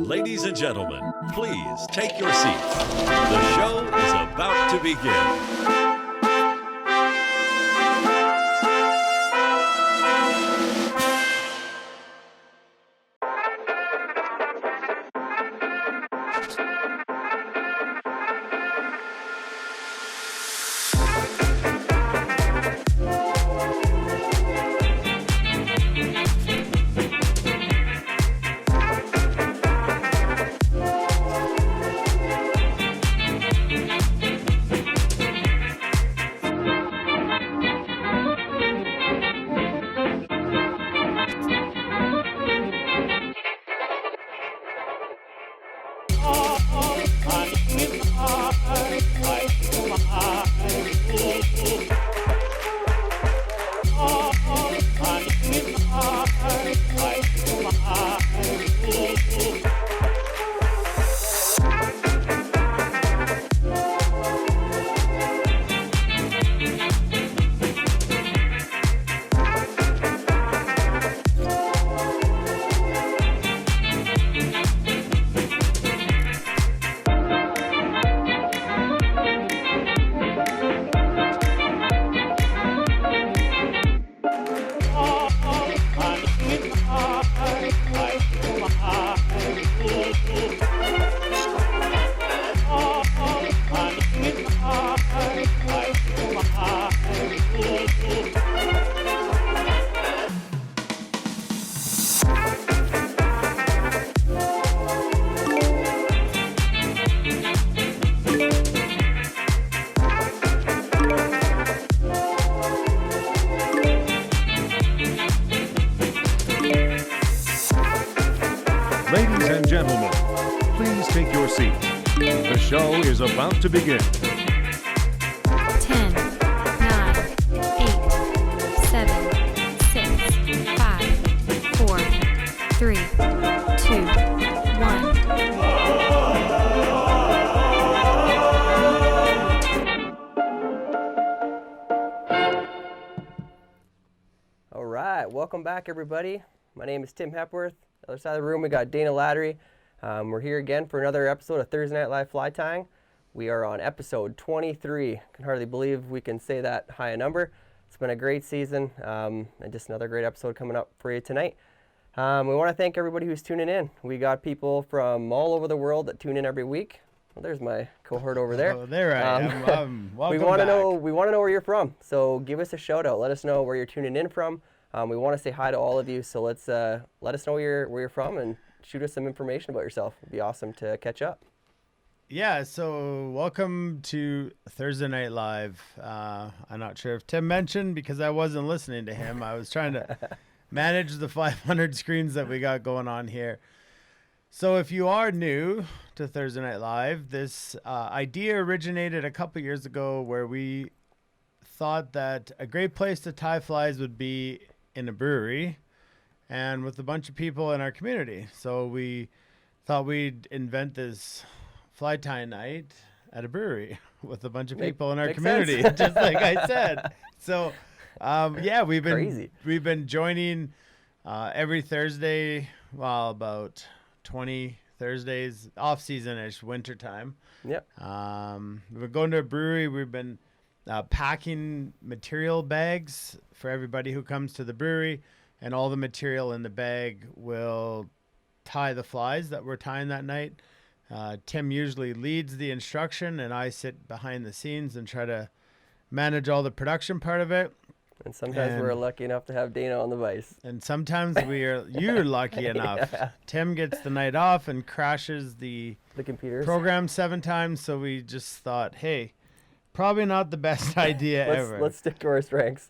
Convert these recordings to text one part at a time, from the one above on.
Ladies and gentlemen, please take your seats. The show is about to begin. Ladies and gentlemen, please take your seats. The show is about to begin. 10, 9, 8, 7, 6, 5, 4, 3, 2, 1. All right, welcome back, everybody. My name is Tim Hepworth. Other side of the room, we got Dana Lattery. We're here again for another episode of Thursday Night Live Fly Tying. We are on episode 23. Can hardly believe we can say that high a number. It's been a great season, and just another great episode coming up for you tonight. We want to thank everybody who's tuning in. We got people from all over the world that tune in every week. Well, there's my cohort over there. Oh, there I am. Welcome we want to back. know where you're from. So give us a shout out. Let us know where you're tuning in from. We want to say hi to all of you. So let's let us know where you're from and shoot us some information about yourself. It'd be awesome to catch up. Yeah, so welcome to Thursday Night Live. I'm not sure if Tim mentioned because I wasn't listening to him. I was trying to manage the 500 screens that we got going on here. So if you are new to Thursday Night Live, this idea originated a couple years ago where we thought that a great place to tie flies would be in a brewery and with a bunch of people in our community. So we thought we'd invent this fly tie night at a brewery with a bunch of people in our community, just like I said. So, yeah, we've been joining every Thursday, well, about 20 Thursdays, off season-ish, winter time. Yep. We're going to a brewery. We've been packing material bags for everybody who comes to the brewery, and all the material in the bag will tie the flies that we're tying that night. Tim usually leads the instruction, and I sit behind the scenes and try to manage all the production part of it. And sometimes we're lucky enough to have Dana on the vice. And sometimes you're lucky enough. Yeah. Tim gets the night off and crashes the computers. program 7 times. So we just thought, hey, probably not the best idea ever. Let's stick to our strengths.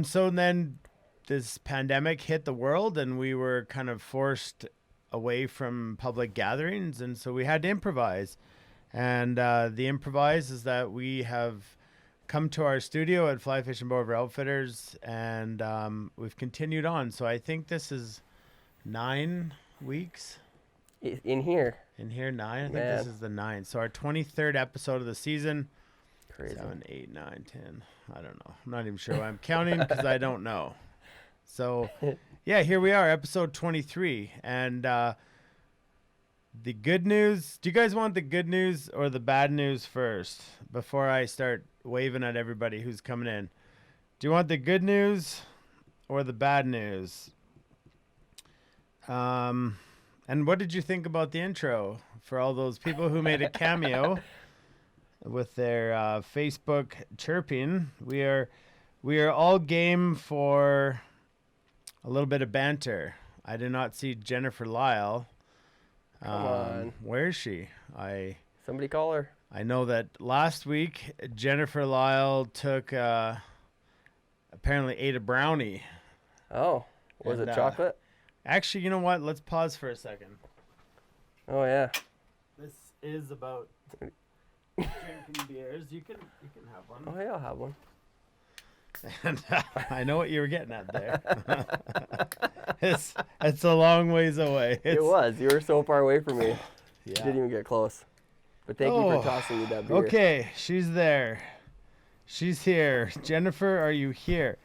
So then this pandemic hit the world, and we were kind of forced away from public gatherings. And so we had to improvise. And the improvise is that we have come to our studio at Fly Fishing Bow River Outfitters, and we've continued on. So I think this is 9 weeks. In here. In here, 9. I think Man. this is the 9th. So our 23rd episode of the season. Crazy. 7, 8, 9, 10. I don't know. I'm not even sure why I'm counting because I don't know. So, yeah, here we are, episode 23. And the good news. Do you guys want the good news or the bad news first before I start waving at everybody who's coming in? Do you want the good news or the bad news? And what did you think about the intro for all those people who made a cameo with their Facebook chirping? We are all game for a little bit of banter. I did not see Jennifer Lyle. Come on. Where is she? Somebody call her. I know that last week Jennifer Lyle took apparently ate a brownie. Oh, was And, it chocolate? Actually, you know what? Let's pause for a second. Oh yeah. This is about drinking beers. You can have one. Oh yeah, I'll have one. And I know what you were getting at there. it's a long ways away. It was. You were so far away from me. Yeah. Didn't even get close. But thank you for tossing me that beer. Okay, she's there. She's here. Jennifer, are you here?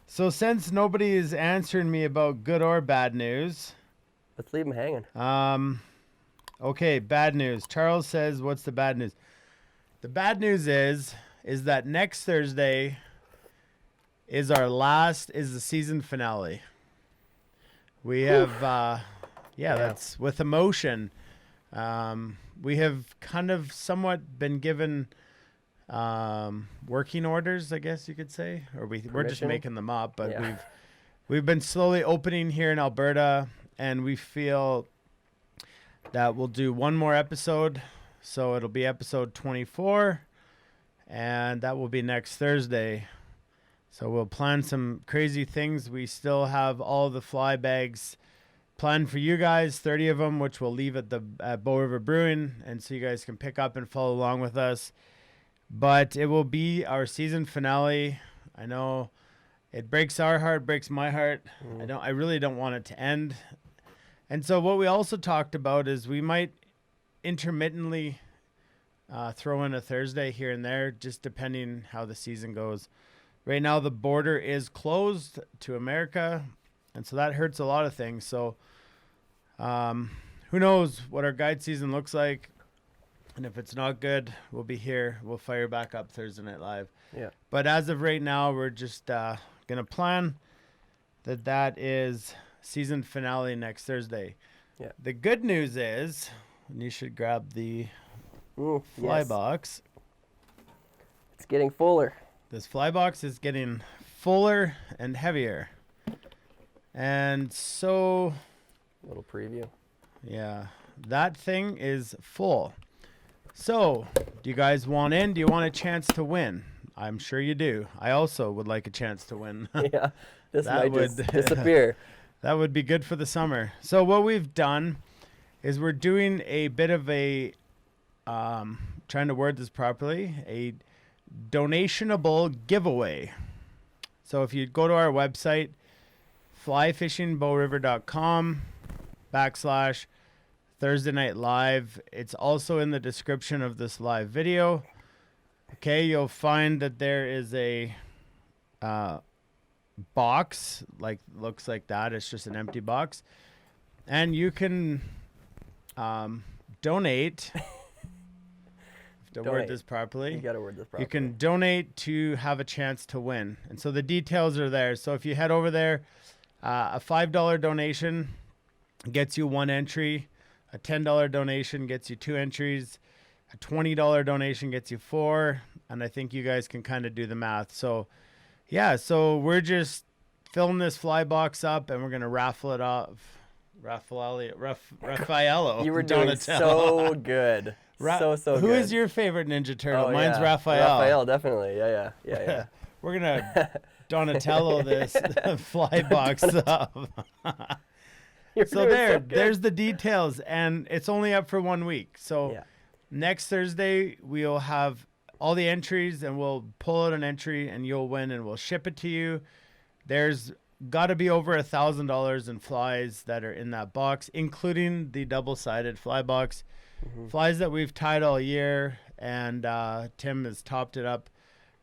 So since nobody is answering me about good or bad news, Let's leave them hanging. okay, bad news. Charles says, what's the bad news? The bad news is that next Thursday is the season finale. We have, that's with emotion. We have kind of somewhat been given working orders, I guess you could say, or we're just Permission? making them up, but Yeah. we've been slowly opening here in Alberta, and we feel that we'll do one more episode. So it'll be episode 24, and that will be next Thursday. So we'll plan some crazy things. We still have all the fly bags planned for you guys, 30 of them, which we'll leave at Bow River Brewing, and so you guys can pick up and follow along with us. But it will be our season finale. I know it breaks our heart, breaks my heart. I really don't want it to end. And so what we also talked about is we might intermittently throw in a Thursday here and there, just depending how the season goes. Right now, the border is closed to America, and so that hurts a lot of things. So who knows what our guide season looks like. And if it's not good, we'll be here. We'll fire back up Thursday Night Live. Yeah. But as of right now, we're just going to plan that is season finale next Thursday. Yeah. The good news is, and you should grab the fly Yes. box. It's getting fuller. This fly box is getting fuller and heavier. And so, Little preview. yeah, that thing is full. So, do you guys want in? Do you want a chance to win? I'm sure you do. I also would like a chance to win. Yeah. This That might just would- disappear. That would be good for the summer. So what we've done is we're doing a bit of a, trying to word this properly, a donationable giveaway. So if you go to our website, flyfishingbowriver.com/Thursday Night Live. It's also in the description of this live video. Okay, you'll find that there is a box, looks like that. It's just an empty box. And you can donate. To word Donate. this properly. You got to word this properly. You can donate to have a chance to win. And so the details are there. So if you head over there, a $5 donation gets you one entry. A $10 donation gets you 2 entries. A $20 donation gets you 4. And I think you guys can kind of do the math. So, yeah, so we're just filling this fly box up and we're going to raffle it off. Raffaello. You were doing Donatello. so good. So good. Who is your favorite Ninja Turtle? Oh, Mine's yeah. Raphael. Raphael, definitely. Yeah. We're going to Donatello this fly box up. You're So doing good. there's the details, and it's only up for 1 week. So Yeah. next Thursday, we'll have all the entries, and we'll pull out an entry, and you'll win, and we'll ship it to you. There's got to be over $1,000 in flies that are in that box, including the double-sided fly box. Flies that we've tied all year, and Tim has topped it up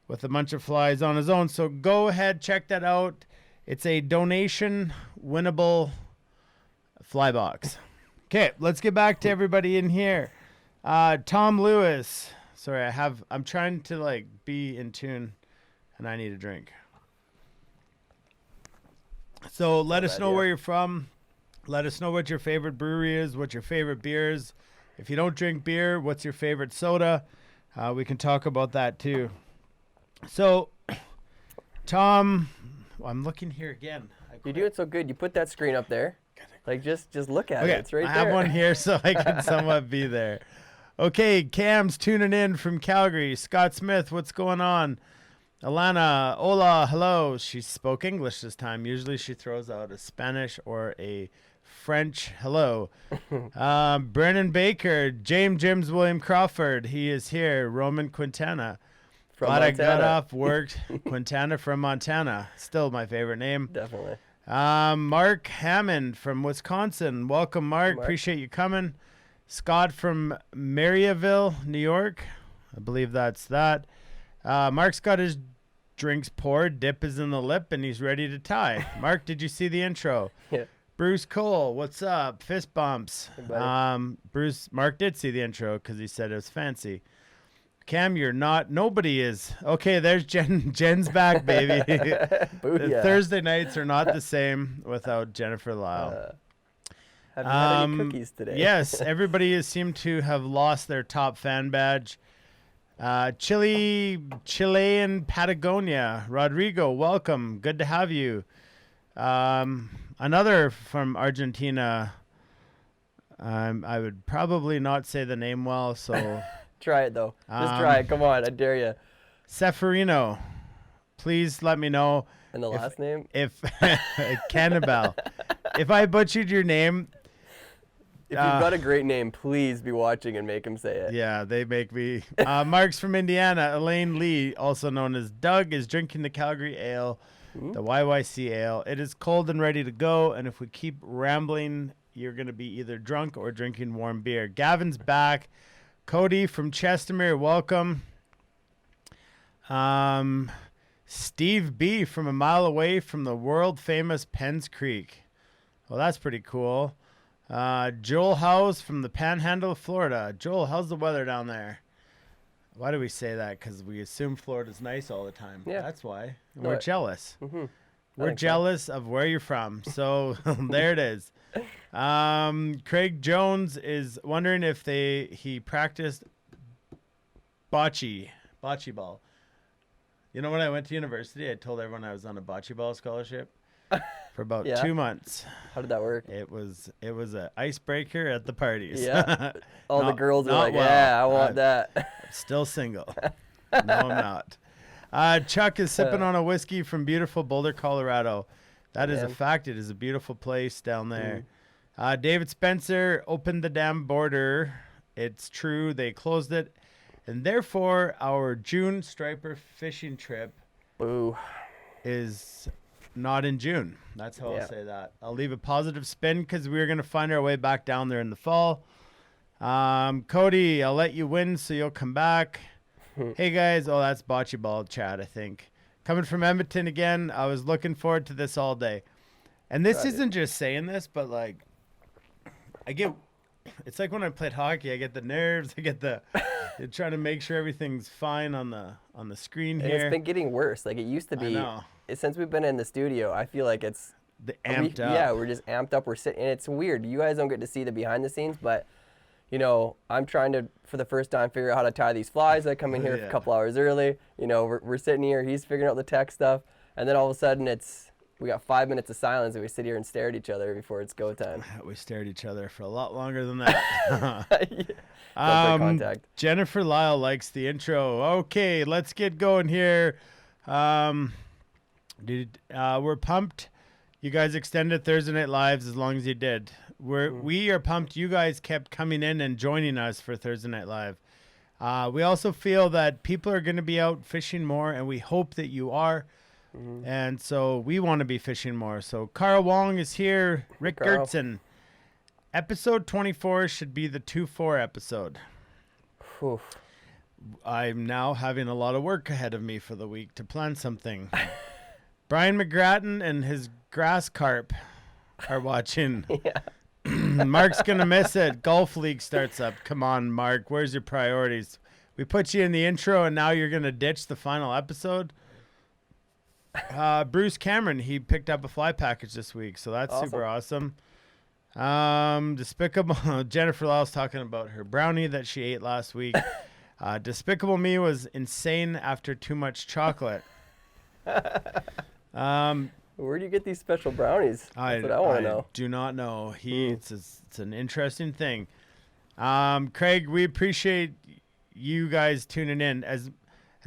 with a bunch of flies on his own. So go ahead, check that out. It's a donation winnable fly box. Okay, let's get back to everybody in here. Tom Lewis. Sorry, I'm trying to like be in tune, and I need a drink. So let us know where you're from. Let us know what your favorite brewery is, what your favorite beer is. If you don't drink beer, what's your favorite soda? We can talk about that too. So, Tom, I'm looking here again. You're doing so good. You put that screen up there. Like, just look at it. It's right I there. have one here so I can somewhat be there. Okay, Cam's tuning in from Calgary. Scott Smith, what's going on? Alana, hola, hello. She spoke English this time. Usually she throws out a Spanish or a French hello. Brennan Baker, James William Crawford. He is here. Roman Quintana. From Glad Montana. I got off work. Quintana from Montana. Still my favorite name. Definitely. Mark Hammond from Wisconsin. Welcome, Mark. Appreciate you coming. Scott from Maryville, New York. I believe that's that. Mark's got his drinks poured. Dip is in the lip, and he's ready to tie. Mark, did you see the intro? Yeah. Bruce Cole, what's up? Fist bumps. Hey, buddy. Mark did see the intro because he said it was fancy. Cam, you're not. Nobody is. Okay, there's Jen. Jen's back, baby. Booyah. Thursday nights are not the same without Jennifer Lyle. Have you had any cookies today? Yes, everybody seemed to have lost their top fan badge. Chilean Patagonia. Rodrigo, welcome. Good to have you. Another from Argentina. I would probably not say the name well, so... Try it, though. Just try it. Come on. I dare you. Seferino, please let me know. And the last name? If Cannibal. If I butchered your name... If you've got a great name, please be watching and make him say it. Yeah, they make me. Mark's from Indiana. Elaine Lee, also known as Doug, is drinking the Calgary Ale, the YYC Ale. It is cold and ready to go, and if we keep rambling, you're going to be either drunk or drinking warm beer. Gavin's back. Cody from Chestermere, welcome. Steve B. from a mile away from the world-famous Penns Creek. Well, that's pretty cool. Joel House from the Panhandle of Florida. Joel, how's the weather down there? Why do we say that? Because we assume Florida's nice all the time. Yeah. That's why. No, We're jealous. Mm-hmm. We're jealous of where you're from. So there it is. Craig Jones is wondering if he practiced bocce ball. You know, when I went to university, I told everyone I was on a bocce ball scholarship for about 2 months. How did that work? It was an icebreaker at the parties. Yeah. All the Not- girls are not like, well. yeah, I want that. Still single. No, I'm not. Chuck is sipping on a whiskey from beautiful Boulder, Colorado. That is a Man. fact. It is a beautiful place down there. David Spencer opened the damn border. It's true. They closed it. And therefore, our June striper fishing trip Boo. is not in June. That's how Yeah. I'll say that. I'll leave a positive spin because we're going to find our way back down there in the fall. Cody, I'll let you win so you'll come back. Hey, guys. Oh, that's bocce ball chat, I think. Coming from Edmonton again. I was looking forward to this all day. And this isn't just saying this, but like, it's like when I played hockey, I get the nerves. I get you're trying to make sure everything's fine on the screen And here. it's been getting worse. Like it used to I be. know. Since we've been in the studio, I feel like it's amped up. Yeah, we're just amped up. We're sitting, and it's weird. You guys don't get to see the behind the scenes, but you know, I'm trying to, for the first time, figure out how to tie these flies. I come in here a couple hours early. You know, we're sitting here. He's figuring out the tech stuff, and then all of a sudden, we got 5 minutes of silence, and we sit here and stare at each other before it's go time. We stared at each other for a lot longer than that. Yeah. Contact. Jennifer Lyle likes the intro. Okay, let's get going here. We're pumped. You guys extended Thursday Night Lives as long as you did. We are pumped. You guys kept coming in and joining us for Thursday Night Live. We also feel that people are going to be out fishing more, and we hope that you are. And so we want to be fishing more. So Carl Wong is here. Rick Gertzen. Episode 24 should be the 2-4 episode. Whew. I'm now having a lot of work ahead of me for the week to plan something. Brian McGrattan and his grass carp are watching. Yeah. Mark's going to miss it. Golf League starts up. Come on, Mark. Where's your priorities? We put you in the intro, and now you're going to ditch the final episode? Bruce Cameron, he picked up a fly package this week, so that's super awesome. Despicable Jennifer Lyle's talking about her brownie that she ate last week. Despicable Me was insane after too much chocolate. Where do you get these special brownies? That's what I want to know. Do not know. It's an interesting thing. Craig, we appreciate you guys tuning in. As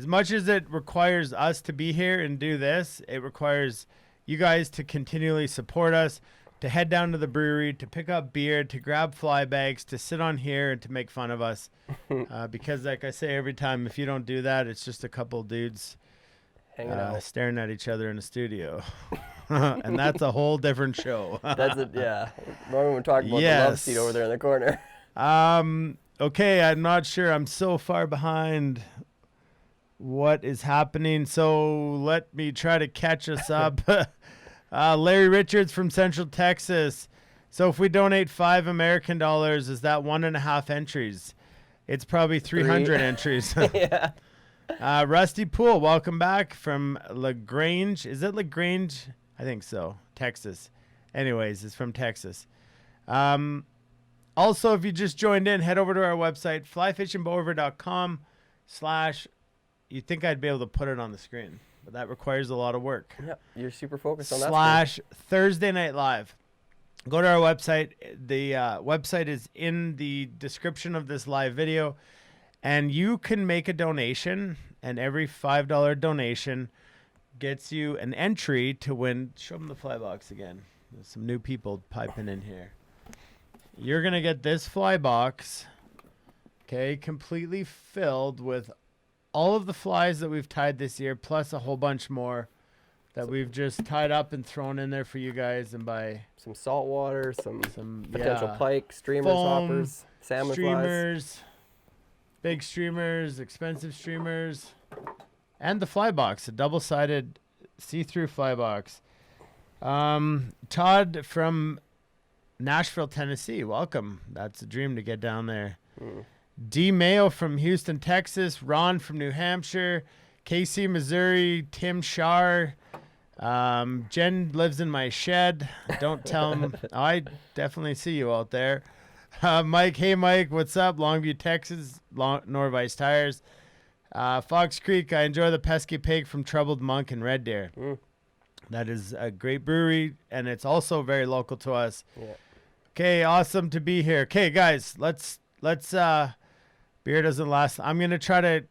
much as it requires us to be here and do this, it requires you guys to continually support us, to head down to the brewery, to pick up beer, to grab fly bags, to sit on here and to make fun of us. Because like I say every time, if you don't do that, it's just a couple dudes hanging out, staring at each other in a studio. And that's a whole different show. That's it, yeah. Normally we're talking about the love seat over there in the corner. Okay, I'm not sure. I'm so far behind what is happening, so let me try to catch us up. Larry Richards from Central Texas. So if we donate $5 American, is that 1.5 entries? It's probably 300 entries. Yeah. Rusty Poole, welcome back from LaGrange. Is it LaGrange? I think so. Texas. Anyways, it's from Texas. Also, if you just joined in, head over to our website, flyfishingbover.com/ you'd think I'd be able to put it on the screen, but that requires a lot of work. Yeah, you're super focused on that. / Thursday Night Live. Go to our website. The website is in the description of this live video, and you can make a donation, and every $5 donation gets you an entry to win. Show them the fly box again. There's some new people piping in here. You're going to get this fly box, okay, completely filled with all of the flies that we've tied this year, plus a whole bunch more that we've just tied up and thrown in there for you guys. And by some salt water, some potential pike, streamers, foam, hoppers, salmon streamers, flies. Big streamers, expensive streamers, and the fly box, a double-sided see-through fly box. Todd from Nashville, Tennessee, welcome. That's a dream to get down there. D. Mayo from Houston, Texas. Ron from New Hampshire. Casey, Missouri. Tim Shar. Jen lives in my shed. Don't tell him. I definitely see you out there. Mike, hey Mike, what's up? Longview, Texas. Norvice Tires. Fox Creek, I enjoy the pesky pig from Troubled Monk and Red Deer. That is a great brewery, and it's also very local to us. Yeah. Okay, awesome to be here. Okay, guys, let's beer doesn't last. I'm going to try to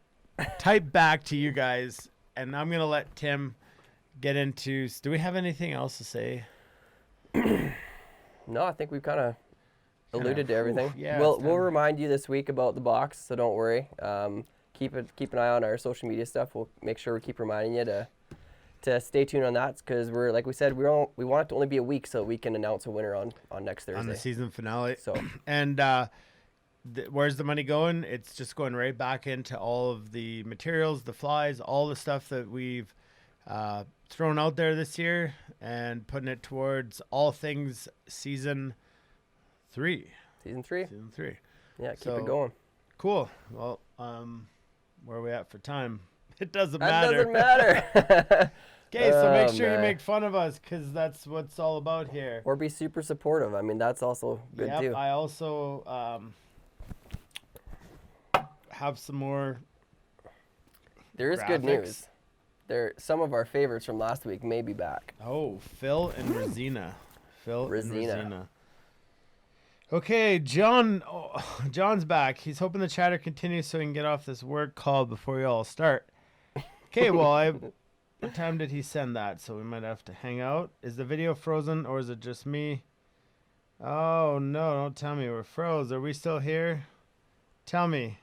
type back to you guys, and I'm going to let Tim get into, do we have anything else to say? No, I think we've kind of alluded to everything. Yeah, we'll remind you this week about the box, so don't worry. Keep an eye on our social media stuff. We'll make sure we keep reminding you to stay tuned on that, because we're, like we said, we want it to only be a week so we can announce a winner on next Thursday. On the season finale. So and where's the money going? It's just going right back into all of the materials, the flies, all the stuff that we've thrown out there this year, and putting it towards all things season 3. Season 3. Yeah, keep it going. Cool. Well, where are we at for time? It doesn't matter. That doesn't matter. Okay, so make Oh, sure you man. make fun of us because that's what's all about here. Or be super supportive. I mean, that's also good Yep, too. I also have some more. There is good graphics. news. Some of our favorites from last week may be back. Oh, Phil and Rosina. Phil and Rosina. Rosina. Okay, John's back. He's hoping the chatter continues so he can get off this work call before we all start. Okay, well, what time did he send that? So we might have to hang out. Is the video frozen or is it just me? Oh, no, don't tell me we're froze. Are we still here? Tell me.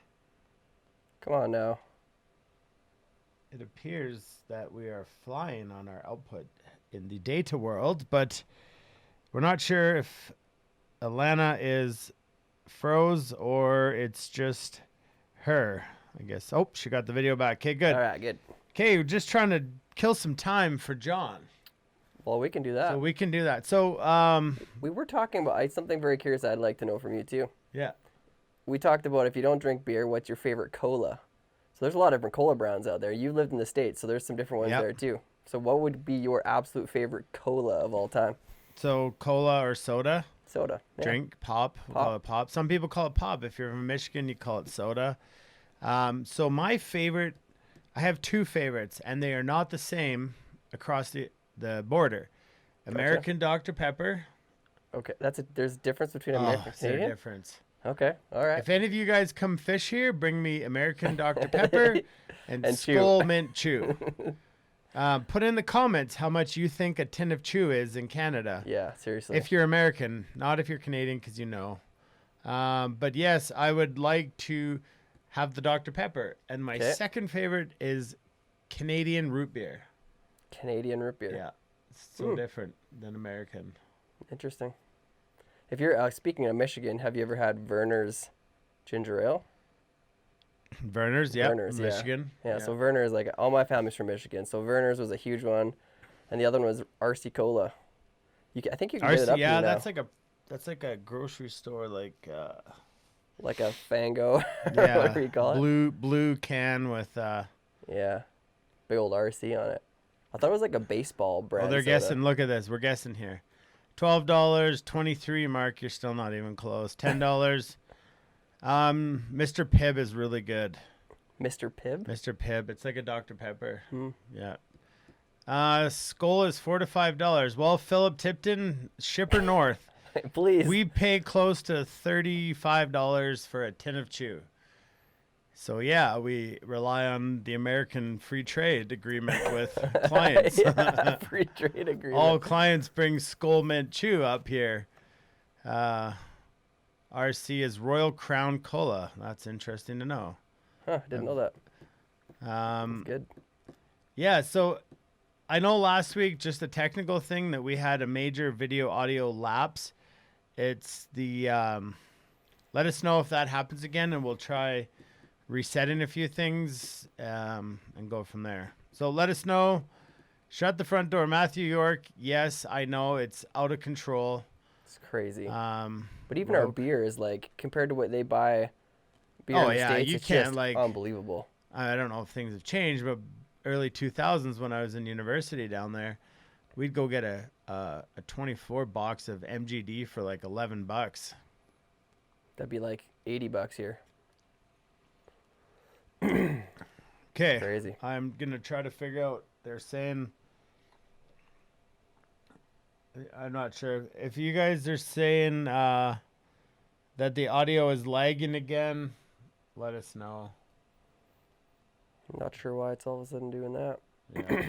Come on now. It appears that we are flying on our output in the data world, but we're not sure if Alana is froze or it's just her. I guess. Oh, she got the video back. Okay, good. All right, good. Okay, we're just trying to kill some time for John. Well, we can do that. So we can do that. So, We were talking about something very curious I'd like to know from you too. yeah. We talked about if you don't drink beer, what's your favorite cola? So there's a lot of different cola brands out there. You lived in the States, so there's some different ones Yep. there too. So what would be your absolute favorite cola of all time? So cola or soda, Soda. Yeah. drink, pop. We call it pop. Some people call it pop. If you're from Michigan, you call it soda. So my favorite, I have two favorites, and they are not the same across the border. American Dr. Pepper. Okay, there's a difference between Oh, American and is there a Canadian? difference? Okay, all right. If any of you guys come fish here, bring me American Dr. Pepper and And chew. Skull Mint Chew. Put in the comments how much you think a tin of chew is in Canada. Yeah, seriously. If you're American, not if you're Canadian, because you know. But yes, I would like to have the Dr. Pepper. And my Okay. second favorite is Canadian root beer. Canadian root beer. Yeah, it's so different than American. Interesting. If you're speaking of Michigan, have you ever had Verner's ginger ale? Verner's, yeah, Verner's, yeah. Michigan. Yeah, so Verner's, like, all my family's from Michigan, so Verner's was a huge one, and the other one was RC Cola. I think you can get it RC, up yeah, here now. that's like a grocery store, like Like a Fango, yeah, or whatever you call it. blue can with Yeah, big old RC on it. I thought it was like a baseball brand. Oh, they're soda. guessing. Look at this. We're guessing here. $12, 23. Mark, you're still not even close. $10. Mr. Pibb is really good. Mr. Pibb? Mr. Pibb. It's like a Dr. Pepper. Hmm. Yeah. Skull is $4 to $5. Well, Philip Tipton, shipper north. Please. We pay close to $35 for a tin of chew. So yeah, we rely on the American free trade agreement with clients. Yeah, free trade agreement. All clients bring Skull Mint Chew up here. RC is Royal Crown Cola. That's interesting to know. Huh, didn't know that. Um, Good. yeah, so I know last week, just a technical thing, that we had a major video audio lapse. It's the, let us know if that happens again, and we'll try resetting a few things and go from there. So let us know. Shut the front door. Matthew York, yes, I know it's out of control. It's crazy. But even well- our beer is like, compared to what they buy beer Oh, in the yeah, States, you it's can't, just like- unbelievable. I don't know if things have changed, but early 2000s when I was in university down there, we'd go get a 24 box of MGD for like $11. That'd be like $80 here. Okay. Crazy. I'm going to try to figure out, they're saying, I'm not sure. If you guys are saying that the audio is lagging again, let us know. I'm not sure why it's all of a sudden doing that. Yeah.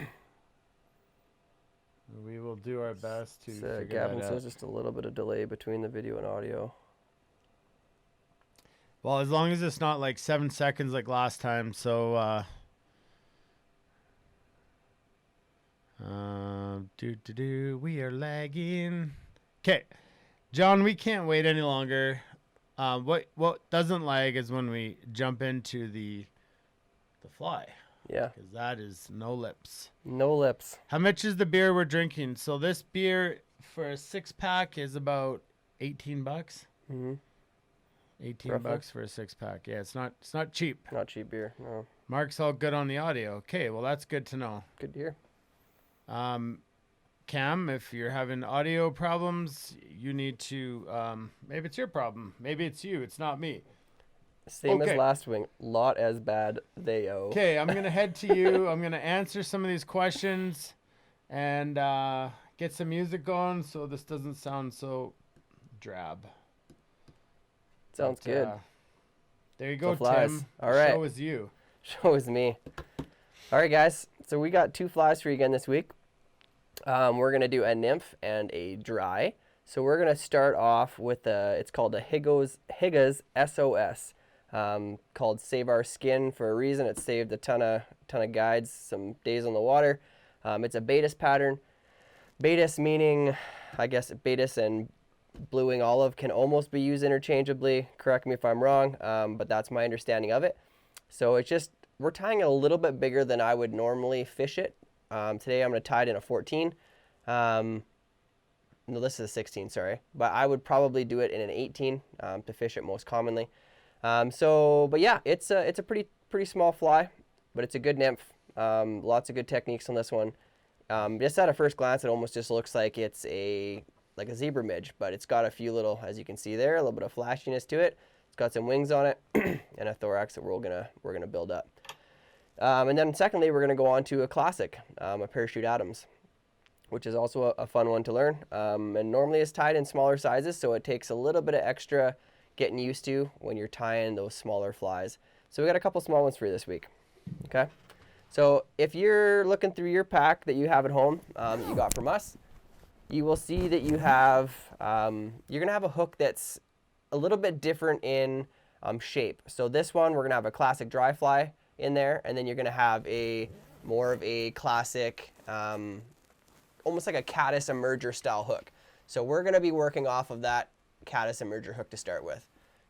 We will do our best to figure Gavin that out. says just a little bit of delay between the video and audio. Well, as long as it's not like 7 seconds like last time. So, we are lagging. Okay, John, we can't wait any longer. What doesn't lag is when we jump into the fly, Yeah. because that is no lips. No lips. How much is the beer we're drinking? So this beer for a 6-pack is about $18. Mm-hmm. 18 Roughly. bucks for a 6-pack. Yeah, it's not cheap. Not cheap beer. No. Mark's all good on the audio. Okay, well that's good to know. Good to hear. Cam, if you're having audio problems, you need to, maybe it's your problem. Maybe it's you. It's not me. Same Okay. as last week. Lot as bad they owe. Okay, I'm going to head to you. I'm going to answer some of these questions and get some music going so this doesn't sound so drab. Sounds But, good. There you go, flies. Tim. All The right. show is you. Show is me. All right, guys. So we got 2 flies for you again this week. We're going to do a nymph and a dry. So we're going to start off with it's called a Higas SOS. Called Save Our Skin for a reason. It saved a ton of guides, some days on the water. It's a Baetis pattern. Baetis meaning, I guess, Baetis and blue wing olive can almost be used interchangeably. Correct me if I'm wrong, but that's my understanding of it. So it's just, we're tying it a little bit bigger than I would normally fish it. Today I'm going to tie it in a 14. No, this is a 16, sorry. But I would probably do it in an 18 to fish it most commonly. But yeah, it's a pretty small fly, but it's a good nymph. Lots of good techniques on this one. Just at a first glance, it almost just looks like it's like a zebra midge, but it's got a few little, as you can see there, a little bit of flashiness to it. It's got some wings on it and a thorax that we're gonna build up. And then secondly, we're gonna go on to a classic, a Parachute Adams, which is also a fun one to learn. And normally it's tied in smaller sizes, so it takes a little bit of extra getting used to when you're tying those smaller flies. So we got a couple small ones for you this week. Okay. So if you're looking through your pack that you have at home, that you got from us, you will see that you have, you're gonna have a hook that's a little bit different in shape. So this one, we're gonna have a classic dry fly in there, and then you're gonna have more of a classic, almost like a caddis emerger style hook. So we're gonna be working off of that caddis emerger hook to start with.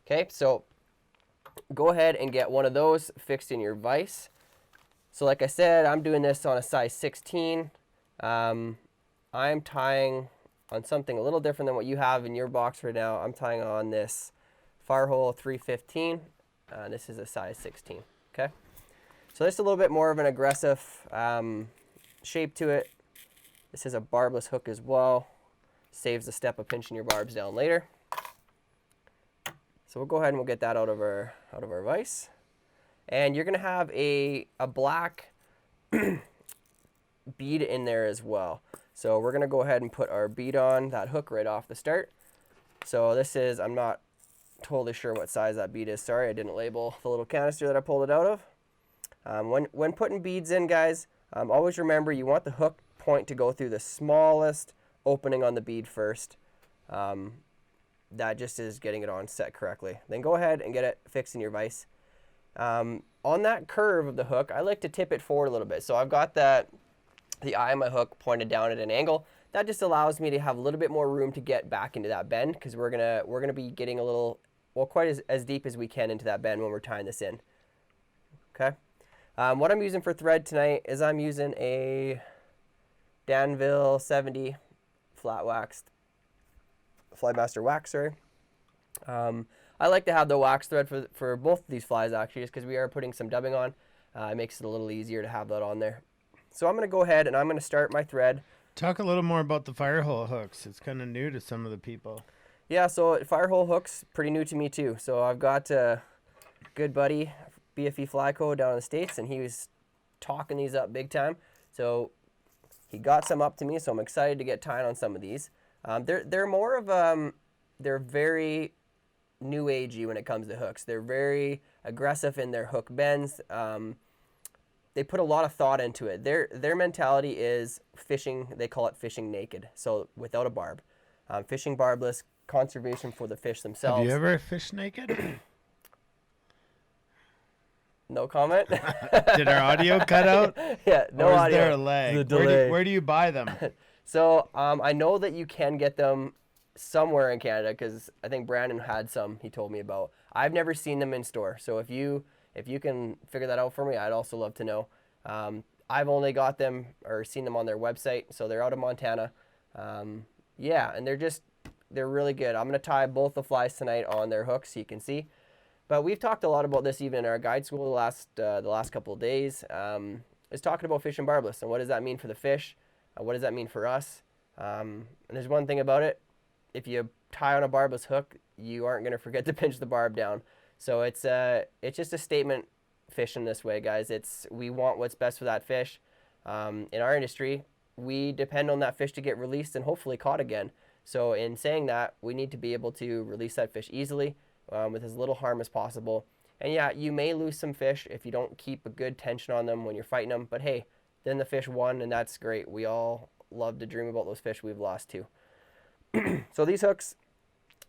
Okay, so go ahead and get one of those fixed in your vise. So like I said, I'm doing this on a size 16. I'm tying on something a little different than what you have in your box right now. I'm tying on this Firehole 315. This is a size 16, okay? So this is a little bit more of an aggressive shape to it. This is a barbless hook as well. Saves the step of pinching your barbs down later. So we'll go ahead and we'll get that out of our vise. And you're gonna have a black bead in there as well. So we're gonna go ahead and put our bead on that hook right off the start. So this is, I'm not totally sure what size that bead is. Sorry, I didn't label the little canister that I pulled it out of. When putting beads in, guys, always remember you want the hook point to go through the smallest opening on the bead first. That just is getting it on set correctly. Then go ahead and get it fixed in your vise. On that curve of the hook, I like to tip it forward a little bit. So I've got the eye of my hook pointed down at an angle. That just allows me to have a little bit more room to get back into that bend, because we're gonna be getting a little, well, quite as deep as we can into that bend when we're tying this in. Okay. What I'm using for thread tonight is I'm using a Danville 70 flat waxed Flymaster wax, sorry. I like to have the wax thread for both of these flies actually, just because we are putting some dubbing on. It makes it a little easier to have that on there. So I'm going to go ahead and I'm going to start my thread. Talk a little more about the Firehole hooks. It's kind of new to some of the people. Yeah, so Firehole hooks, pretty new to me too. So I've got a good buddy, BFE Fly Co. down in the States, and he was talking these up big time. So he got some up to me, so I'm excited to get tying on some of these. They're more of, they're very new agey when it comes to hooks. They're very aggressive in their hook bends. They put a lot of thought into it. Their mentality is fishing, they call it fishing naked, so without a barb. Fishing barbless, conservation for the fish themselves. Have you ever fished naked? No comment? Did our audio cut out? Yeah, no or is audio. there a lag? The delay. Where do you buy them? So I know that you can get them somewhere in Canada, because I think Brandon had some he told me about. I've never seen them in store, so if you can figure that out for me, I'd also love to know. I've only got them or seen them on their website, so they're out of Montana. Yeah, and they're really good. I'm going to tie both the flies tonight on their hooks so you can see. But we've talked a lot about this even in our guide school the last couple of days. Is talking about fishing barbless and what does that mean for the fish. What does that mean for us? And there's one thing about it. If you tie on a barbless hook, you aren't going to forget to pinch the barb down. So it's just a statement fishing this way, guys. We want what's best for that fish. In our industry, we depend on that fish to get released and hopefully caught again. So in saying that, we need to be able to release that fish easily with as little harm as possible. And yeah, you may lose some fish if you don't keep a good tension on them when you're fighting them. But hey, then the fish won, and that's great. We all love to dream about those fish we've lost too. So these hooks,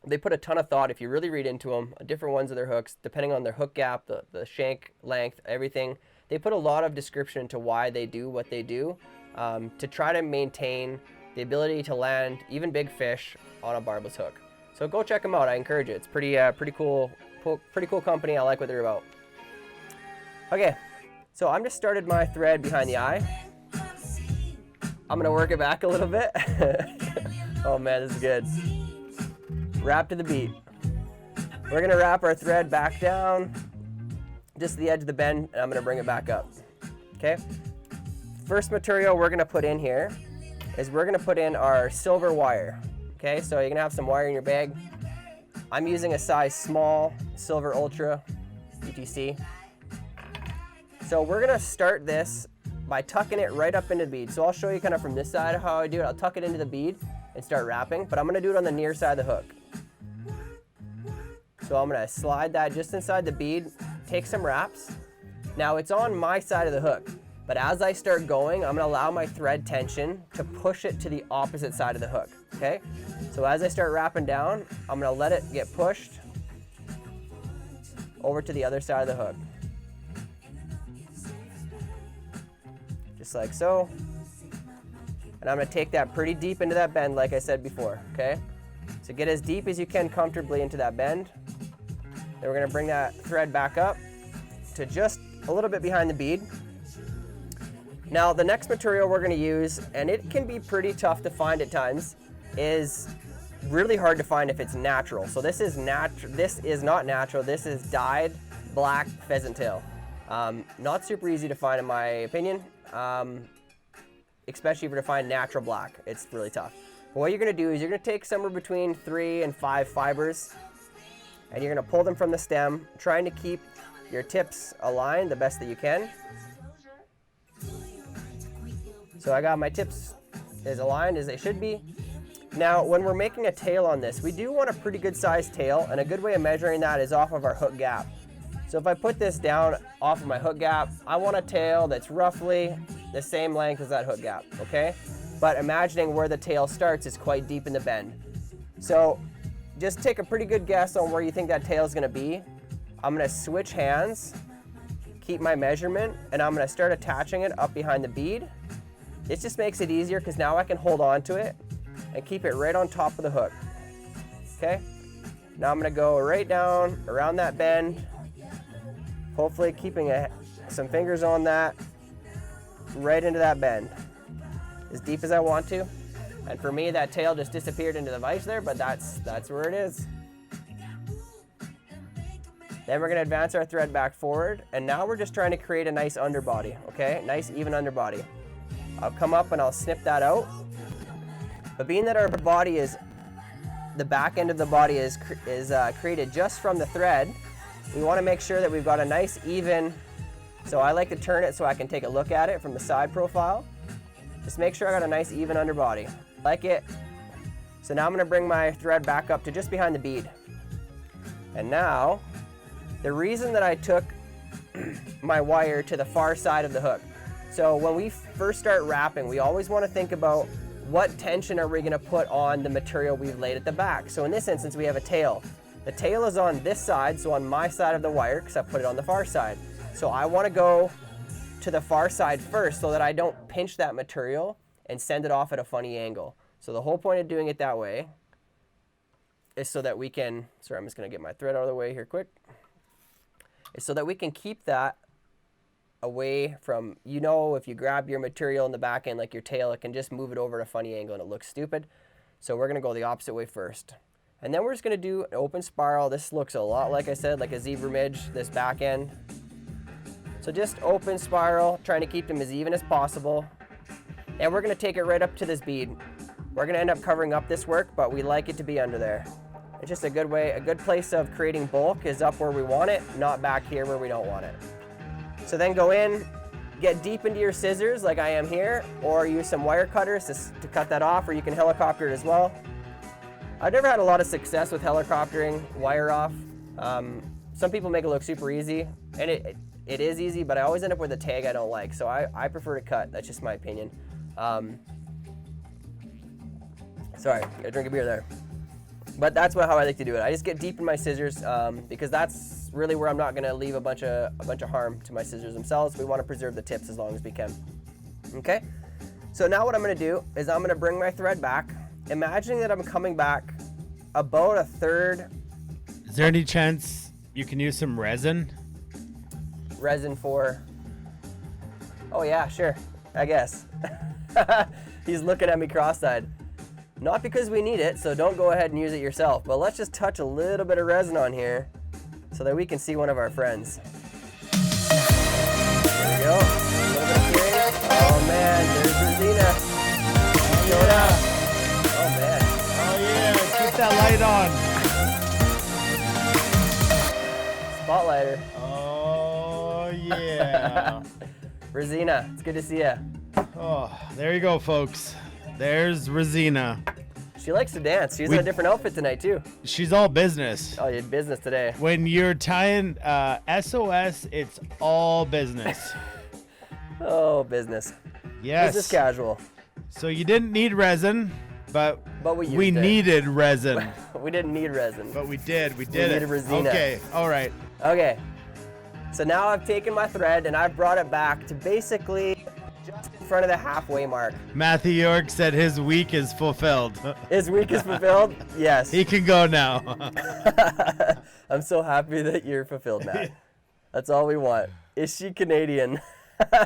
they put a ton of thought, if you really read into them, different ones of their hooks, depending on their hook gap, the shank length, everything. They put a lot of description into why they do what they do to try to maintain the ability to land even big fish on a barbless hook. So go check them out. I encourage it. It's pretty cool company. I like what they're about. Okay, so I'm just started my thread behind the eye. I'm gonna work it back a little bit. Oh man, this is good. Wrap to the beat. We're gonna wrap our thread back down, just the edge of the bend, and I'm gonna bring it back up. Okay. First material we're gonna put in here is we're gonna put in our silver wire. Okay, so you're gonna have some wire in your bag. I'm using a size small silver ultra UTC. So we're gonna start this by tucking it right up into the bead. So I'll show you kind of from this side how I do it. I'll tuck it into the bead and start wrapping, but I'm gonna do it on the near side of the hook. So I'm gonna slide that just inside the bead, take some wraps. Now it's on my side of the hook, but as I start going, I'm gonna allow my thread tension to push it to the opposite side of the hook, okay? So as I start wrapping down, I'm gonna let it get pushed over to the other side of the hook. Just like so. And I'm gonna take that pretty deep into that bend like I said before, okay? So get as deep as you can comfortably into that bend. Then we're gonna bring that thread back up to just a little bit behind the bead. Now the next material we're gonna use, and it can be pretty tough to find at times, is really hard to find if it's natural. So this is not natural, this is dyed black pheasant tail. Not super easy to find in my opinion, especially if you're to find natural black, it's really tough. But what you're gonna do is you're gonna take somewhere between 3 and 5 fibers, and you're gonna pull them from the stem, trying to keep your tips aligned the best that you can. So I got my tips as aligned as they should be. Now, when we're making a tail on this, we do want a pretty good sized tail, and a good way of measuring that is off of our hook gap. So if I put this down off of my hook gap, I want a tail that's roughly the same length as that hook gap, okay? But imagining where the tail starts is quite deep in the bend. So just take a pretty good guess on where you think that tail is gonna be. I'm gonna switch hands, keep my measurement, and I'm gonna start attaching it up behind the bead. This just makes it easier because now I can hold on to it and keep it right on top of the hook, okay? Now I'm gonna go right down around that bend, hopefully keeping some fingers on that, right into that bend, as deep as I want to. And for me, that tail just disappeared into the vise there, but that's where it is. Then we're gonna advance our thread back forward, and now we're just trying to create a nice underbody, okay? Nice even underbody. I'll come up and I'll snip that out. But being that our body is, the back end of the body is created just from the thread, we wanna make sure that we've got a nice even, so I like to turn it so I can take a look at it from the side profile. Just make sure I got a nice even underbody. Like it. So now I'm gonna bring my thread back up to just behind the bead. And now, the reason that I took my wire to the far side of the hook. So when we first start wrapping, we always wanna think about what tension are we gonna put on the material we've laid at the back. So in this instance, we have a tail. The tail is on this side, so on my side of the wire, because I put it on the far side. So I wanna go to the far side first so that I don't pinch that material and send it off at a funny angle. So the whole point of doing it that way is so that we can, sorry, I'm just gonna get my thread out of the way here quick, is so that we can keep that away from, if you grab your material in the back end, like your tail, it can just move it over at a funny angle and it looks stupid. So we're gonna go the opposite way first. And then we're just gonna do an open spiral. This looks a lot, like I said, like a zebra midge, this back end. So just open spiral, trying to keep them as even as possible. And we're gonna take it right up to this bead. We're gonna end up covering up this work, but we like it to be under there. It's just a good place of creating bulk is up where we want it, not back here where we don't want it. So then go in, get deep into your scissors like I am here, or use some wire cutters to cut that off, or you can helicopter it as well. I've never had a lot of success with helicoptering wire off. Some people make it look super easy, and it is easy, but I always end up with a tag I don't like, so I prefer to cut. That's just my opinion. Sorry, gotta drink a beer there. But that's how I like to do it. I just get deep in my scissors because that's really where I'm not gonna leave a bunch of harm to my scissors themselves. We wanna preserve the tips as long as we can. Okay, so now what I'm gonna do is I'm gonna bring my thread back, imagining that I'm coming back about a third. Is there any chance you can use some resin? Resin for, oh yeah, sure, I guess. He's looking at me cross-eyed. Not because we need it, so don't go ahead and use it yourself, but let's just touch a little bit of resin on here so that we can see one of our friends. There we go. A little bit of puree. Oh man, there's Rosina. Showed up. Oh man. Oh yeah, keep that light on. Spotlighter. Oh yeah. Rosina, it's good to see you. Oh, there you go, folks. There's Rosina. She likes to dance. She's in a different outfit tonight too. She's all business. Oh, you had business today. When you're tying SOS, it's all business. Oh, business. Yes. Business casual. So you didn't need resin, but we used we it. needed resin. We didn't need resin. But we did. We needed it. Rosina. Okay. All right. Okay. So now I've taken my thread and I've brought it back to basically just in front of the halfway mark. Matthew York said his week is fulfilled. His week is fulfilled? Yes. He can go now. I'm so happy that you're fulfilled, Matt. That's all we want. Is she Canadian?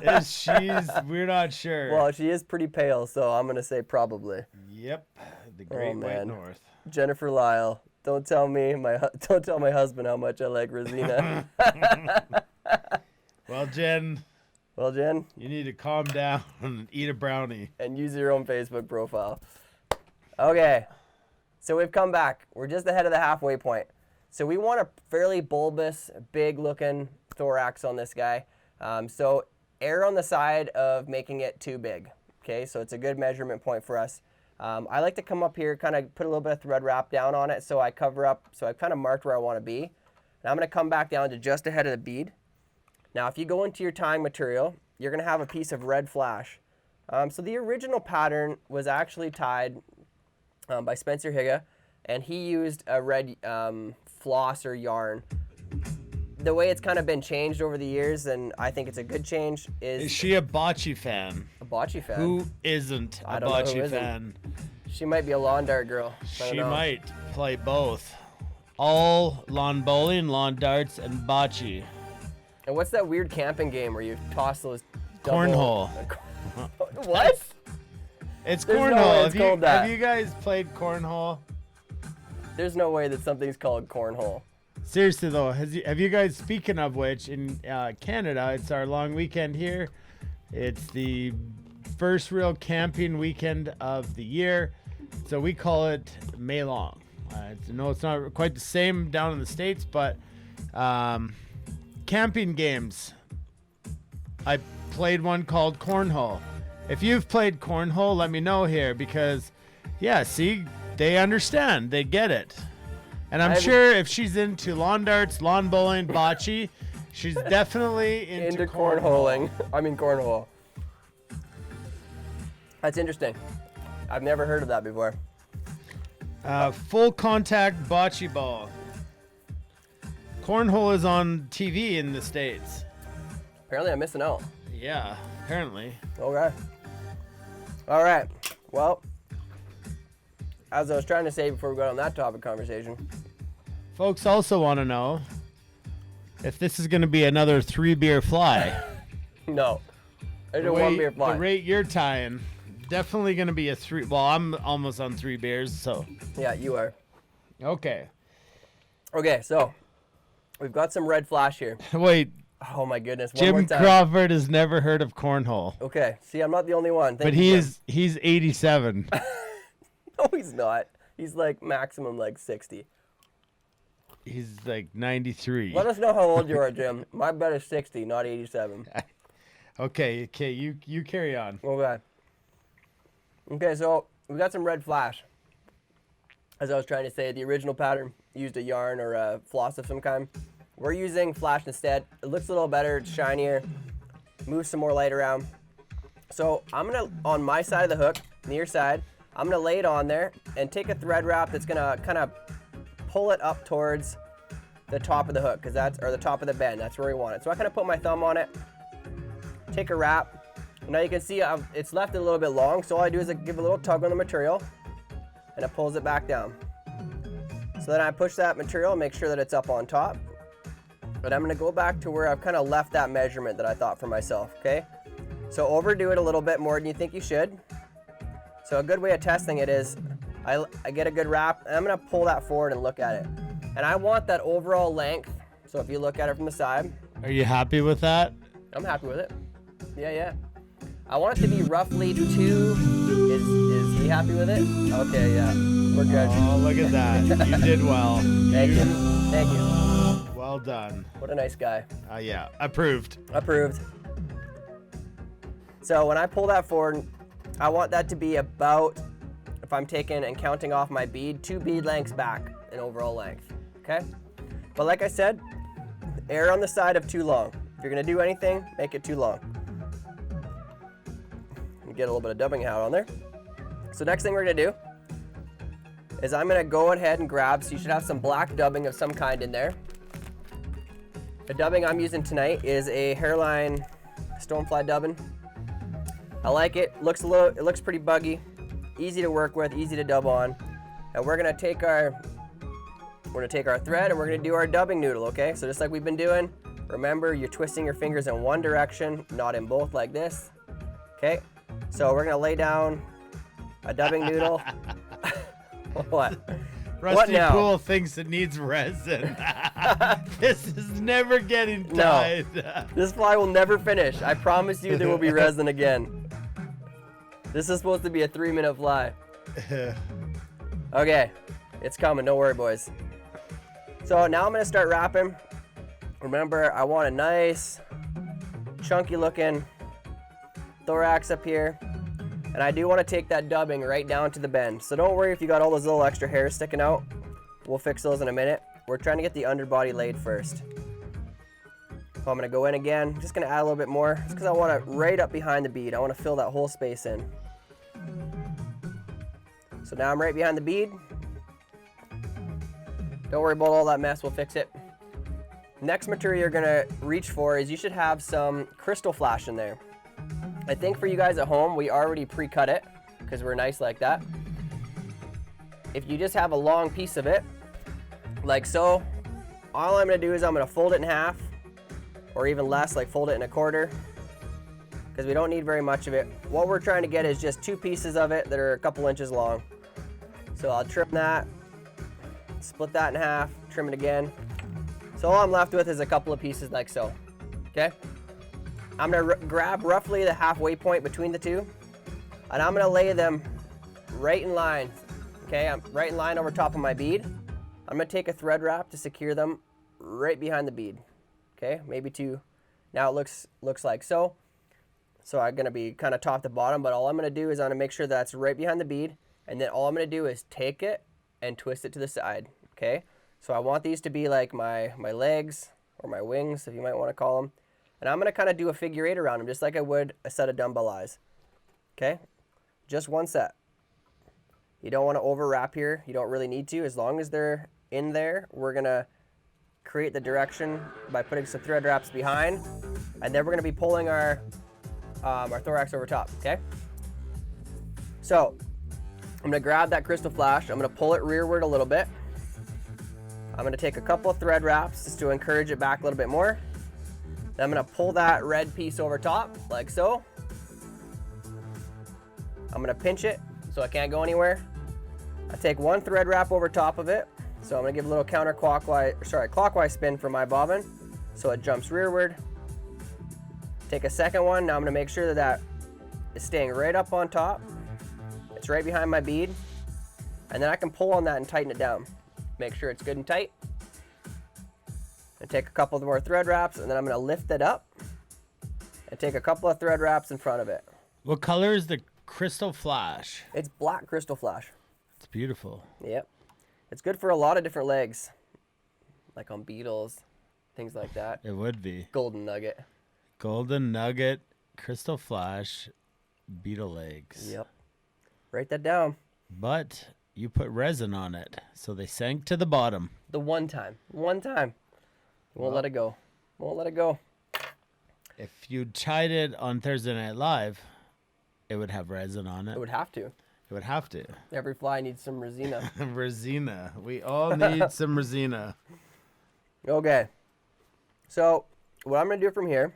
We're not sure. Well, she is pretty pale, so I'm going to say probably. Yep. The Great White North. Jennifer Lyle. Don't tell my husband how much I like Rosina. Well, Jen, you need to calm down and eat a brownie. And use your own Facebook profile. Okay, so we've come back. We're just ahead of the halfway point. So we want a fairly bulbous, big-looking thorax on this guy. So err on the side of making it too big. Okay, so it's a good measurement point for us. I like to come up here, kind of put a little bit of thread wrap down on it so I cover up, so I've kind of marked where I want to be. And I'm going to come back down to just ahead of the bead. Now, if you go into your tying material, you're going to have a piece of red flash. So the original pattern was actually tied by Spencer Higas, and he used a red floss or yarn. The way it's kind of been changed over the years, and I think it's a good change, is she a bocce fan? A bocce fan? Who isn't a bocce fan? She might be a lawn dart girl. She might play both. All lawn bowling, lawn darts, and bocce. And what's that weird camping game where you toss those cornhole? What? It's There's cornhole. No way it's called that. Have you guys played cornhole? There's no way that something's called cornhole. Seriously though, have you guys, speaking of which, in Canada, it's our long weekend here. It's the first real camping weekend of the year, so we call it May Long. No, it's not quite the same down in the States, but camping games. I played one called cornhole. If you've played cornhole, let me know here, because yeah, see, they understand, they get it. And I'm sure if she's into lawn darts, lawn bowling, bocce, she's definitely into cornholing. I mean cornhole. That's interesting. I've never heard of that before. Full contact bocce ball. Cornhole is on TV in the States. Apparently I'm missing out. Yeah, apparently. Okay. All right. Well, as I was trying to say before we got on that topic conversation. Folks also want to know if this is going to be another 3-beer fly. No. It's a 1-beer fly. The rate you're tying, definitely going to be a 3. Well, I'm almost on 3 beers, so. Yeah, you are. Okay. Okay, so we've got some red flash here. Wait, Oh my goodness. One Jim more time. Crawford has never heard of cornhole. Okay. See, I'm not the only one. Thank But you, he's 87. No, he's not. He's like maximum like 60. He's like 93. Let us know how old you are, Jim. My bet is 60, not 87. Okay, you carry on. Okay. Okay, so we got some red flash. As I was trying to say, the original pattern used a yarn or a floss of some kind. We're using flash instead. It looks a little better, it's shinier, moves some more light around. So I'm gonna, on my side of the hook, near side, I'm gonna lay it on there and take a thread wrap that's gonna kind of pull it up towards the top of the hook, or the top of the bend. That's where we want it. So I kind of put my thumb on it, take a wrap. Now you can see it's left a little bit long, so all I do is I give a little tug on the material and it pulls it back down. So then I push that material, make sure that it's up on top. But I'm gonna go back to where I've kind of left that measurement that I thought for myself, okay? So overdo it a little bit more than you think you should. So a good way of testing it is I get a good wrap and I'm gonna pull that forward and look at it. And I want that overall length. So if you look at it from the side. Are you happy with that? I'm happy with it. Yeah. I want it to be roughly 2. Is he happy with it? Okay, yeah. We're good. Oh, look at that. You did well. Thank you. Well done. What a nice guy. Yeah, approved. Approved. So when I pull that forward, I want that to be about, if I'm taking and counting off my bead, 2 bead lengths back in overall length, okay? But like I said, err on the side of too long. If you're gonna do anything, make it too long. Get a little bit of dubbing out on there. So next thing we're gonna do is I'm gonna go ahead and grab, so you should have some black dubbing of some kind in there. The dubbing I'm using tonight is a hairline stonefly dubbing. I like it. It looks pretty buggy, easy to work with, easy to dub on. And we're gonna take our thread and we're gonna do our dubbing noodle, okay? So just like we've been doing, remember you're twisting your fingers in one direction, not in both like this, okay? So we're gonna lay down a dubbing noodle. What? Rusty Pool thinks it needs resin. This is never getting tied. No. This fly will never finish. I promise you there will be resin again. This is supposed to be a 3-minute fly. Okay, it's coming, don't worry boys. So now I'm gonna start wrapping. Remember, I want a nice, chunky looking thorax up here. And I do want to take that dubbing right down to the bend. So don't worry if you got all those little extra hairs sticking out. We'll fix those in a minute. We're trying to get the underbody laid first. So I'm going to go in again. Just going to add a little bit more just because I want it right up behind the bead. I want to fill that whole space in. So now I'm right behind the bead. Don't worry about all that mess. We'll fix it. Next material you're going to reach for is you should have some crystal flash in there. I think for you guys at home, we already pre-cut it because we're nice like that. If you just have a long piece of it, like so, all I'm gonna do is I'm gonna fold it in half or even less, like fold it in a quarter because we don't need very much of it. What we're trying to get is just 2 pieces of it that are a couple inches long. So I'll trim that, split that in half, trim it again. So all I'm left with is a couple of pieces like so, okay? I'm gonna grab roughly the halfway point between the two, and I'm gonna lay them right in line, okay? I'm right in line over top of my bead. I'm gonna take a thread wrap to secure them right behind the bead, okay? Maybe 2. Now it looks like so. So I'm gonna be kind of top to bottom, but all I'm gonna do is I'm gonna make sure that's right behind the bead, and then all I'm gonna do is take it and twist it to the side, okay? So I want these to be like my legs or my wings, if you might wanna call them. And I'm going to kind of do a figure 8 around them, just like I would a set of dumbbell eyes. Okay? Just one set. You don't want to overwrap here. You don't really need to. As long as they're in there, we're going to create the direction by putting some thread wraps behind. And then we're going to be pulling our thorax over top. Okay? So, I'm going to grab that crystal flash. I'm going to pull it rearward a little bit. I'm going to take a couple of thread wraps just to encourage it back a little bit more. Then I'm gonna pull that red piece over top, like so. I'm gonna pinch it so it can't go anywhere. I take 1 thread wrap over top of it. So I'm gonna give a little clockwise spin for my bobbin so it jumps rearward. Take a second one. Now I'm gonna make sure that that is staying right up on top. It's right behind my bead. And then I can pull on that and tighten it down. Make sure it's good and tight. And take a couple more thread wraps, and then I'm gonna lift it up and take a couple of thread wraps in front of it. What color is the crystal flash? It's black crystal flash. It's beautiful. Yep. It's good for a lot of different legs, like on beetles, things like that. It would be. Golden nugget. Golden nugget, crystal flash, beetle legs. Yep. Write that down. But you put resin on it, so they sank to the bottom. The one time. One time. Won't let it go. Won't let it go. If you tried it on Thursday Night Live, it would have resin on it. It would have to. It would have to. Every fly needs some resina. Resina. We all need some resina. Okay. So what I'm going to do from here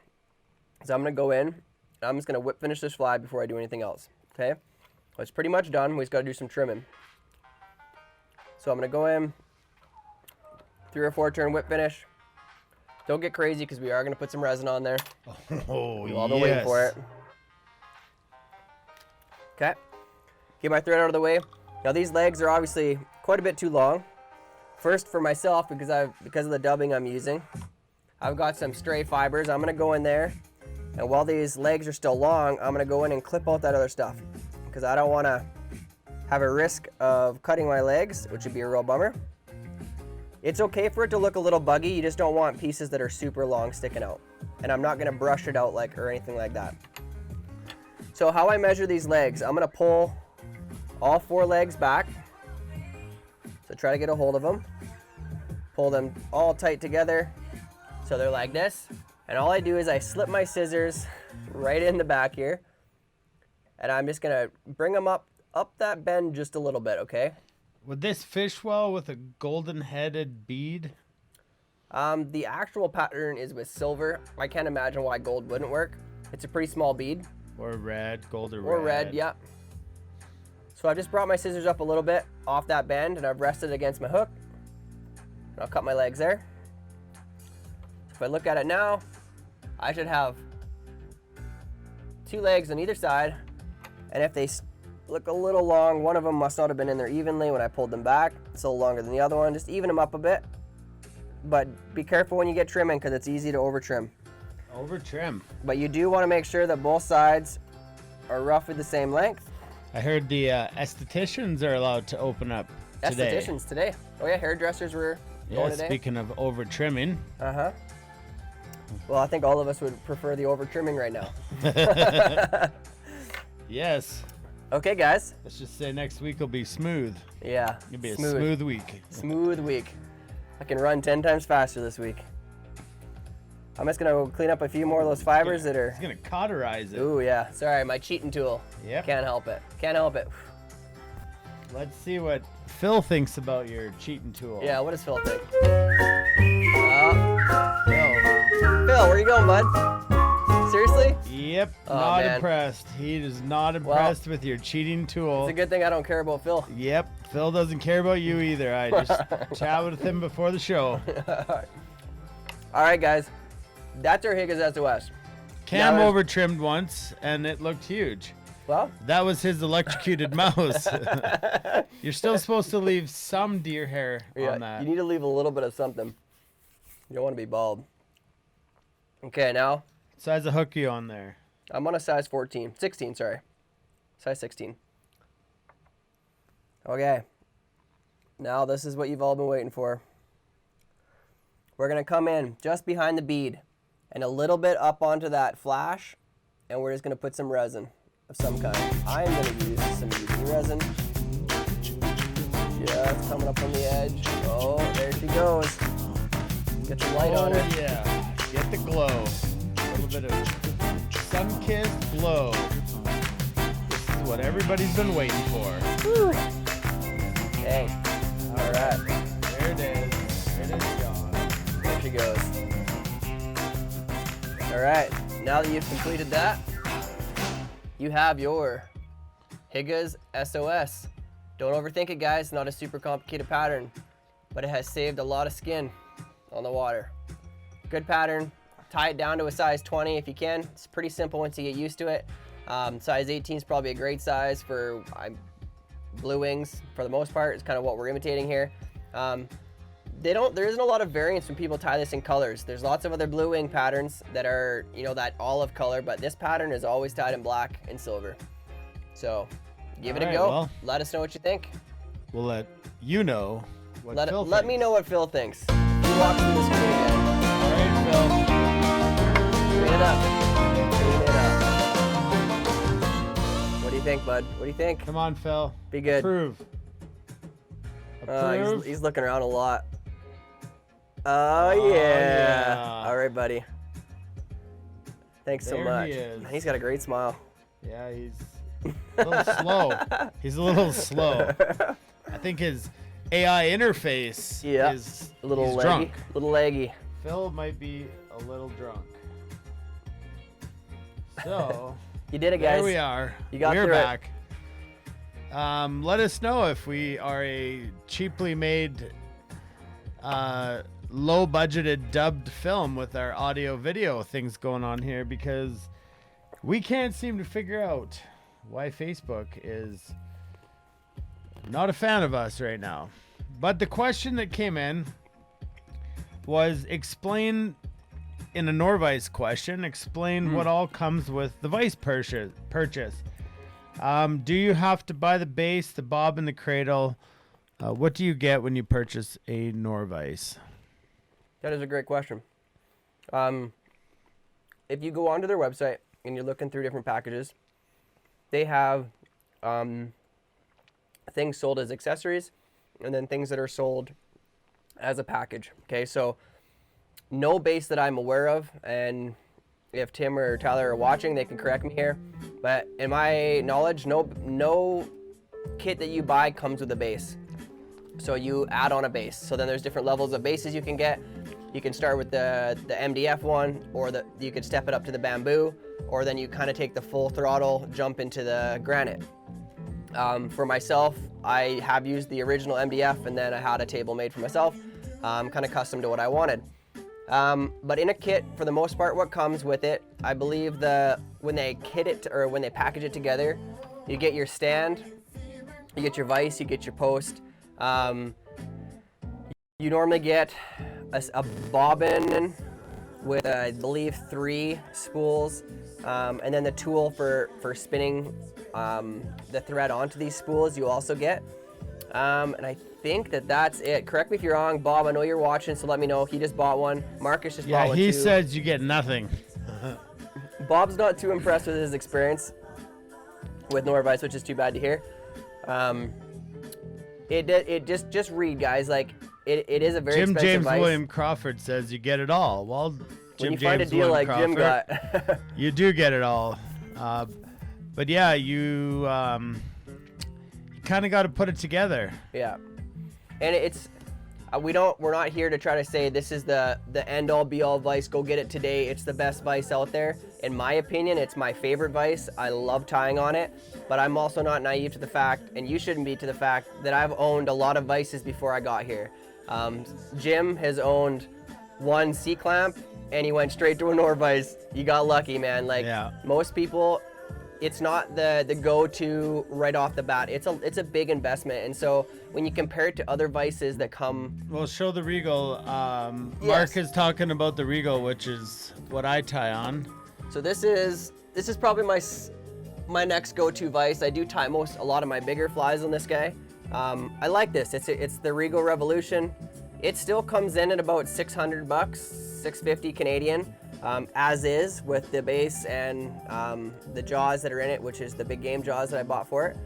is I'm going to go in, and I'm just going to whip finish this fly before I do anything else. Okay? Well, it's pretty much done. We just got to do some trimming. So I'm going to go in, 3 or 4 turn whip finish. Don't get crazy because we are going to put some resin on there. Oh, We've all been waiting for it. Okay. Get my thread out of the way. Now these legs are obviously quite a bit too long. First for myself, because of the dubbing I'm using, I've got some stray fibers. I'm going to go in there, and while these legs are still long, I'm going to go in and clip out that other stuff because I don't want to have a risk of cutting my legs, which would be a real bummer. It's okay for it to look a little buggy. You just don't want pieces that are super long sticking out. And I'm not going to brush it out or anything like that. So how I measure these legs, I'm going to pull all 4 legs back. So try to get a hold of them. Pull them all tight together so they're like this. And all I do is I slip my scissors right in the back here. And I'm just going to bring them up that bend just a little bit, okay? Would this fish well with a golden-headed bead? The actual pattern is with silver. I can't imagine why gold wouldn't work. It's a pretty small bead. Or red, gold or red. Or red, yeah. So I've just brought my scissors up a little bit off that bend, and I've rested against my hook. And I'll cut my legs there. So if I look at it now, I should have 2 legs on either side. And if they look a little long, one of them must not have been in there evenly when I pulled them back. It's a little longer than the other one. Just even them up a bit. But be careful when you get trimming because it's easy to over trim. Over trim. But you do want to make sure that both sides are roughly the same length. I heard the estheticians are allowed to open up today. Estheticians today. Oh yeah, hairdressers were going today. Speaking of over trimming. Uh-huh. Well, I think all of us would prefer the over trimming right now. Yes. Okay, guys. Let's just say next week will be smooth. Yeah. It'll be a smooth week. Smooth week. I can run 10 times faster this week. I'm just going to clean up a few more of those fibers that are... It's going to cauterize it. Ooh, yeah. Sorry, my cheating tool. Yep. Can't help it. Can't help it. Let's see what Phil thinks about your cheating tool. Yeah, what does Phil think? Phil. Phil, where you going, bud? Seriously? Yep, Oh, not man. impressed. He is not impressed with your cheating tool. It's a good thing I don't care about Phil. Yep, Phil doesn't care about you either. I just chatted with him before the show. All right, guys. That's our Higas SOS. Cam Now, over trimmed once, and it looked huge. Well, That was his electrocuted mouse. You're still supposed to leave some deer hair on that. you need to leave a little bit of something. You don't want to be bald. Okay, now Size of hook you on there? I'm on a size 16, sorry. Size 16. Okay. Now this is what you've all been waiting for. We're going to come in just behind the bead and a little bit up onto that flash, and we're just going to put some resin of some kind. I'm going to use some UV resin. Just coming up on the edge. Oh, there she goes. Get the light on her. Yeah, get the glow. A little bit of sun-kissed glow. This is what everybody's been waiting for. Okay. All right. There it is. There it is, gone. There she goes. All right. Now that you've completed that, you have your Higas SOS. Don't overthink it, guys. Not a super complicated pattern, but it has saved a lot of skin on the water. Good pattern. tie it down to a size 20 if you can. It's pretty simple once you get used to it. Size 18 is probably a great size for blue wings for the most part. It's kind of what we're imitating here. There isn't a lot of variance when people tie this in colors. There's lots of other blue wing patterns that are, that olive color, but this pattern is always tied in black and silver. So give it a go. Well, let us know what you think. We'll let you know what Phil thinks. Let me know what Phil thinks. You walk through the screen again. All right, Phil. Clean it up. Clean it up. What do you think, bud? What do you think? Come on, Phil. Be good. Approve. He's looking around a lot. Oh, yeah. All right, buddy. Thanks so much. He is. Man, he's got a great smile. Yeah, he's a little slow. He's a little slow. I think his AI interface is a little he's leggy. drunk. Little leggy. Phil might be a little drunk. So you did it, guys. There we are. We're back. Let us know if we are a cheaply made, low budgeted dubbed film with our audio video things going on here, because we can't seem to figure out why Facebook is not a fan of us right now. But the question that came in was explain in a Norvise question, explain what all comes with the Vice purchase. Do you have to buy the base, the bob, and the cradle? What do you get when you purchase a Norvise? That is a great question. If you go onto their website and you're looking through different packages, they have things sold as accessories and then things that are sold as a package. Okay, so no base that I'm aware of, and if Tim or Tyler are watching, they can correct me here, but in my knowledge, no kit that you buy comes with a base. So you add on a base. So then there's different levels of bases you can get. You can start with the MDF one, or you could step it up to the bamboo, or then you kind of take the full throttle jump into the granite. For myself, I have used the original MDF, and then I had a table made for myself, kind of custom to what I wanted. But in a kit, for the most part, what comes with it, I believe when they kit it or when they package it together, you get your stand, you get your vise, you get your post. You normally get a bobbin with, I believe, 3 spools, and then the tool for spinning the thread onto these spools you also get. And I think that's it. Correct me if you're wrong, Bob. I know you're watching, so let me know. He just bought one. Marcus just bought one too. Yeah, he says you get nothing. Bob's not too impressed with his experience with Norvise, which is too bad to hear. It just read, guys. Like it is a very expensive James vice. William Crawford says you get it all. Well, when you find a deal like Jim got, you do get it all. But yeah, you kind of got to put it together. Yeah, and it's we're not here to try to say this is the end all be all vice. Go get it today. It's the best vice out there. In my opinion, it's my favorite vice. I love tying on it, but I'm also not naive to the fact, and you shouldn't be, to the fact that I've owned a lot of vices before I got here. Jim has owned one C-clamp, and he went straight to a Norvise. You got lucky, man. Like most people, it's not the go-to right off the bat. It's a big investment, and so when you compare it to other vices that come. Well, show the Regal. Yes. Mark is talking about the Regal, which is what I tie on. So this is probably my next go-to vice. I do tie a lot of my bigger flies on this guy. I like this. It's the Regal Revolution. It still comes in at about $600, $650 Canadian. As is, with the base and the jaws that are in it, which is the big game jaws that I bought for it.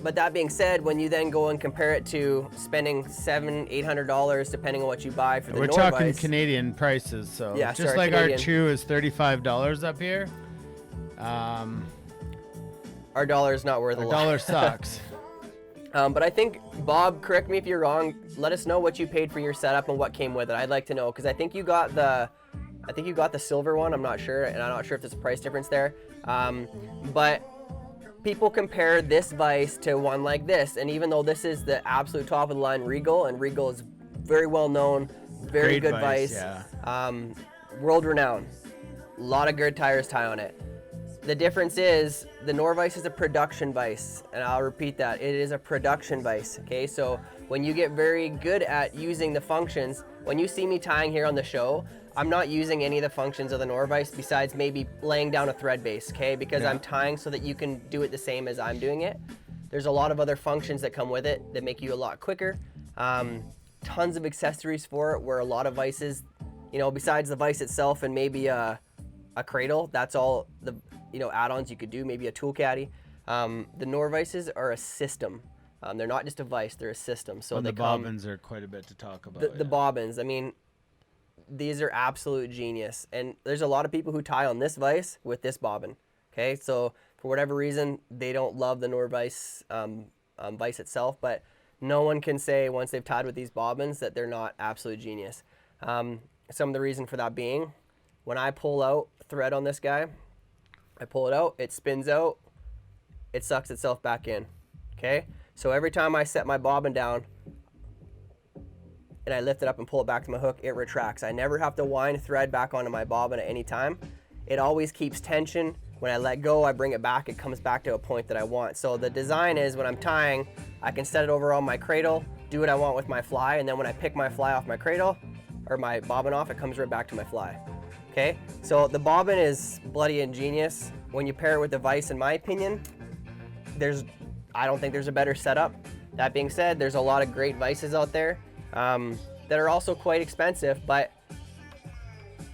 But that being said, when you then go and compare it to spending $700-800 depending on what you buy for the We're Norvise, talking Canadian prices, so yeah, just like Canadian. Our chew is $35 up here. Our dollar is not worth a lot. Our dollar sucks. But I think, Bob, correct me if you're wrong, let us know what you paid for your setup and what came with it. I'd like to know, because I think you got the silver one. I'm not sure, and I'm not sure if there's a price difference there. But people compare this vice to one like this, and even though this is the absolute top of the line Regal, and Regal is very well known, Very Great good vise, vise. yeah. World renowned. A lot of good tires tie on it. The difference is the Norvise is a production vise, and I'll repeat that. It is a production vise, okay? So when you get very good at using the functions, when you see me tying here on the show, I'm not using any of the functions of the Norvise besides maybe laying down a thread base, okay? Because I'm tying so that you can do it the same as I'm doing it. There's a lot of other functions that come with it that make you a lot quicker. Tons of accessories for it, where a lot of vices, you know, besides the vise itself and maybe a cradle, that's all the add-ons you could do, maybe a tool caddy. The Norvises are a system. They're not just a vise, they're a system. So the bobbins are quite a bit to talk about. The bobbins, I mean, these are absolute genius. And there's a lot of people who tie on this vise with this bobbin. Okay, so for whatever reason, they don't love the Norvise vise itself, but no one can say once they've tied with these bobbins that they're not absolute genius. Some of the reason for that being, when I pull out thread on this guy, I pull it out, it spins out, it sucks itself back in, okay? So every time I set my bobbin down and I lift it up and pull it back to my hook, it retracts. I never have to wind thread back onto my bobbin at any time. It always keeps tension. When I let go, I bring it back, it comes back to a point that I want. So the design is when I'm tying, I can set it over on my cradle, do what I want with my fly, and then when I pick my fly off my cradle, or my bobbin off, it comes right back to my fly. Okay, so the bobbin is bloody ingenious. When you pair it with the vise, in my opinion, I don't think there's a better setup. That being said, there's a lot of great vices out there that are also quite expensive, but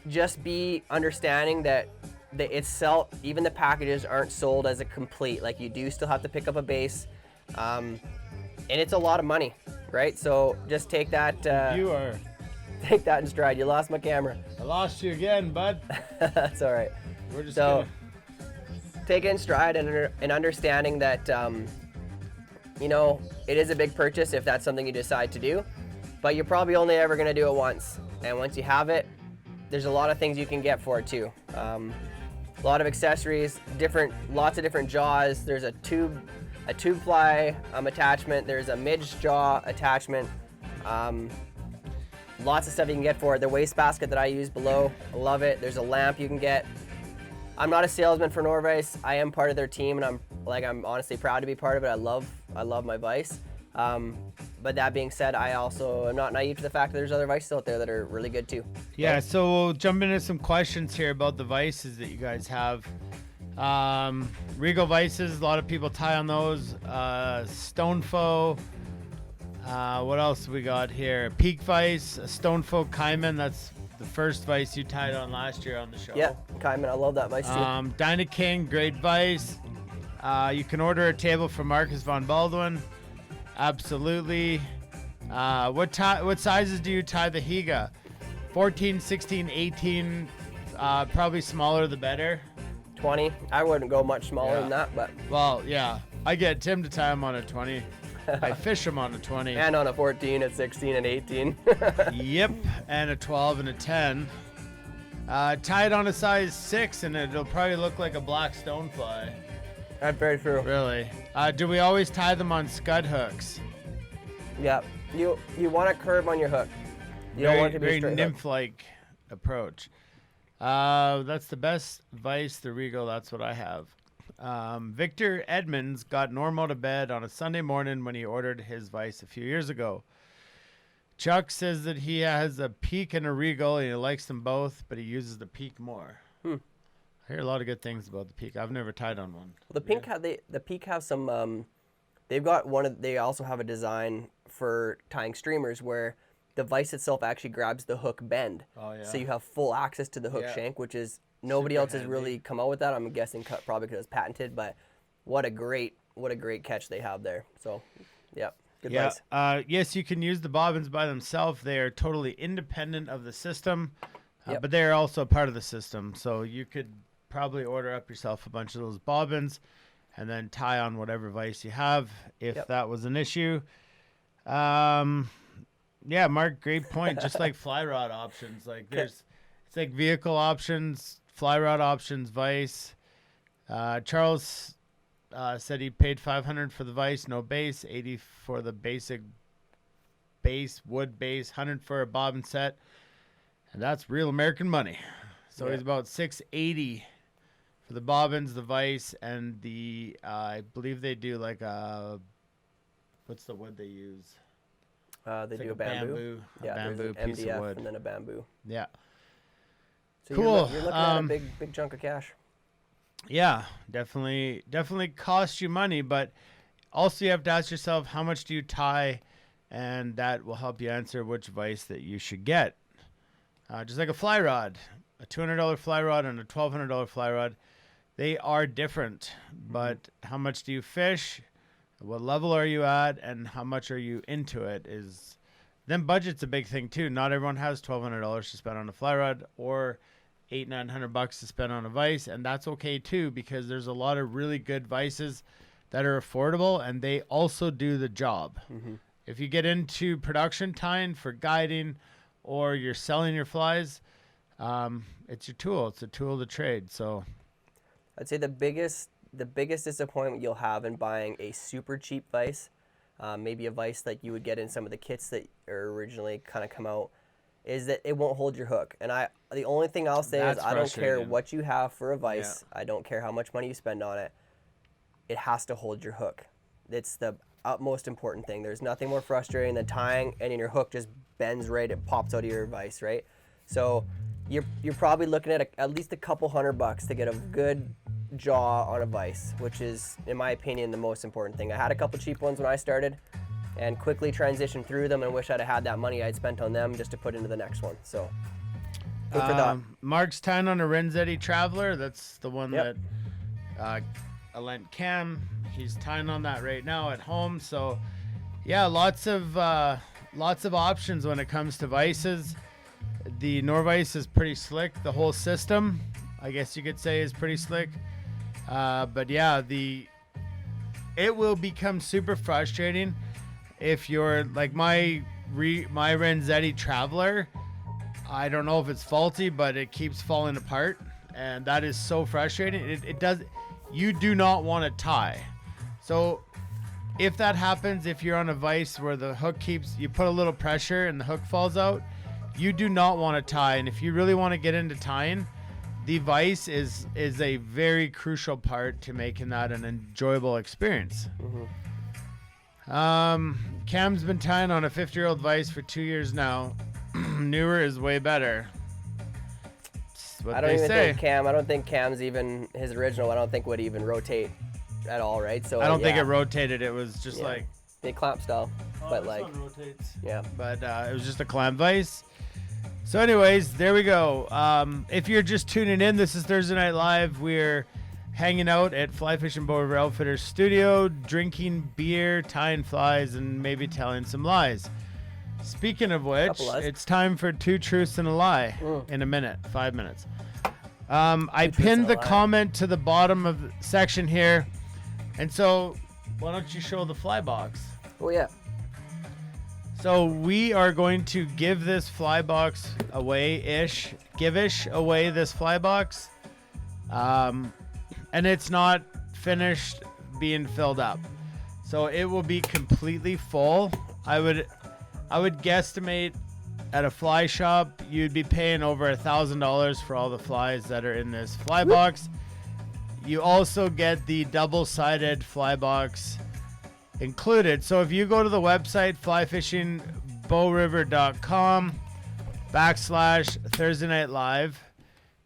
just be understanding that even the packages aren't sold as a complete. Like, you do still have to pick up a base, and it's a lot of money, right? So just take that. Take that in stride. You lost my camera. I lost you again, bud. That's all right. We're just take it in stride and understanding that, it is a big purchase if that's something you decide to do, but you're probably only ever going to do it once. And once you have it, there's a lot of things you can get for it too. A lot of accessories, lots of different jaws. There's a tube fly attachment. There's a midge jaw attachment. Lots of stuff you can get for it. The wastebasket that I use below, I love it. There's a lamp you can get. I'm not a salesman for Norvise. I am part of their team, and I'm honestly proud to be part of it. I love my vise. But that being said, I also am not naive to the fact that there's other vices out there that are really good too. Yeah, so we'll jump into some questions here about the vices that you guys have. Regal vices, a lot of people tie on those. Stonefo. What else we got here? Peak Vice, a Stonefo Kaiman. That's the first vice you tied on last year on the show. Yeah, Kaiman, I love that vice too. Dyna King, great vice. You can order a table from Marcus von Baldwin. Absolutely. What sizes do you tie the Higa? 14, 16, 18. Probably smaller the better. 20. I wouldn't go much smaller than that, but. Well, yeah. I get Tim to tie him on a 20. I fish him on a 20. And on a 14, a 16, and 18. Yep, and a 12 and a 10. Tie it on a size 6 and it'll probably look like a black stonefly. That's very true. Really? Do we always tie them on scud hooks? Yeah. You want a curve on your hook. You don't want it to be very straight nymph-like approach. That's the best vice, the Regal. That's what I have. Victor Edmonds got Normo to bed on a Sunday morning when he ordered his vice a few years ago. Chuck says that he has a Peak and a Regal, and he likes them both, but he uses the Peak more. I hear a lot of good things about the Peak. I've never tied on one. Well, the Peak have some. They also have a design for tying streamers where the vise itself actually grabs the hook bend. Oh yeah. So you have full access to the hook shank, which is nobody Super else has really come out with that. I'm guessing probably because it's patented, but what a great catch they have there. So, yeah. Good vice. Yes, you can use the bobbins by themselves. They are totally independent of the system, but they're also part of the system. So you could probably order up yourself a bunch of those bobbins and then tie on whatever vice you have if that was an issue. Yeah, Mark, great point. Just like fly rod options. Like it's like vehicle options, fly rod options, vice. Charles said he paid $500 for the vice, no base, $80 for the basic base, wood base, $100 for a bobbin set. and that's real American money. So Yeah. he's about $680 for the bobbins, the vise, and the I believe they do like a what's the wood they use? They It's do like a bamboo. a Yeah, bamboo there's an piece MDF of wood. and then a bamboo. Yeah. So Cool. You're looking at a big chunk of cash. Yeah, definitely costs you money, but also you have to ask yourself how much do you tie, and that will help you answer which vise that you should get. Just like a fly rod, a $200 fly rod and a $1,200 fly rod, they are different. But how much do you fish? What level are you at, and how much are you into it? Then budget's a big thing too. Not everyone has $1,200 to spend on a fly rod or $800-900 to spend on a vise, and that's okay too, because there's a lot of really good vices that are affordable, and they also do the job. If you get into production tying for guiding, or you're selling your flies, it's your tool. It's a tool of the trade. So I'd say the biggest disappointment you'll have in buying a super cheap vise, maybe a vise like you would get in some of the kits that are originally kind of come out, is that it won't hold your hook. And the only thing I'll say is That's I don't care frustrating. what you have for a vise. I don't care how much money you spend on it. It has to hold your hook. It's the utmost important thing. There's nothing more frustrating than tying and your hook just bends right, it pops out of your vise, right? So you're probably looking at at least a couple $100 to get a good jaw on a vise, which is, in my opinion, the most important thing. I had a couple cheap ones when I started and quickly transitioned through them, and wish I'd have had that money I'd spent on them just to put into the next one. So food for thought. Mark's tying on a Renzetti Traveler. That's the one Yep. that I lent Cam. He's tying on that right now at home. So yeah, lots of options when it comes to vices. The Norvise is pretty slick. The whole system, I guess you could say, is pretty slick. But yeah, it will become super frustrating if you're like my Renzetti Traveler. I don't know if it's faulty, but it keeps falling apart, and that is so frustrating. It does. You do not want to tie. So if that happens, if you're on a vise where the hook you put a little pressure and the hook falls out, you do not want to tie. And if you really want to get into tying, the vise is a very crucial part to making that an enjoyable experience. Cam's been tying on a 50-year-old vise for 2 years now. Newer is way better. That's what I don't they even say. think Cam's even his original. I don't think would even rotate at all, right? So I don't think yeah. it rotated. It was just Yeah. like Big clamp style, but this like one rotates. yeah. But it was just a clamp vise. So anyways, there we go. If you're just tuning in, this is Thursday Night Live. We're hanging out at Fly Fishing Bow River Outfitters studio, drinking beer, tying flies, and maybe telling some lies. Speaking of which, Couple lies. it's time for 2 truths and a lie in a minute, 5 minutes. I Two truths and pinned a the lie. comment to the bottom of the section here. And so why don't you show the fly box? Oh yeah. So we are going to give this fly box away-ish, give-ish away this fly box. And it's not finished being filled up. So it will be completely full. I would guesstimate at a fly shop, you'd be paying over $1,000 for all the flies that are in this fly box. You also get the double-sided fly box included. So if you go to the website flyfishingbowriver.com/Thursday Night Live,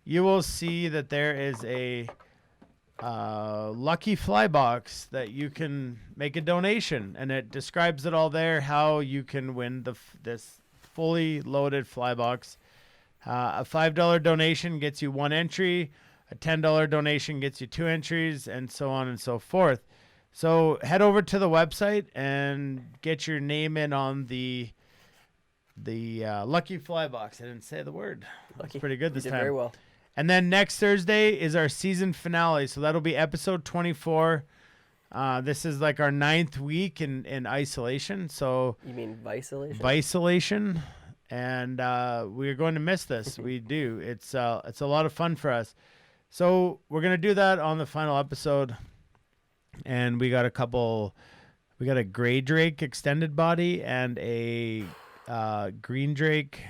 you will see that there is a lucky fly box that you can make a donation, and it describes it all there, how you can win this fully loaded fly box. A $5 donation gets you 1 entry, a $10 donation gets you 2 entries, and so on and so forth. So head over to the website and get your name in on the lucky fly box. I didn't say the word. That's Lucky. pretty good You this did time. very well. And then next Thursday is our season finale. So that'll be episode 24. This is like our 9th week in isolation. So You mean isolation? isolation. And we're going to miss this. We do. It's a lot of fun for us. So we're going to do that on the final episode. And we got a gray drake extended body and a green drake.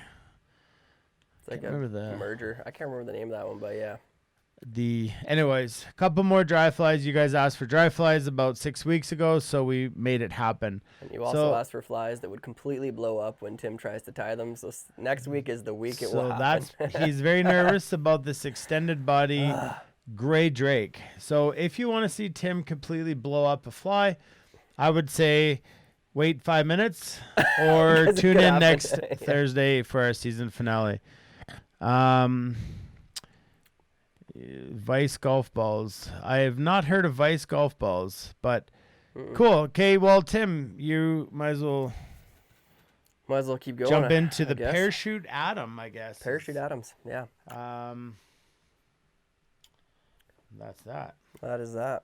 It's like Remember a the merger. I can't remember the name of that one, but yeah. Anyways, a couple more dry flies. You guys asked for dry flies about 6 weeks ago, so we made it happen. And you also asked for flies that would completely blow up when Tim tries to tie them. So next week is the week it will happen. He's very nervous about this extended body gray drake. So if you want to see Tim completely blow up a fly, I would say wait 5 minutes or tune in next Thursday for our season finale. Vice golf balls. I have not heard of Vice golf balls, but cool. Okay, well, Tim, you might as well keep going. jump into the parachute atom, I guess. Parachute atoms, yeah. That's that. That is that.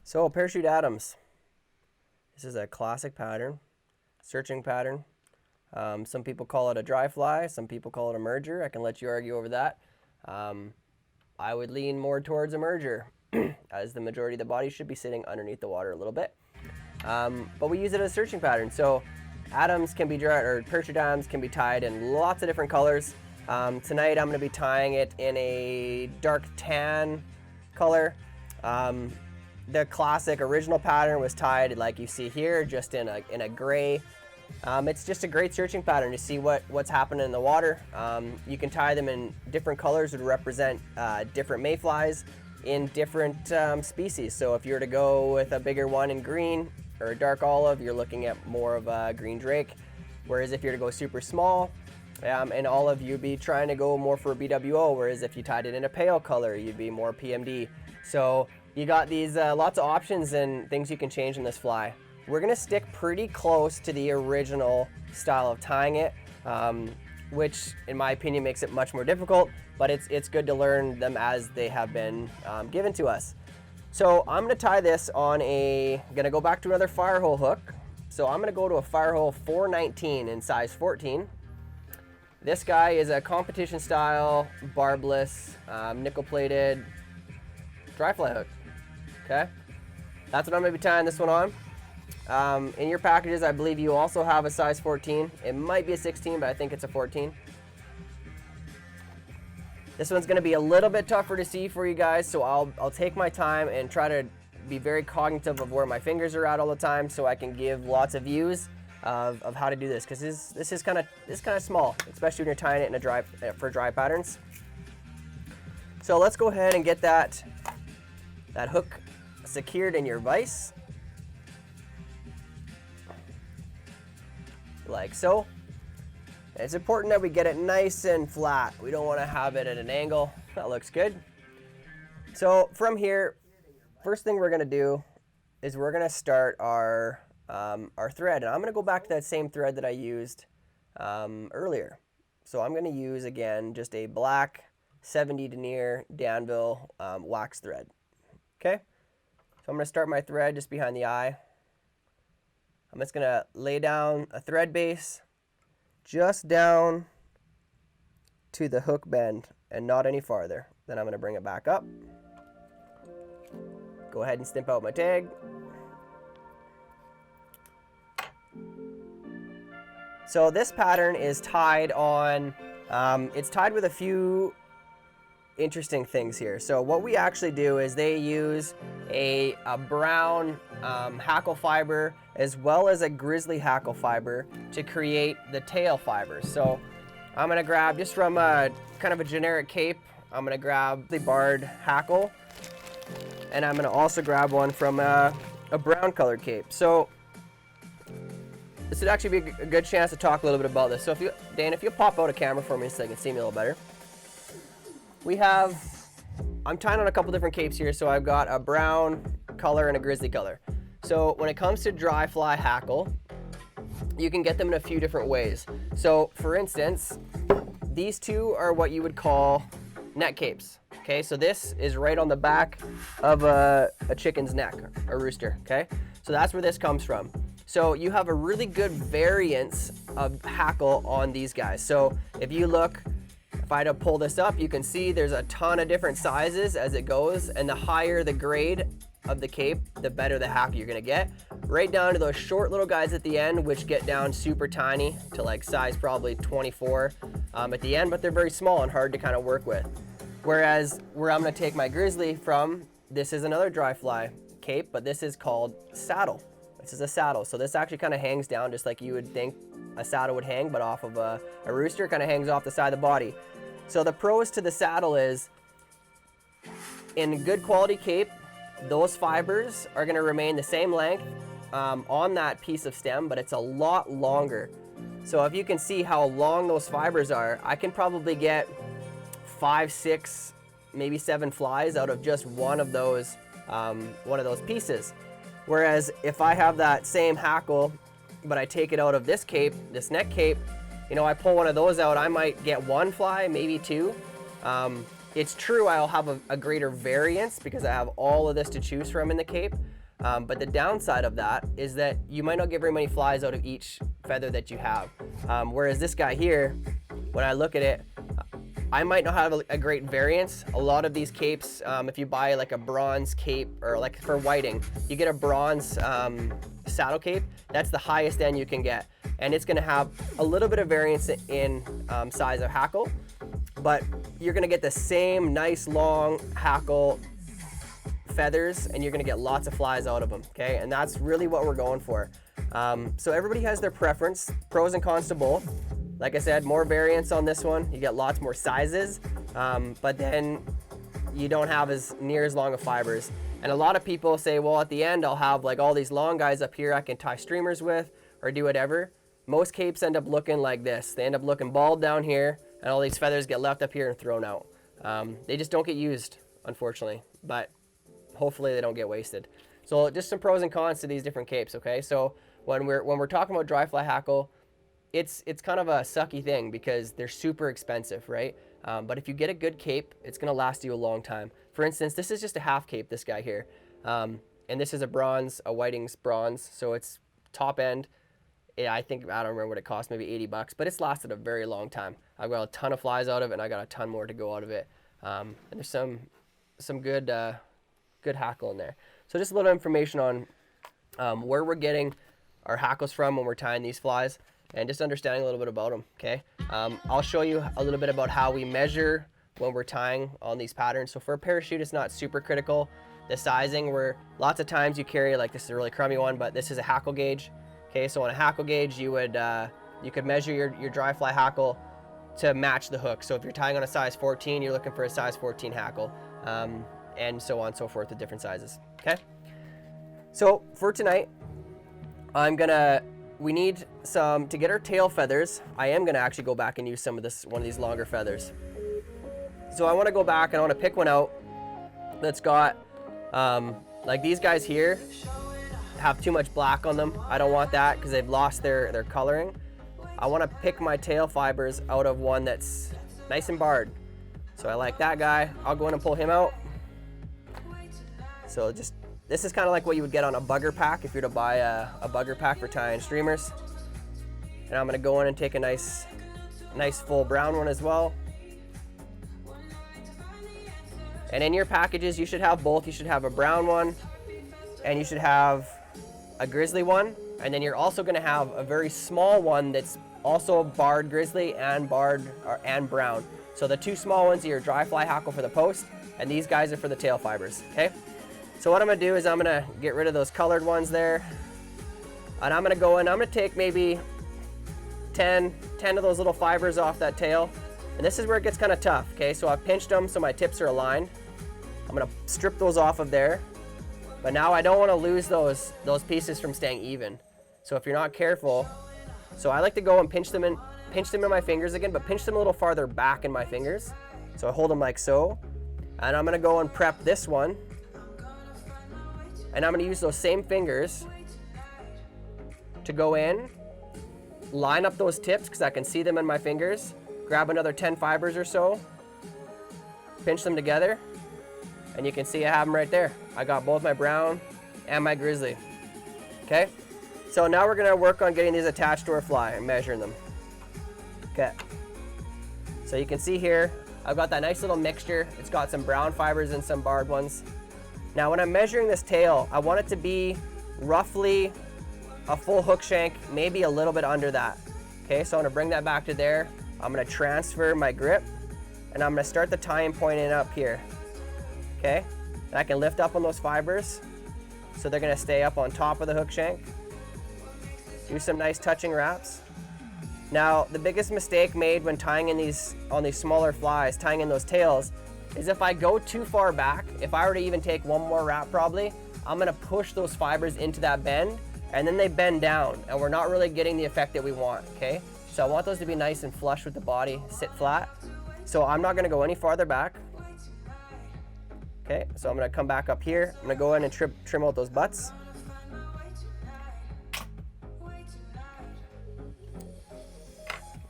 So parachute atoms. This is a classic pattern, searching pattern. Some people call it a dry fly. Some people call it a merger. I can let you argue over that. I would lean more towards a merger, as the majority of the body should be sitting underneath the water a little bit. But we use it as a searching pattern. So atoms can be dry, or parachute atoms can be tied in lots of different colors. Tonight I'm going to be tying it in a dark tan color. The classic original pattern was tied like you see here, just in a gray. It's just a great searching pattern to see what's happening in the water. You can tie them in different colors to represent different mayflies in different species. So if you were to go with a bigger one in green or a dark olive, you're looking at more of a green drake. Whereas if you were to go super small in olive, you'd be trying to go more for a BWO. Whereas if you tied it in a pale color, you'd be more PMD. So you got these lots of options and things you can change in this fly. We're gonna stick pretty close to the original style of tying it, which in my opinion makes it much more difficult, but it's good to learn them as they have been given to us. So I'm gonna tie this on gonna go back to another firehole hook. So I'm gonna go to a firehole 419 in size 14. This guy is a competition style, barbless, nickel plated dry fly hook, okay? That's what I'm gonna be tying this one on. In your packages, I believe you also have a size 14. It might be a 16, but I think it's a 14. This one's going to be a little bit tougher to see for you guys, so I'll take my time and try to be very cognitive of where my fingers are at all the time, so I can give lots of views of how to do this, because this is kind of small, especially when you're tying it in for dry patterns. So let's go ahead and get that hook secured in your vise. Like so. It's important that we get it nice and flat. We don't want to have it at an angle. That looks good. So from here, first thing we're going to do is we're going to start our thread. And I'm going to go back to that same thread that I used earlier. So I'm going to use, again, just a black 70 denier Danville wax thread. Okay? So I'm going to start my thread just behind the eye. I'm just going to lay down a thread base just down to the hook bend and not any farther. Then I'm going to bring it back up. Go ahead and snip out my tag. So this pattern is tied on, it's tied with a few interesting things here. So what we actually do is they use a brown hackle fiber as well as a grizzly hackle fiber to create the tail fibers. So I'm gonna grab just from a kind of a generic cape, I'm gonna grab the barred hackle, and I'm gonna also grab one from a brown colored cape. So this would actually be a good chance to talk a little bit about this. So Dane, if you pop out a camera for me so I can see me a little better. I'm tying on a couple different capes here, so I've got a brown color and a grizzly color. So when it comes to dry fly hackle, you can get them in a few different ways. So for instance, these two are what you would call neck capes. Okay, so this is right on the back of a chicken's neck, a rooster, okay? So that's where this comes from. So you have a really good variance of hackle on these guys. So if you look, if I had to pull this up, you can see there's a ton of different sizes as it goes, and the higher the grade of the cape, the better the hackle you're gonna get. Right down to those short little guys at the end, which get down super tiny to like size probably 24 at the end, but they're very small and hard to kind of work with. Whereas where I'm gonna take my grizzly from, this is another dry fly cape, but this is called saddle. This is a saddle. So this actually kind of hangs down just like you would think a saddle would hang, but off of a rooster, kind of hangs off the side of the body. So the pros to the saddle is, in good quality cape, those fibers are gonna remain the same length on that piece of stem, but it's a lot longer. So if you can see how long those fibers are, I can probably get 5, 6, maybe 7 flies out of just one of those pieces. Whereas if I have that same hackle, but I take it out of this cape, this neck cape, you know, I pull one of those out, I might get 1 fly, maybe 2. It's true I'll have a greater variance because I have all of this to choose from in the cape. But the downside of that is that you might not get very many flies out of each feather that you have. Whereas this guy here, when I look at it, I might not have a great variance. A lot of these capes, if you buy like a bronze cape, or like for whiting, you get a bronze saddle cape, that's the highest end you can get. And it's gonna have a little bit of variance in size of hackle, but you're gonna get the same nice long hackle feathers, and you're gonna get lots of flies out of them, okay? And that's really what we're going for. So everybody has their preference, pros and cons to both. Like I said, more variance on this one. You get lots more sizes, but then you don't have near as long of fibers. And a lot of people say, well, at the end, I'll have like all these long guys up here I can tie streamers with or do whatever. Most capes end up looking like this. They end up looking bald down here, and all these feathers get left up here and thrown out. They just don't get used, unfortunately, but hopefully they don't get wasted. So just some pros and cons to these different capes, okay? So when we're talking about dry fly hackle, it's kind of a sucky thing because they're super expensive, right? But if you get a good cape, it's gonna last you a long time. For instance, this is just a half cape, this guy here. And this is a whiting's bronze, so it's top end. Yeah, I don't remember what it cost, maybe $80, but it's lasted a very long time. I've got a ton of flies out of it, and I got a ton more to go out of it. And there's some good hackle in there. So just a little information on where we're getting our hackles from when we're tying these flies, and just understanding a little bit about them, okay? I'll show you a little bit about how we measure when we're tying on these patterns. So for a parachute, it's not super critical, the sizing, where lots of times you carry, like this is a really crummy one, but this is a hackle gauge, okay? So on a hackle gauge, you could measure your dry fly hackle to match the hook. So if you're tying on a size 14, you're looking for a size 14 hackle, and so on and so forth with different sizes, okay? So for tonight, we need some, to get our tail feathers, I am gonna actually go back and use one of these longer feathers. So I wanna go back and I wanna pick one out that's got, like these guys here have too much black on them. I don't want that because they've lost their coloring. I wanna pick my tail fibers out of one that's nice and barred. So I like that guy. I'll go in and pull him out. So this is kind of like what you would get on a bugger pack if you're to buy a bugger pack for tying streamers. And I'm gonna go in and take a nice full brown one as well. And in your packages, you should have both. You should have a brown one, and you should have a grizzly one. And then you're also gonna have a very small one that's also barred grizzly and brown. So the two small ones are your dry fly hackle for the post, and these guys are for the tail fibers, okay? So what I'm gonna do is I'm gonna get rid of those colored ones there, and I'm gonna go in, I'm gonna take maybe 10 of those little fibers off that tail, and this is where it gets kind of tough, okay? So I've pinched them so my tips are aligned. I'm gonna strip those off of there, but now I don't wanna lose those pieces from staying even. So if you're not careful, so I like to go and pinch them in my fingers again, but pinch them a little farther back in my fingers. So I hold them like so, and I'm gonna go and prep this one, and I'm gonna use those same fingers to go in, line up those tips because I can see them in my fingers, grab another 10 fibers or so, pinch them together, and you can see I have them right there. I got both my brown and my grizzly, okay? So now we're gonna work on getting these attached to our fly and measuring them, okay? So you can see here, I've got that nice little mixture. It's got some brown fibers and some barred ones. Now when I'm measuring this tail, I want it to be roughly a full hook shank, maybe a little bit under that. Okay, so I'm gonna bring that back to there. I'm gonna transfer my grip, and I'm gonna start the tying point in up here. Okay, and I can lift up on those fibers, so they're gonna stay up on top of the hook shank. Do some nice touching wraps. Now, the biggest mistake made when tying in on these smaller flies, tying in those tails, is if I go too far back, if I were to even take one more wrap probably, I'm gonna push those fibers into that bend, and then they bend down, and we're not really getting the effect that we want, okay? So I want those to be nice and flush with the body, sit flat. So I'm not gonna go any farther back. Okay, so I'm gonna come back up here. I'm gonna go in and trim out those butts.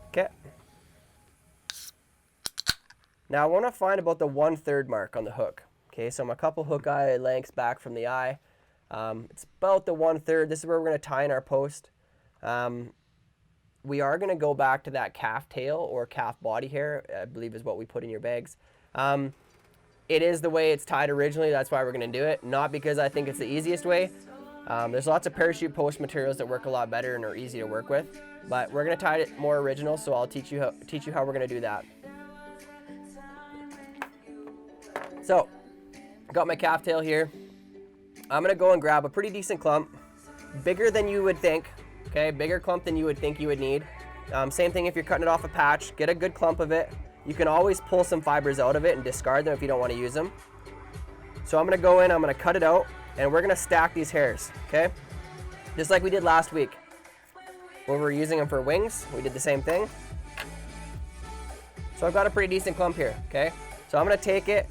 Okay. Now I wanna find about the 1/3 mark on the hook. Okay, so I'm a couple hook eye lengths back from the eye. It's about the 1/3. This is where we're gonna tie in our post. We are gonna go back to that calf tail or calf body hair, I believe is what we put in your bags. It is the way it's tied originally, that's why we're gonna do it. Not because I think it's the easiest way. There's lots of parachute post materials that work a lot better and are easy to work with, but we're gonna tie it more original, so I'll teach you how we're gonna do that. So, got my calf tail here. I'm gonna go and grab a pretty decent clump, bigger than you would think, okay? Bigger clump than you would think you would need. Same thing if you're cutting it off a patch, get a good clump of it. You can always pull some fibers out of it and discard them if you don't want to use them. So I'm gonna go in, I'm gonna cut it out, and we're gonna stack these hairs, okay? Just like we did last week. When we were using them for wings, we did the same thing. So I've got a pretty decent clump here, okay? So I'm gonna take it,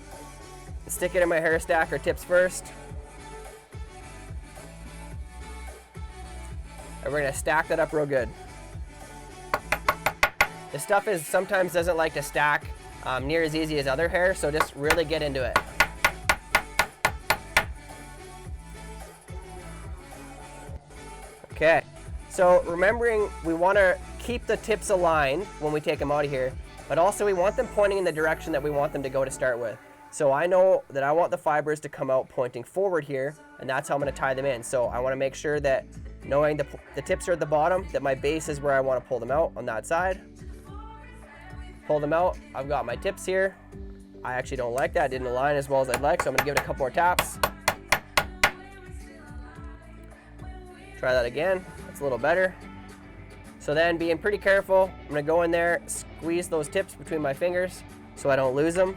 stick it in my hair stacker tips first. And we're gonna stack that up real good. This stuff sometimes doesn't like to stack near as easy as other hair, so just really get into it. Okay, so remembering we wanna keep the tips aligned when we take them out of here, but also we want them pointing in the direction that we want them to go to start with. So I know that I want the fibers to come out pointing forward here, and that's how I'm gonna tie them in. So I wanna make sure that, knowing the tips are at the bottom, that my base is where I wanna pull them out on that side. Pull them out, I've got my tips here. I actually don't like that, didn't align as well as I'd like, so I'm gonna give it a couple more taps. Try that again, that's a little better. So then, being pretty careful, I'm gonna go in there, squeeze those tips between my fingers so I don't lose them.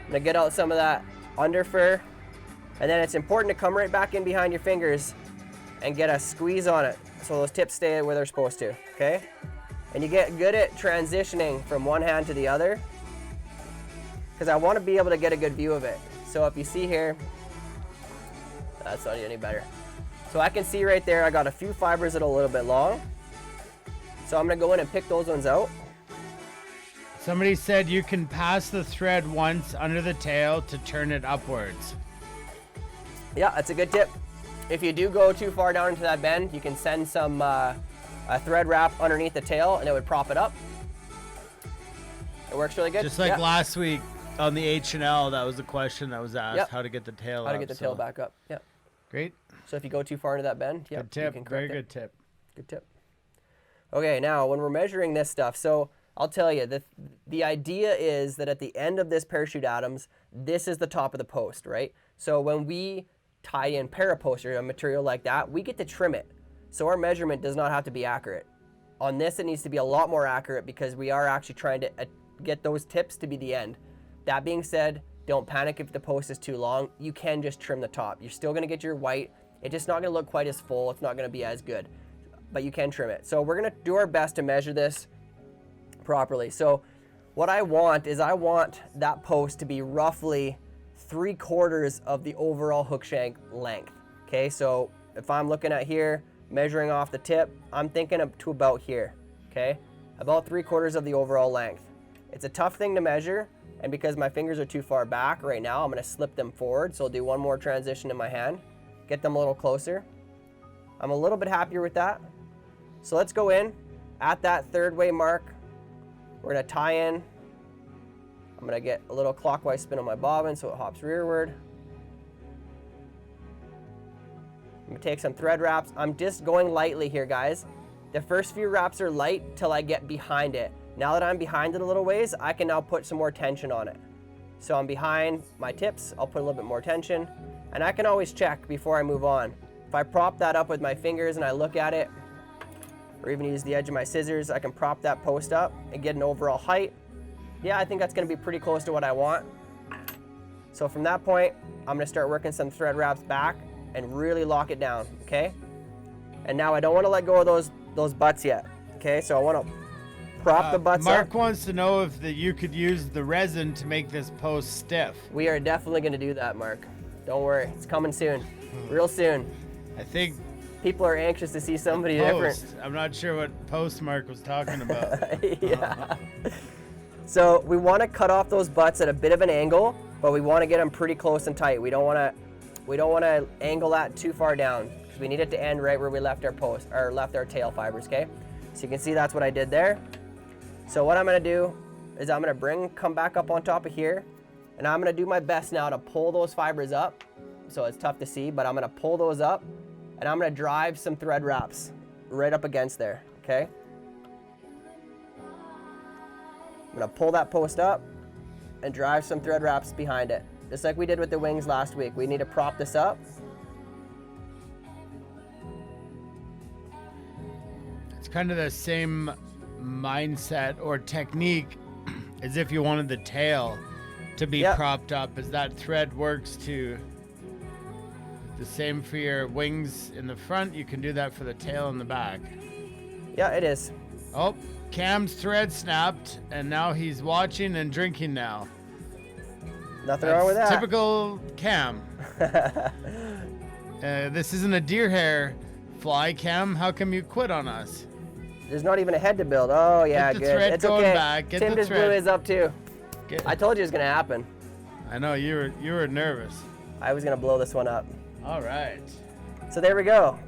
I'm gonna get out some of that under fur, and then it's important to come right back in behind your fingers and get a squeeze on it so those tips stay where they're supposed to, okay? And you get good at transitioning from one hand to the other, because I want to be able to get a good view of it. So if you see here, that's not any better. So I can see right there, I got a few fibers that are a little bit long. So I'm gonna go in and pick those ones out. Somebody said you can pass the thread once under the tail to turn it upwards. Yeah, that's a good tip. If you do go too far down into that bend, you can send some a thread wrap underneath the tail and it would prop it up. It works really good. Just like last week on the H&L, that was the question that was asked, how to get the tail up. How to get the tail back up, yeah. Great. So if you go too far into that bend, good tip. You can Very good tip. Good tip. Okay, now when we're measuring this stuff, so I'll tell you, the idea is that at the end of this parachute Adams, this is the top of the post, right? So when we tie in parapost or a material like that, we get to trim it. So our measurement does not have to be accurate. On this, it needs to be a lot more accurate because we are actually trying to get those tips to be the end. That being said, don't panic if the post is too long. You can just trim the top. You're still gonna get your white. It's just not gonna look quite as full. It's not gonna be as good, but you can trim it. So we're gonna do our best to measure this properly. So what I want is I want that post to be roughly 3/4 of the overall hook shank length. Okay, so if I'm looking at here, measuring off the tip, I'm thinking up to about here, okay? About 3/4 of the overall length. It's a tough thing to measure, and because my fingers are too far back right now, I'm gonna slip them forward, so I'll do one more transition in my hand, get them a little closer. I'm a little bit happier with that. So let's go in at that 3rd way mark. We're gonna tie in. I'm gonna get a little clockwise spin on my bobbin so it hops rearward. I'm gonna take some thread wraps. I'm just going lightly here, guys. The first few wraps are light till I get behind it. Now that I'm behind it a little ways, I can now put some more tension on it. So I'm behind my tips, I'll put a little bit more tension, and I can always check before I move on. If I prop that up with my fingers and I look at it, or even use the edge of my scissors, I can prop that post up and get an overall height. Yeah, I think that's gonna be pretty close to what I want. So from that point, I'm gonna start working some thread wraps back and really lock it down, okay? And now I don't wanna let go of those butts yet, okay? So I wanna prop the butts Mark up. wants to know if you could use the resin to make this post stiff. We are definitely gonna do that, Mark. Don't worry, it's coming soon, real soon. I think People are anxious to see somebody different. I'm not sure what post Mark was talking about. Yeah. So we want to cut off those butts at a bit of an angle, but we want to get them pretty close and tight. We don't want to angle that too far down because we need it to end right where we left our post or left our tail fibers. Okay. So you can see that's what I did there. So what I'm going to do is I'm going to come back up on top of here, and I'm going to do my best now to pull those fibers up. So it's tough to see, but I'm going to pull those up, and I'm going to drive some thread wraps right up against there. Okay. I'm gonna pull that post up and drive some thread wraps behind it. Just like we did with the wings last week. We need to prop this up. It's kind of the same mindset or technique as if you wanted the tail to be propped up, as that thread works too. The same for your wings in the front, you can do that for the tail in the back. Yeah, it is. Oh, Cam's thread snapped, and now he's watching and drinking now. Nothing wrong with that. Typical Cam. This isn't a deer hair fly, Cam. How come you quit on us? There's not even a head to build. Oh yeah, Get the good. thread It's going okay. back. Get Tim the just blew thread. his up too. I told you it was gonna happen. I know you were nervous. I was gonna blow this one up. All right. So there we go.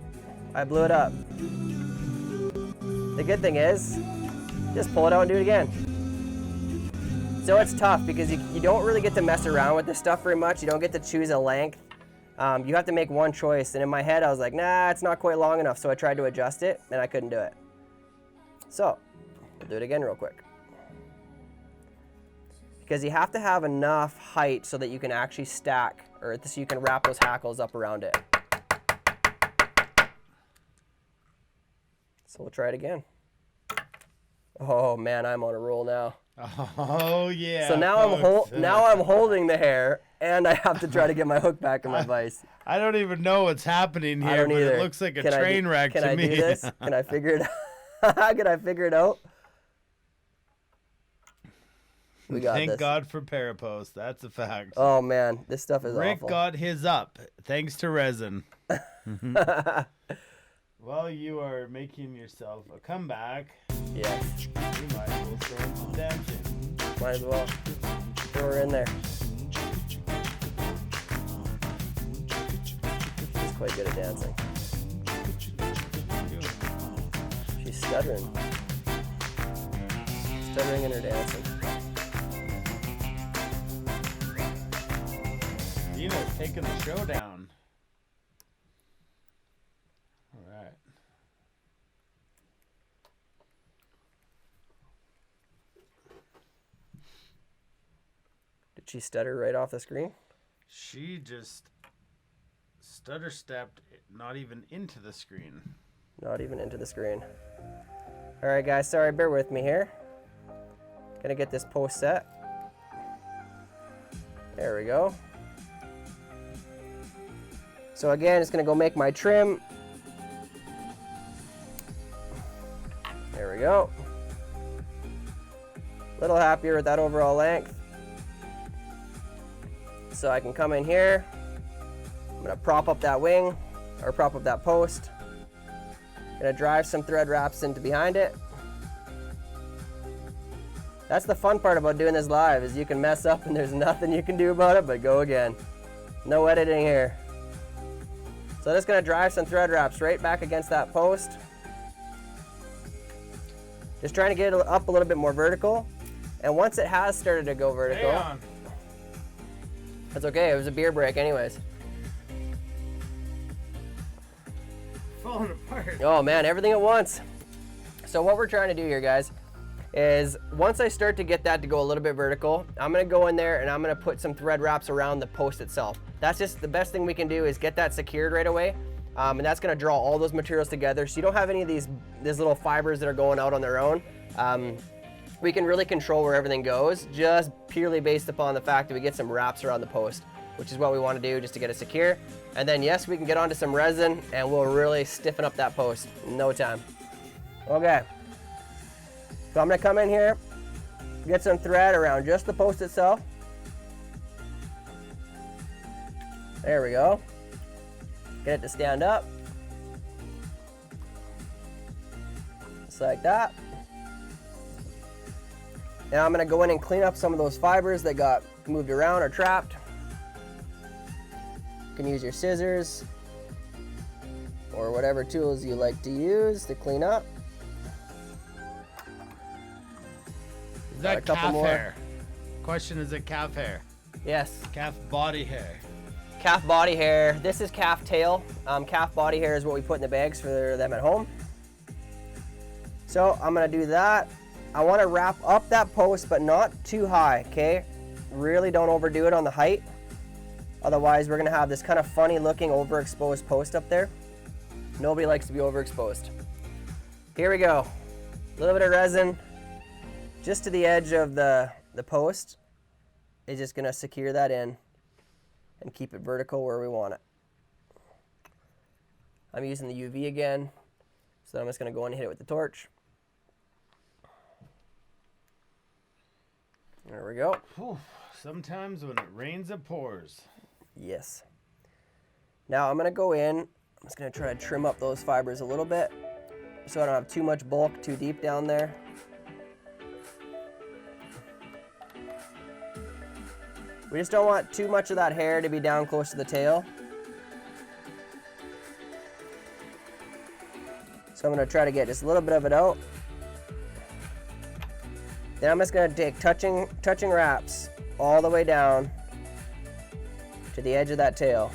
I blew it up. The good thing is, just pull it out and do it again. So it's tough because you don't really get to mess around with this stuff very much. You don't get to choose a length. You have to make one choice. And in my head, I was like, nah, it's not quite long enough. So I tried to adjust it, and I couldn't do it. So we'll do it again real quick. Because you have to have enough height so that you can actually stack, or so you can wrap those hackles up around it. So we'll try it again. Oh man, I'm on a roll now. Oh yeah. So now I'm holding the hair, and I have to try to get my hook back in my vise. I don't even know what's happening I here, don't but either. it looks like a train wreck to me. Can I do this? Can I figure it out? Can I figure it out? We got Thank this. God for Parapost. That's a fact. Oh man, this stuff is Rick awful. got his up thanks to resin. Well, you are making yourself a comeback. Yes, You might as well throw in some dancing. might as well throw her in there. She's quite good at dancing. She's stuttering. Stuttering in her dancing. Dina's taking the show down. All right. Did she stutter right off the screen? She just stutter stepped not even into the screen. Not even into the screen. All right, guys, sorry, bear with me here. Gonna get this post set. There we go. So again, it's gonna go make my trim. There we go. A little happier with that overall length. So I can come in here. I'm gonna prop up that wing, or prop up that post. Gonna drive some thread wraps into behind it. That's the fun part about doing this live, is you can mess up and there's nothing you can do about it but go again. No editing here. So I'm just gonna drive some thread wraps right back against that post. Just trying to get it up a little bit more vertical. And once it has started to go vertical, Hang on. that's okay, it was a beer break anyways. falling apart. Oh man, everything at once. So what we're trying to do here, guys, is once I start to get that to go a little bit vertical, I'm gonna go in there and I'm gonna put some thread wraps around the post itself. That's just the best thing we can do, is get that secured right away. And that's gonna draw all those materials together, so you don't have any of these little fibers that are going out on their own. We can really control where everything goes, just purely based upon the fact that we get some wraps around the post, which is what we want to do just to get it secure. And then yes, we can get onto some resin and we'll really stiffen up that post in no time. Okay, so I'm gonna come in here, get some thread around just the post itself. There we go. Get it to stand up. Just like that. Now I'm gonna go in and clean up some of those fibers that got moved around or trapped. You can use your scissors or whatever tools you like to use to clean up. Is Got a that couple calf more. hair? Question, is it calf hair? Yes, Calf body hair. calf body hair. This is calf tail. Calf body hair is what we put in the bags for them at home. So I'm gonna do that. I wanna wrap up that post, but not too high, okay? Really don't overdo it on the height. Otherwise, we're gonna have this kind of funny looking overexposed post up there. Nobody likes to be overexposed. Here we go. A little bit of resin just to the edge of the post is just gonna secure that in and keep it vertical where we want it. I'm using the UV again, so I'm just gonna go in and hit it with the torch. There we go. Whew. Sometimes when it rains, it pours. Yes. Now I'm gonna go in, I'm just gonna try to trim up those fibers a little bit so I don't have too much bulk too deep down there. We just don't want too much of that hair to be down close to the tail. So I'm gonna try to get just a little bit of it out. Then I'm just gonna take touching wraps all the way down to the edge of that tail.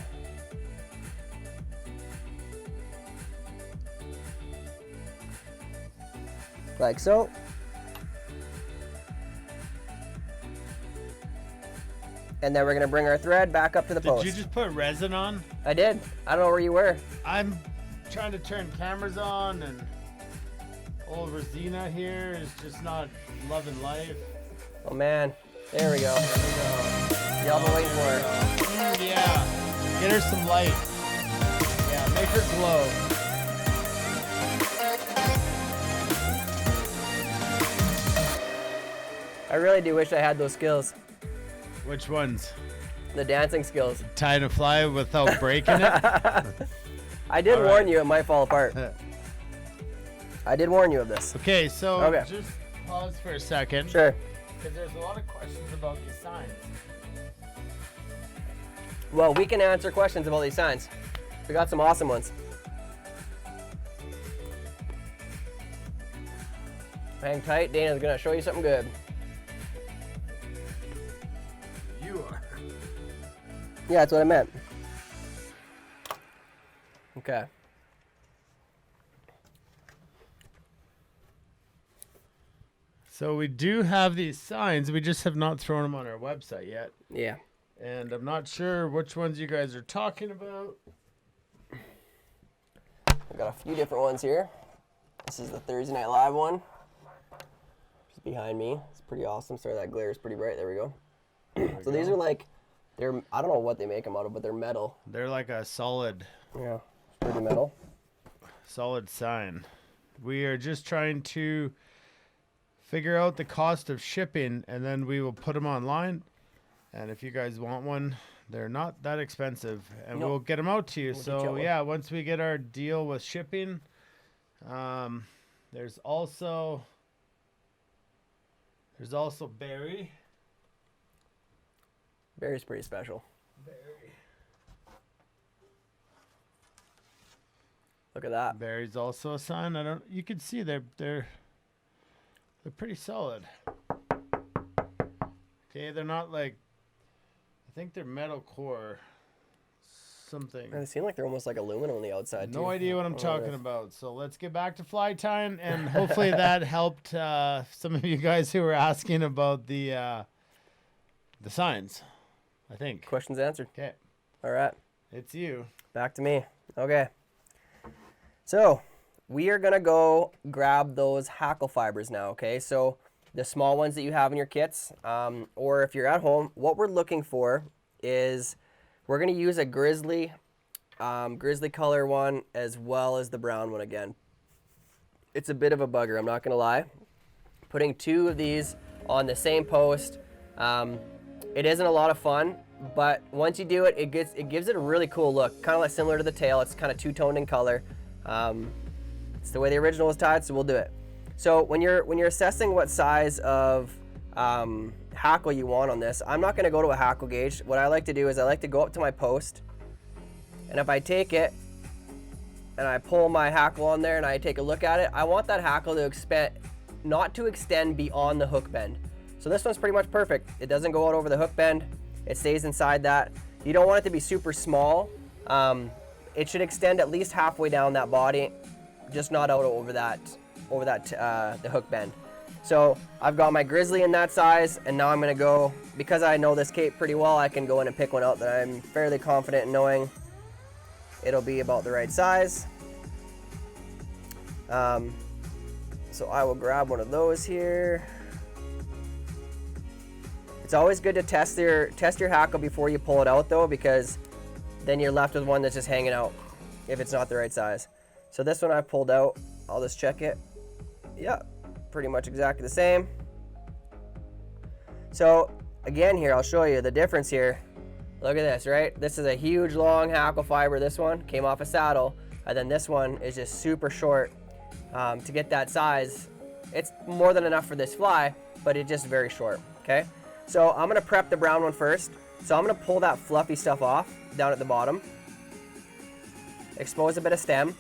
Like so. And then we're gonna bring our thread back up to the post. Did you just put resin on? I did. I don't know where you were. I'm trying to turn cameras on, and old Rosina here is just not loving life. Oh man. There we go. Y'all been waiting for it. Yeah. Get her some light. Yeah, make her glow. I really do wish I had those skills. Which ones? The dancing skills. Tying a fly without breaking it? I did All right. warn you it might fall apart. I did warn you of this. Okay, so Okay. just pause for a second. Sure. Because there's a lot of questions about these signs. Well, we can answer questions about these signs. We got some awesome ones. Hang tight. Dana's gonna show you something good. You are. Yeah, that's what I meant. Okay. So we do have these signs. We just have not thrown them on our website yet. Yeah. And I'm not sure which ones you guys are talking about. I've got a few different ones here. This is the Thursday Night Live one. It's behind me. It's pretty awesome. Sorry, that glare is pretty bright. There we go. So these are like, I don't know what they make them out of, but they're metal. They're like a solid Yeah, it's pretty metal. sign. We are just trying to figure out the cost of shipping, and then we will put them online. And if you guys want one, they're not that expensive, and Nope. we'll get them out to you. We'll get you So one. yeah, once we get our deal with shipping, there's also Barry. Barry's pretty special. Look at that. Barry's also a sign. You can see they're pretty solid. Okay, they're not like, I think they're metal core. something. They seem like they're almost like aluminum on the outside. No too. idea what I'm I don't know talking if- about. So let's get back to fly tying, and hopefully that helped some of you guys who were asking about the signs. I think. Questions answered. Okay, All right. it's you. Back to me. Okay. So we are gonna go grab those hackle fibers now. Okay. So the small ones that you have in your kits, or if you're at home, what we're looking for is we're gonna use a grizzly color one as well as the brown one again. It's a bit of a bugger, I'm not gonna lie. Putting 2 of these on the same post, it isn't a lot of fun, but once you do it, it gives it a really cool look, kind of like similar to the tail. It's kind of two-toned in color. It's the way the original was tied, so we'll do it. So when you're assessing what size of hackle you want on this, I'm not going to go to a hackle gauge. What I like to do is I like to go up to my post, and if I take it and I pull my hackle on there and I take a look at it, I want that hackle to not to extend beyond the hook bend. So this one's pretty much perfect. It doesn't go out over the hook bend. It stays inside that. You don't want it to be super small. It should extend at least halfway down that body, just not out over the hook bend. So I've got my grizzly in that size, and now I'm gonna go, because I know this cape pretty well, I can go in and pick one out that I'm fairly confident in knowing it'll be about the right size. So I will grab one of those here. It's always good to test your hackle before you pull it out though, because then you're left with one that's just hanging out if it's not the right size. So this one I pulled out, I'll just check it. Yeah, pretty much exactly the same. So again here, I'll show you the difference here. Look at this, right? This is a huge long hackle fiber. This one came off a saddle, and then this one is just super short. To get that size, it's more than enough for this fly, but it's just very short, okay? So I'm gonna prep the brown one first. So I'm gonna pull that fluffy stuff off down at the bottom, expose a bit of stem,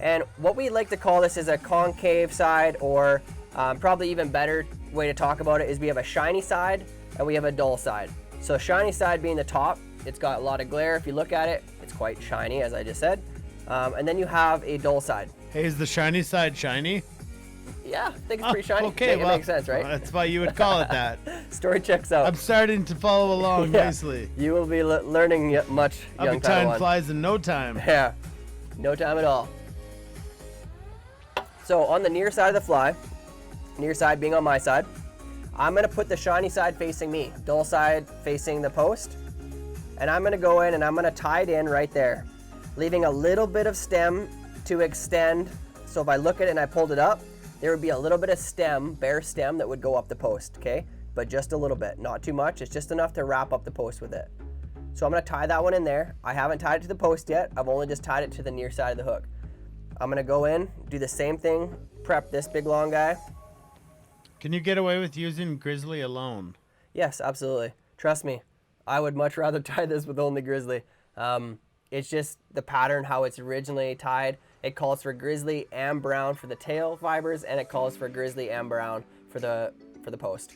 and what we like to call this is a concave side, or probably even better way to talk about it is we have a shiny side and we have a dull side. So shiny side being the top, it's got a lot of glare. If you look at it, it's quite shiny, as I just said. And then you have a dull side. Hey, is the shiny side shiny? Yeah, I think it's pretty shiny. Okay, It makes sense, right? That's why you would call it that. Story checks out. I'm starting to follow along Yeah. nicely. You will be learning much, I'll young be tying Padawan. flies in no time. Yeah, no time at all. So on the near side of the fly, near side being on my side, I'm gonna put the shiny side facing me, dull side facing the post, and I'm gonna go in and I'm gonna tie it in right there, leaving a little bit of stem to extend. So if I look at it and I pulled it up, there would be a little bit of stem, bare stem, that would go up the post, okay? But just a little bit, not too much. It's just enough to wrap up the post with it. So I'm gonna tie that one in there. I haven't tied it to the post yet. I've only just tied it to the near side of the hook. I'm gonna go in, do the same thing, prep this big long guy. Can you get away with using grizzly alone? Yes, absolutely. Trust me, I would much rather tie this with only grizzly. It's just the pattern, how it's originally tied. It calls for grizzly and brown for the tail fibers, and it calls for grizzly and brown for the post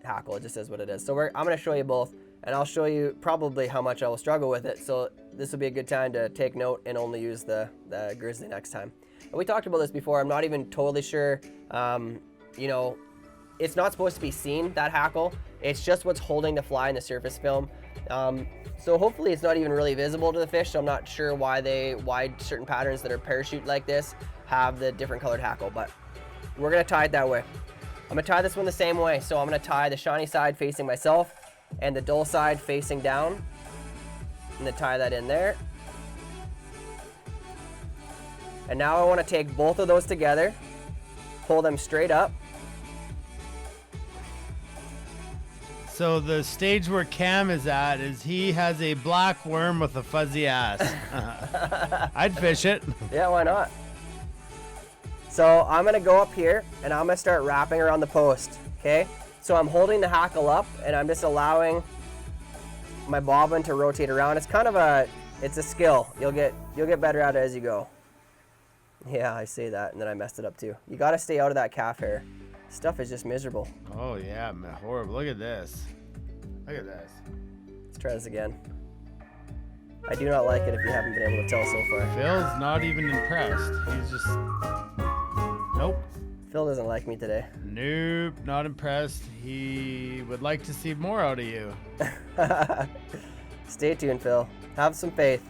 hackle. It just is what it is. So I'm gonna show you both, and I'll show you probably how much I will struggle with it. So this will be a good time to take note and only use the grizzly next time. And we talked about this before. I'm not even totally sure. You know, it's not supposed to be seen, that hackle. It's just what's holding the fly in the surface film. So hopefully it's not even really visible to the fish. So I'm not sure why certain patterns that are parachute like this have the different colored hackle, but we're gonna tie it that way. I'm gonna tie this one the same way. So I'm gonna tie the shiny side facing myself and the dull side facing down. I'm gonna tie that in there. And now I wanna take both of those together, pull them straight up. So the stage where Cam is at is he has a black worm with a fuzzy ass. I'd fish it. Yeah, why not? So I'm gonna go up here and I'm gonna start wrapping around the post, okay? So I'm holding the hackle up and I'm just allowing my bobbin to rotate around. It's kind of it's a skill. You'll get better at it as you go. Yeah, I say that and then I messed it up too. You gotta stay out of that calf hair. Stuff is just miserable. Oh yeah, man, horrible. Look at this. Look at this. Let's try this again. I do not like it if you haven't been able to tell so far. Phil's not even impressed. He's just, nope. Phil doesn't like me today. Nope, not impressed. He would like to see more out of you. Stay tuned, Phil. Have some faith.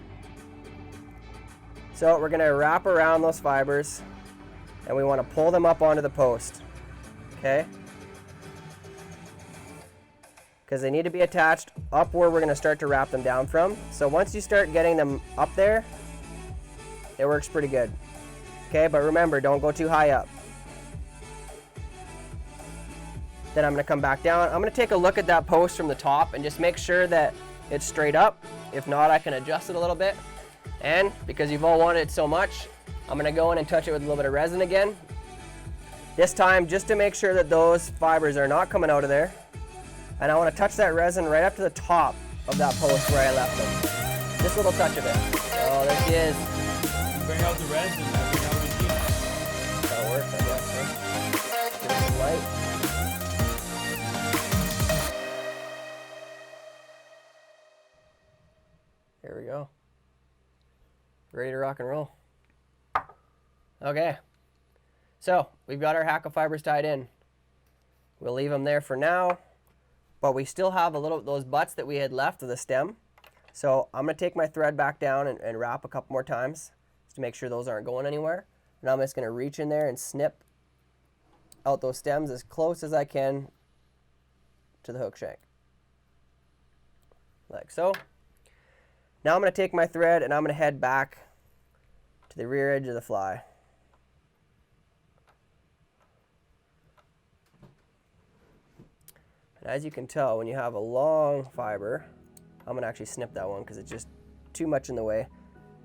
So we're gonna wrap around those fibers and we wanna pull them up onto the post, okay? Because they need to be attached up where we're gonna start to wrap them down from. So once you start getting them up there, it works pretty good. Okay, but remember, don't go too high up. Then I'm gonna come back down. I'm gonna take a look at that post from the top and just make sure that it's straight up. If not, I can adjust it a little bit. And because you've all wanted it so much, I'm gonna go in and touch it with a little bit of resin again. This time, just to make sure that those fibers are not coming out of there. And I wanna touch that resin right up to the top of that post where I left them. Just a little touch of it. Oh, there she is. Bring out the resin. I bring out the heat. That works, I guess, right? Give it some light. Here we go. Ready to rock and roll. Okay. So, we've got our hack of fibers tied in. We'll leave them there for now, but we still have a little, those butts that we had left of the stem. So I'm gonna take my thread back down and wrap a couple more times just to make sure those aren't going anywhere. And I'm just gonna reach in there and snip out those stems as close as I can to the hook shank. Like so. Now I'm gonna take my thread and I'm gonna head back to the rear edge of the fly. And as you can tell, when you have a long fiber, I'm gonna actually snip that one because it's just too much in the way.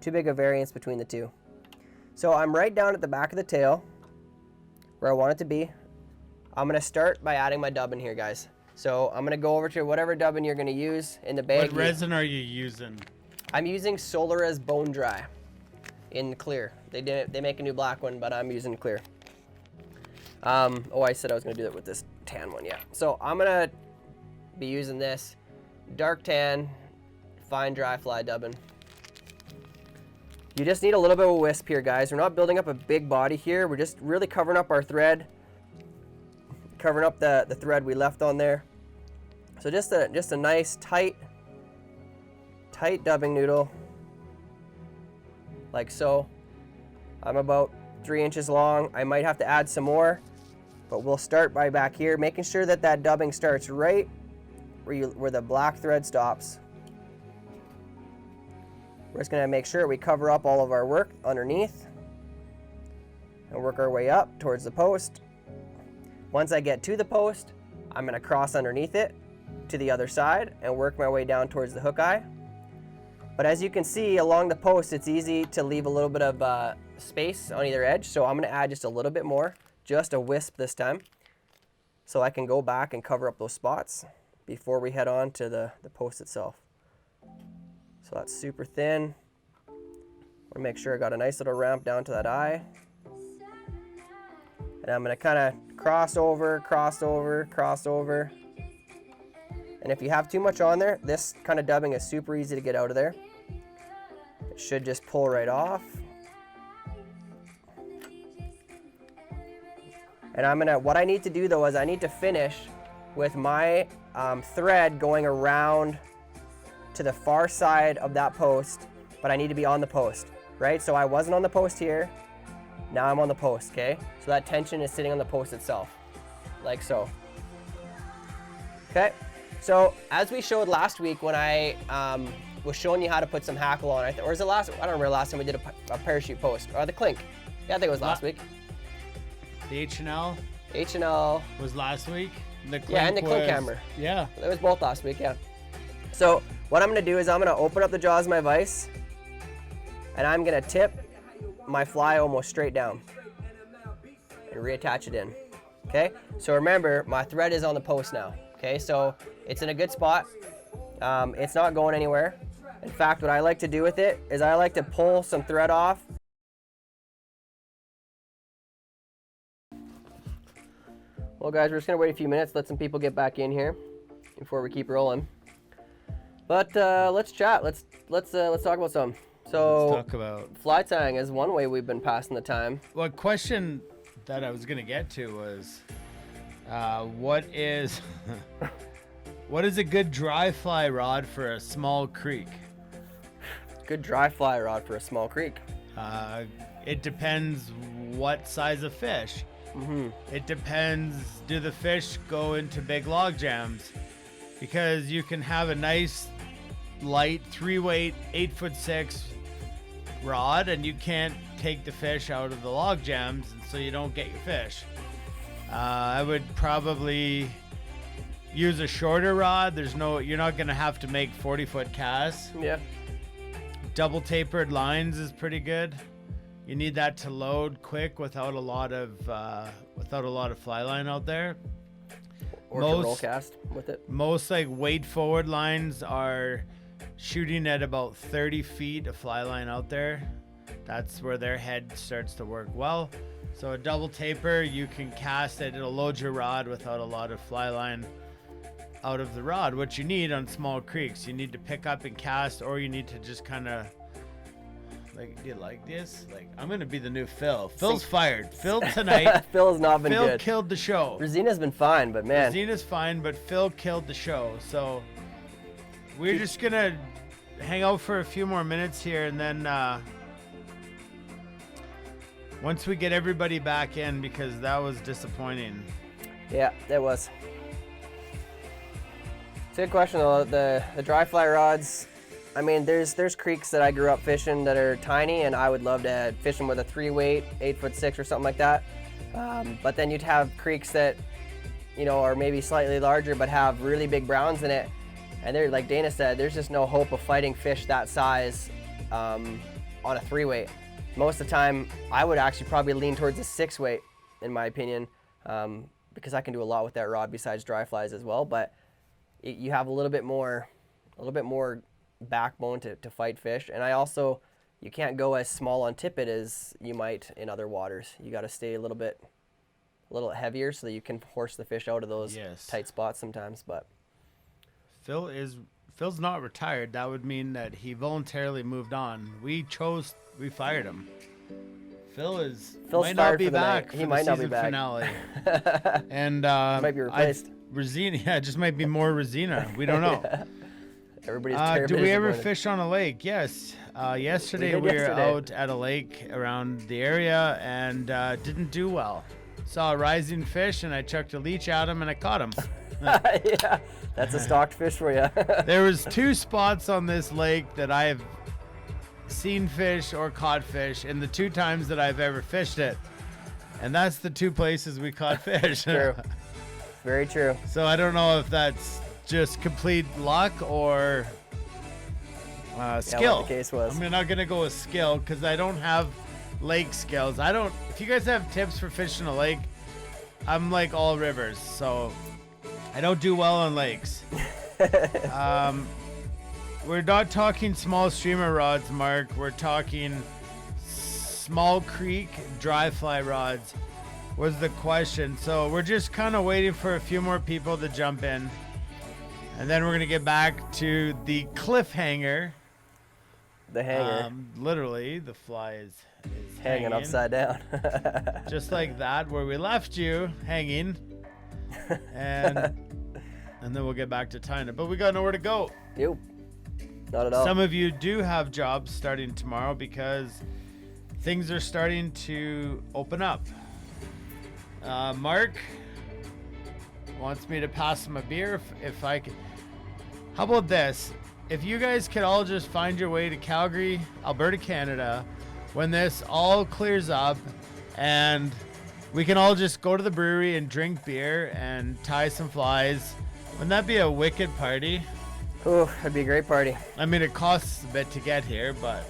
Too big a variance between the two. So I'm right down at the back of the tail where I want it to be. I'm gonna start by adding my dubbin here, guys. So I'm gonna go over to whatever dubbin you're gonna use in the bag. What resin are you using? I'm using Solara's Bone Dry in clear. They make a new black one, but I'm using clear. Oh, I said I was gonna do that with this tan one, yeah. So I'm gonna be using this dark tan, fine dry fly dubbin. You just need a little bit of a wisp here, guys. We're not building up a big body here. We're just really covering up our thread, covering up the thread we left on there. So just a nice tight dubbing noodle, like so. I'm about 3 inches long. I might have to add some more, but we'll start by back here, making sure that that dubbing starts right where the black thread stops. We're just gonna make sure we cover up all of our work underneath and work our way up towards the post. Once I get to the post, I'm gonna cross underneath it to the other side and work my way down towards the hook eye. But as you can see along the post, it's easy to leave a little bit of space on either edge. So I'm gonna add just a little bit more, just a wisp this time, so I can go back and cover up those spots before we head on to the post itself. So that's super thin. I wanna make sure I got a nice little ramp down to that eye. And I'm gonna kinda cross over, cross over, cross over. And if you have too much on there, this kind of dubbing is super easy to get out of there. It should just pull right off. And what I need to do though is I need to finish with my thread going around to the far side of that post, but I need to be on the post, right? So I wasn't on the post here, now I'm on the post, okay? So that tension is sitting on the post itself, like so. Okay, so as we showed last week when I was showing you how to put some hackle on, or is it last, I don't remember last time we did a parachute post, or the clink. Yeah, I think it was last week. The H&L? H&L. Was last week. The clink yeah, and the clink was, hammer. Yeah. It was both last week, yeah. So what I'm gonna do is I'm gonna open up the jaws of my vise and I'm gonna tip my fly almost straight down and reattach it in, okay? So remember, my thread is on the post now, okay? So it's in a good spot. It's not going anywhere. In fact, what I like to do with it is I like to pull some thread off. Well guys, we're just gonna wait a few minutes, let some people get back in here before we keep rolling. But let's chat. Let's talk about some. So Let's talk about fly tying is one way we've been passing the time. what question that I was gonna get to was, what is a good dry fly rod for a small creek? Good dry fly rod for a small creek. It depends what size of fish. It depends, do the fish go into big log jams? Because you can have a nice light 3-weight 8'6" rod and you can't take the fish out of the log jams, and so you don't get your fish. I would probably use a shorter rod. You're not gonna have to make 40-foot casts. Yeah. Double tapered lines is pretty good. You need that to load quick without a lot of fly line out there. Or to roll cast with it. Most like weight forward lines are shooting at about 30 feet of fly line out there. That's where their head starts to work well. So a double taper, you can cast it. It'll load your rod without a lot of fly line out of the rod. What you need on small creeks, you need to pick up and cast, or you need to just kind of like, do you like this? Like, I'm gonna be the new Phil. Phil's fired. Phil tonight. Phil has not been Phil good. killed the show. Rosina's been fine, but man. Rosina's fine, but Phil killed the show. So we're just gonna hang out for a few more minutes here, and then once we get everybody back in, because that was disappointing. Yeah, it was. It's a good question though. The dry fly rods. I mean, there's creeks that I grew up fishing that are tiny, and I would love to fish them with a 3-weight 8'6" or something like that. But then you'd have creeks that, are maybe slightly larger but have really big browns in it, and they're, like Dana said, there's just no hope of fighting fish that size on a 3-weight. Most of the time, I would actually probably lean towards a 6-weight, in my opinion, because I can do a lot with that rod besides dry flies as well. But you have a little bit more backbone to fight fish, and you can't go as small on tippet as you might in other waters. You got to stay a little heavier so that you can force the fish out of those tight spots sometimes. But Phil's not retired. That would mean that he voluntarily moved on. We fired him. Phil's might not be back. He might not be back. Finale. And might be replaced. Rosina, it just might be more Rosina. We don't know. Everybody's terribly do we ever disappointed. fish on a lake? Yes. Yesterday we were out at a lake around the area and didn't do well. Saw a rising fish and I chucked a leech at him and I caught him. Yeah, that's a stocked fish for you. There was 2 spots on this lake that I've seen fish or caught fish in the 2 times that I've ever fished it. And that's the 2 places we caught fish. True. Very true. So I don't know if that's just complete luck or skill. What the case was. I'm not gonna go with skill because I don't have lake skills. If you guys have tips for fishing a lake, I'm like all rivers, so I don't do well on lakes. We're not talking small streamer rods, Mark. We're talking small creek dry fly rods was the question. So we're just kind of waiting for a few more people to jump in. And then we're going to get back to the cliffhanger. The hanger. Literally, the fly is hanging upside down. Just like that, where we left you hanging. And then we'll get back to tying it. But we got nowhere to go. Nope. Not at all. Some of you do have jobs starting tomorrow because things are starting to open up. Mark wants me to pass him a beer if I can. How about this? If you guys could all just find your way to Calgary, Alberta, Canada, when this all clears up and we can all just go to the brewery and drink beer and tie some flies, wouldn't that be a wicked party? Oh, that'd be a great party. I mean, it costs a bit to get here, but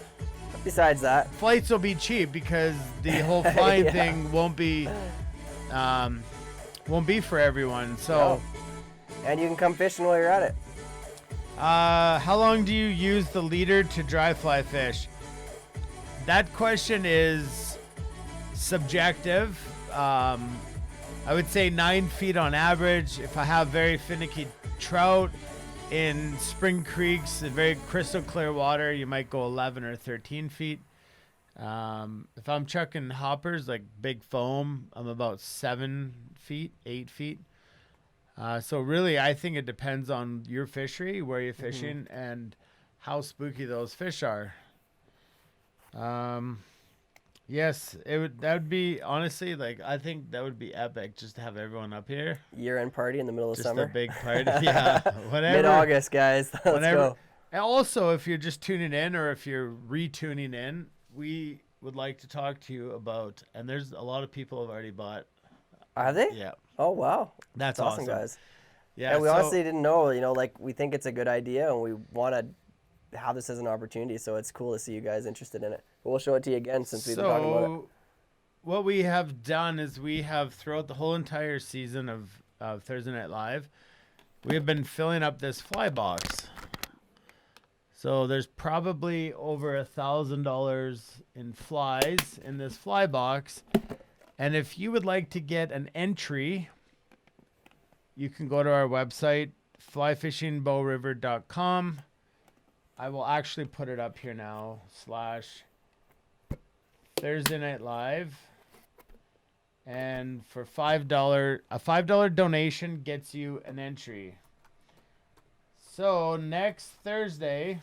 besides that, flights will be cheap because the whole flying thing won't be for everyone. So, no. And you can come fishing while you're at it. how long do you use the leader to dry fly fish? That question is subjective. I would say 9 feet on average. If I have very finicky trout, In spring creeks, very crystal clear water, you might go 11 or 13 feet. If I'm chucking hoppers, like big foam, I'm about 7 feet, 8 feet. So really, I think it depends on your fishery, where you're fishing, and how spooky those fish are. Yes, that would be, honestly, like, I think that would be epic just to have everyone up here. Year-end party in the middle of Just summer. a big party. Yeah, whatever. Mid-August, guys. Let's go. And also, if you're just tuning in or if you're retuning in, we would like to talk to you about, and there's a lot of people have already bought. Are they? Yeah. Oh, wow. That's awesome, awesome. guys. Yeah. And we honestly didn't know, like, we think it's a good idea and we want to have this as an opportunity, so it's cool to see you guys interested in it. But we'll show it to you again since we've been talking about it. What we have done is we have, throughout the whole entire season of Thursday Night Live, we have been filling up this fly box. So there's probably over $1,000 in flies in this fly box. And if you would like to get an entry, you can go to our website, flyfishingbowriver.com. I will actually put it up here now, /Thursday Night Live. And for a $5 donation gets you an entry. So next Thursday,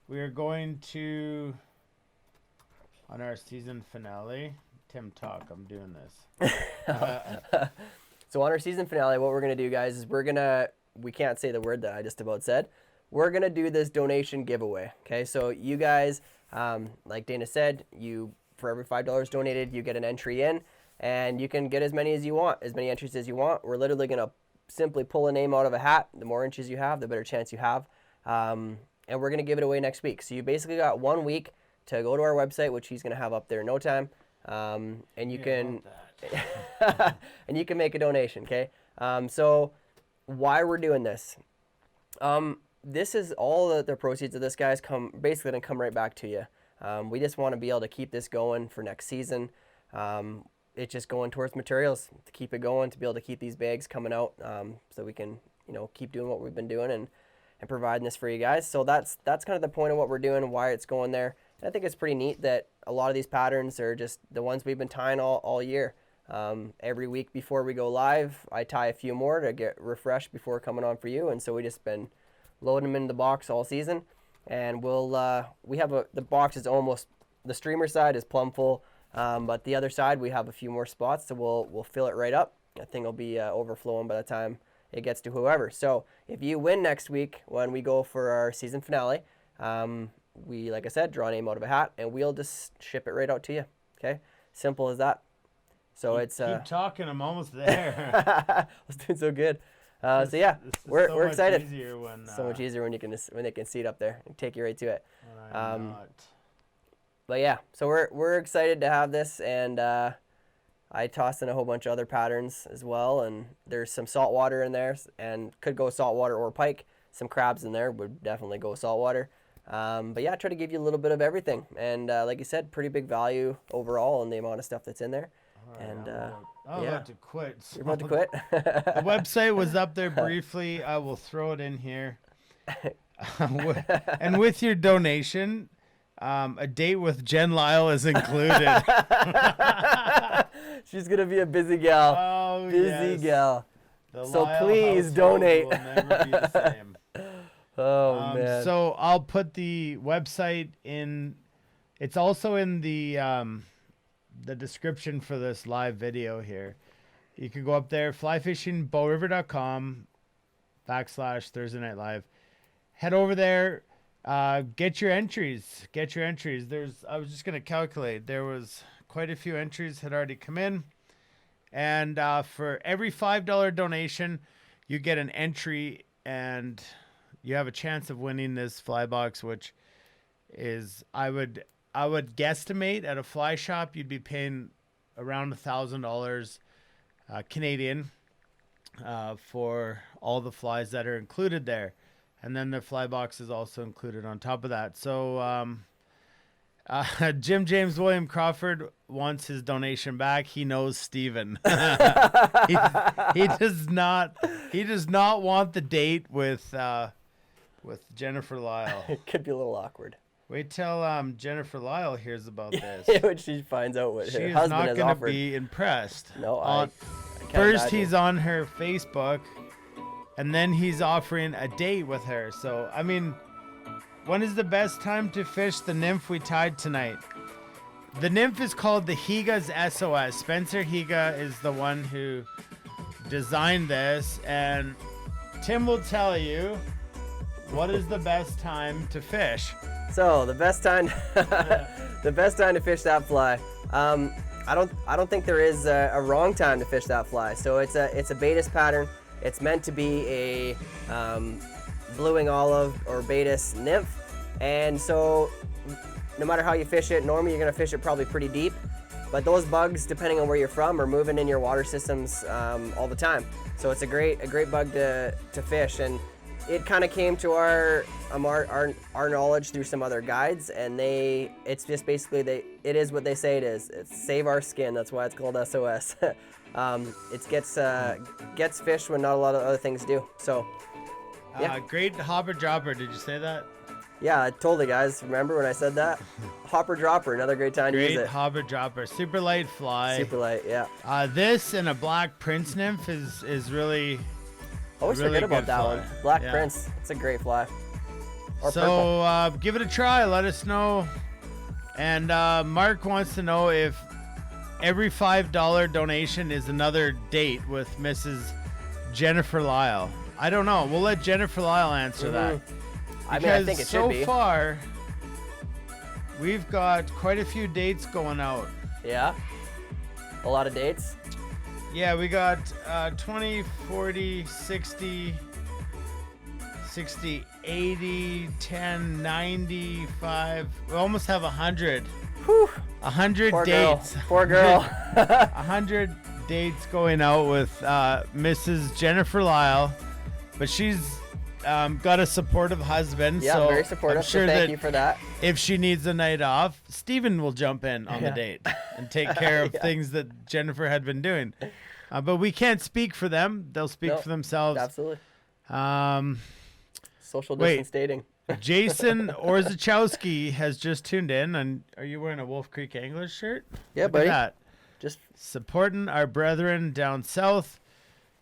we are going to, on our season finale, Tim talk, I'm doing this. So on our season finale, what we're going to do, guys, is we can't say the word that I just about said. We're going to do this donation giveaway. Okay, so you guys, like Dana said, for every $5 donated, you get an entry in, and you can get as many as you want, as many entries as you want. We're literally going to simply pull a name out of a hat. The more entries you have, the better chance you have. And we're going to give it away next week. So you basically got 1 week to go to our website, which he's going to have up there in no time. And you can and you can make a donation, okay? So why we're doing this. This is all the proceeds of this, guys, basically going to come right back to you. We just want to be able to keep this going for next season. It's just going towards materials to keep it going, to be able to keep these bags coming out, so we can, keep doing what we've been doing and providing this for you guys. So that's kind of the point of what we're doing and why it's going there. And I think it's pretty neat that a lot of these patterns are just the ones we've been tying all year. Every week before we go live, I tie a few more to get refreshed before coming on for you. And so we just been loading them in the box all season. And we have the box is almost, the streamer side is plumb full, but the other side we have a few more spots, so we'll fill it right up. That thing will be overflowing by the time it gets to whoever. So if you win next week when we go for our season finale, we, like I said, draw a name out of a hat and we'll just ship it right out to you. Okay, simple as that. So keep talking, I'm almost there. I was doing so good. So yeah, we're excited. When, so much easier when they can see it up there and take you right to it. Not. But yeah, so we're excited to have this, and I tossed in a whole bunch of other patterns as well, and there's some saltwater in there, and could go saltwater or pike. Some crabs in there would definitely go saltwater. But yeah, I try to give you a little bit of everything, and like you said, pretty big value overall in the amount of stuff that's in there. Right, And I'm about to quit. You're about to quit? The website was up there briefly. I will throw it in here. And with your donation, a date with Jen Lyle is included. She's going to be a busy gal. Oh, busy gal. So Lyle please household donate. Will never be the same. Oh, man. So I'll put the website in. It's also in the description for this live video here. You can go up there, flyfishingbowriver.com /Thursday Night Live. Head over there, get your entries. I was just going to calculate. There was quite a few entries had already come in. And for every $5 donation, you get an entry and you have a chance of winning this fly box, which is, I would guesstimate at a fly shop, you'd be paying around $1,000 Canadian for all the flies that are included there. And then the fly box is also included on top of that. So Jim James William Crawford wants his donation back. He knows Steven. he does not He does not want the date with Jennifer Lyle. It could be a little awkward. Wait till Jennifer Lyle hears about this. When she finds out what She her is husband not has going to offered. be impressed. No, I can't First, imagine. he's on her Facebook, and then he's offering a date with her. So, I mean, when is the best time to fish the nymph we tied tonight? The nymph is called the Higas SOS. Spencer Higa is the one who designed this, and Tim will tell you what is the best time to fish. So the best time, the best time to fish that fly. I don't think there is a wrong time to fish that fly. So it's a Baetis pattern. It's meant to be a blueing olive or Baetis nymph, and so no matter how you fish it, normally you're gonna fish it probably pretty deep. But those bugs, depending on where you're from, are moving in your water systems all the time. So it's a great bug to fish, and it kind of came to our knowledge through some other guides, and it's just basically it is what they say it is. It's save our skin. That's why it's called SOS. It gets fish when not a lot of other things do. So yeah. Great hopper dropper. Did you say that? Yeah, totally, guys. Remember when I said that? Hopper dropper, another great time to use Great it. hopper dropper. Super light fly. Super light, yeah. This and a black prince nymph is really. Always really forget about good that fly. one. Black Yeah. Prince, it's a great fly. Or purple. So give it a try. Let us know. And Mark wants to know if every $5 donation is another date with Mrs. Jennifer Lyle. I don't know. We'll let Jennifer Lyle answer that. I mean, I think it should be. So far, we've got quite a few dates going out. Yeah. A lot of dates. Yeah, we got 20, 40, 60, 80, 10, 95. We almost have 100. Whew. 100 Poor dates. girl. Poor girl. 100 dates going out with Mrs. Jennifer Lyle. But she's got a supportive husband. Yeah, so very supportive. I'm sure so thank that you for that. if she needs a night off, Steven will jump in on the date and take care of things that Jennifer had been doing. But we can't speak for them. They'll speak for themselves. Absolutely. Social Wait. distance dating. Jason Orzachowski has just tuned in. And are you wearing a Wolf Creek Anglers shirt? Yeah, Look buddy. at that. Just Supporting our brethren down south.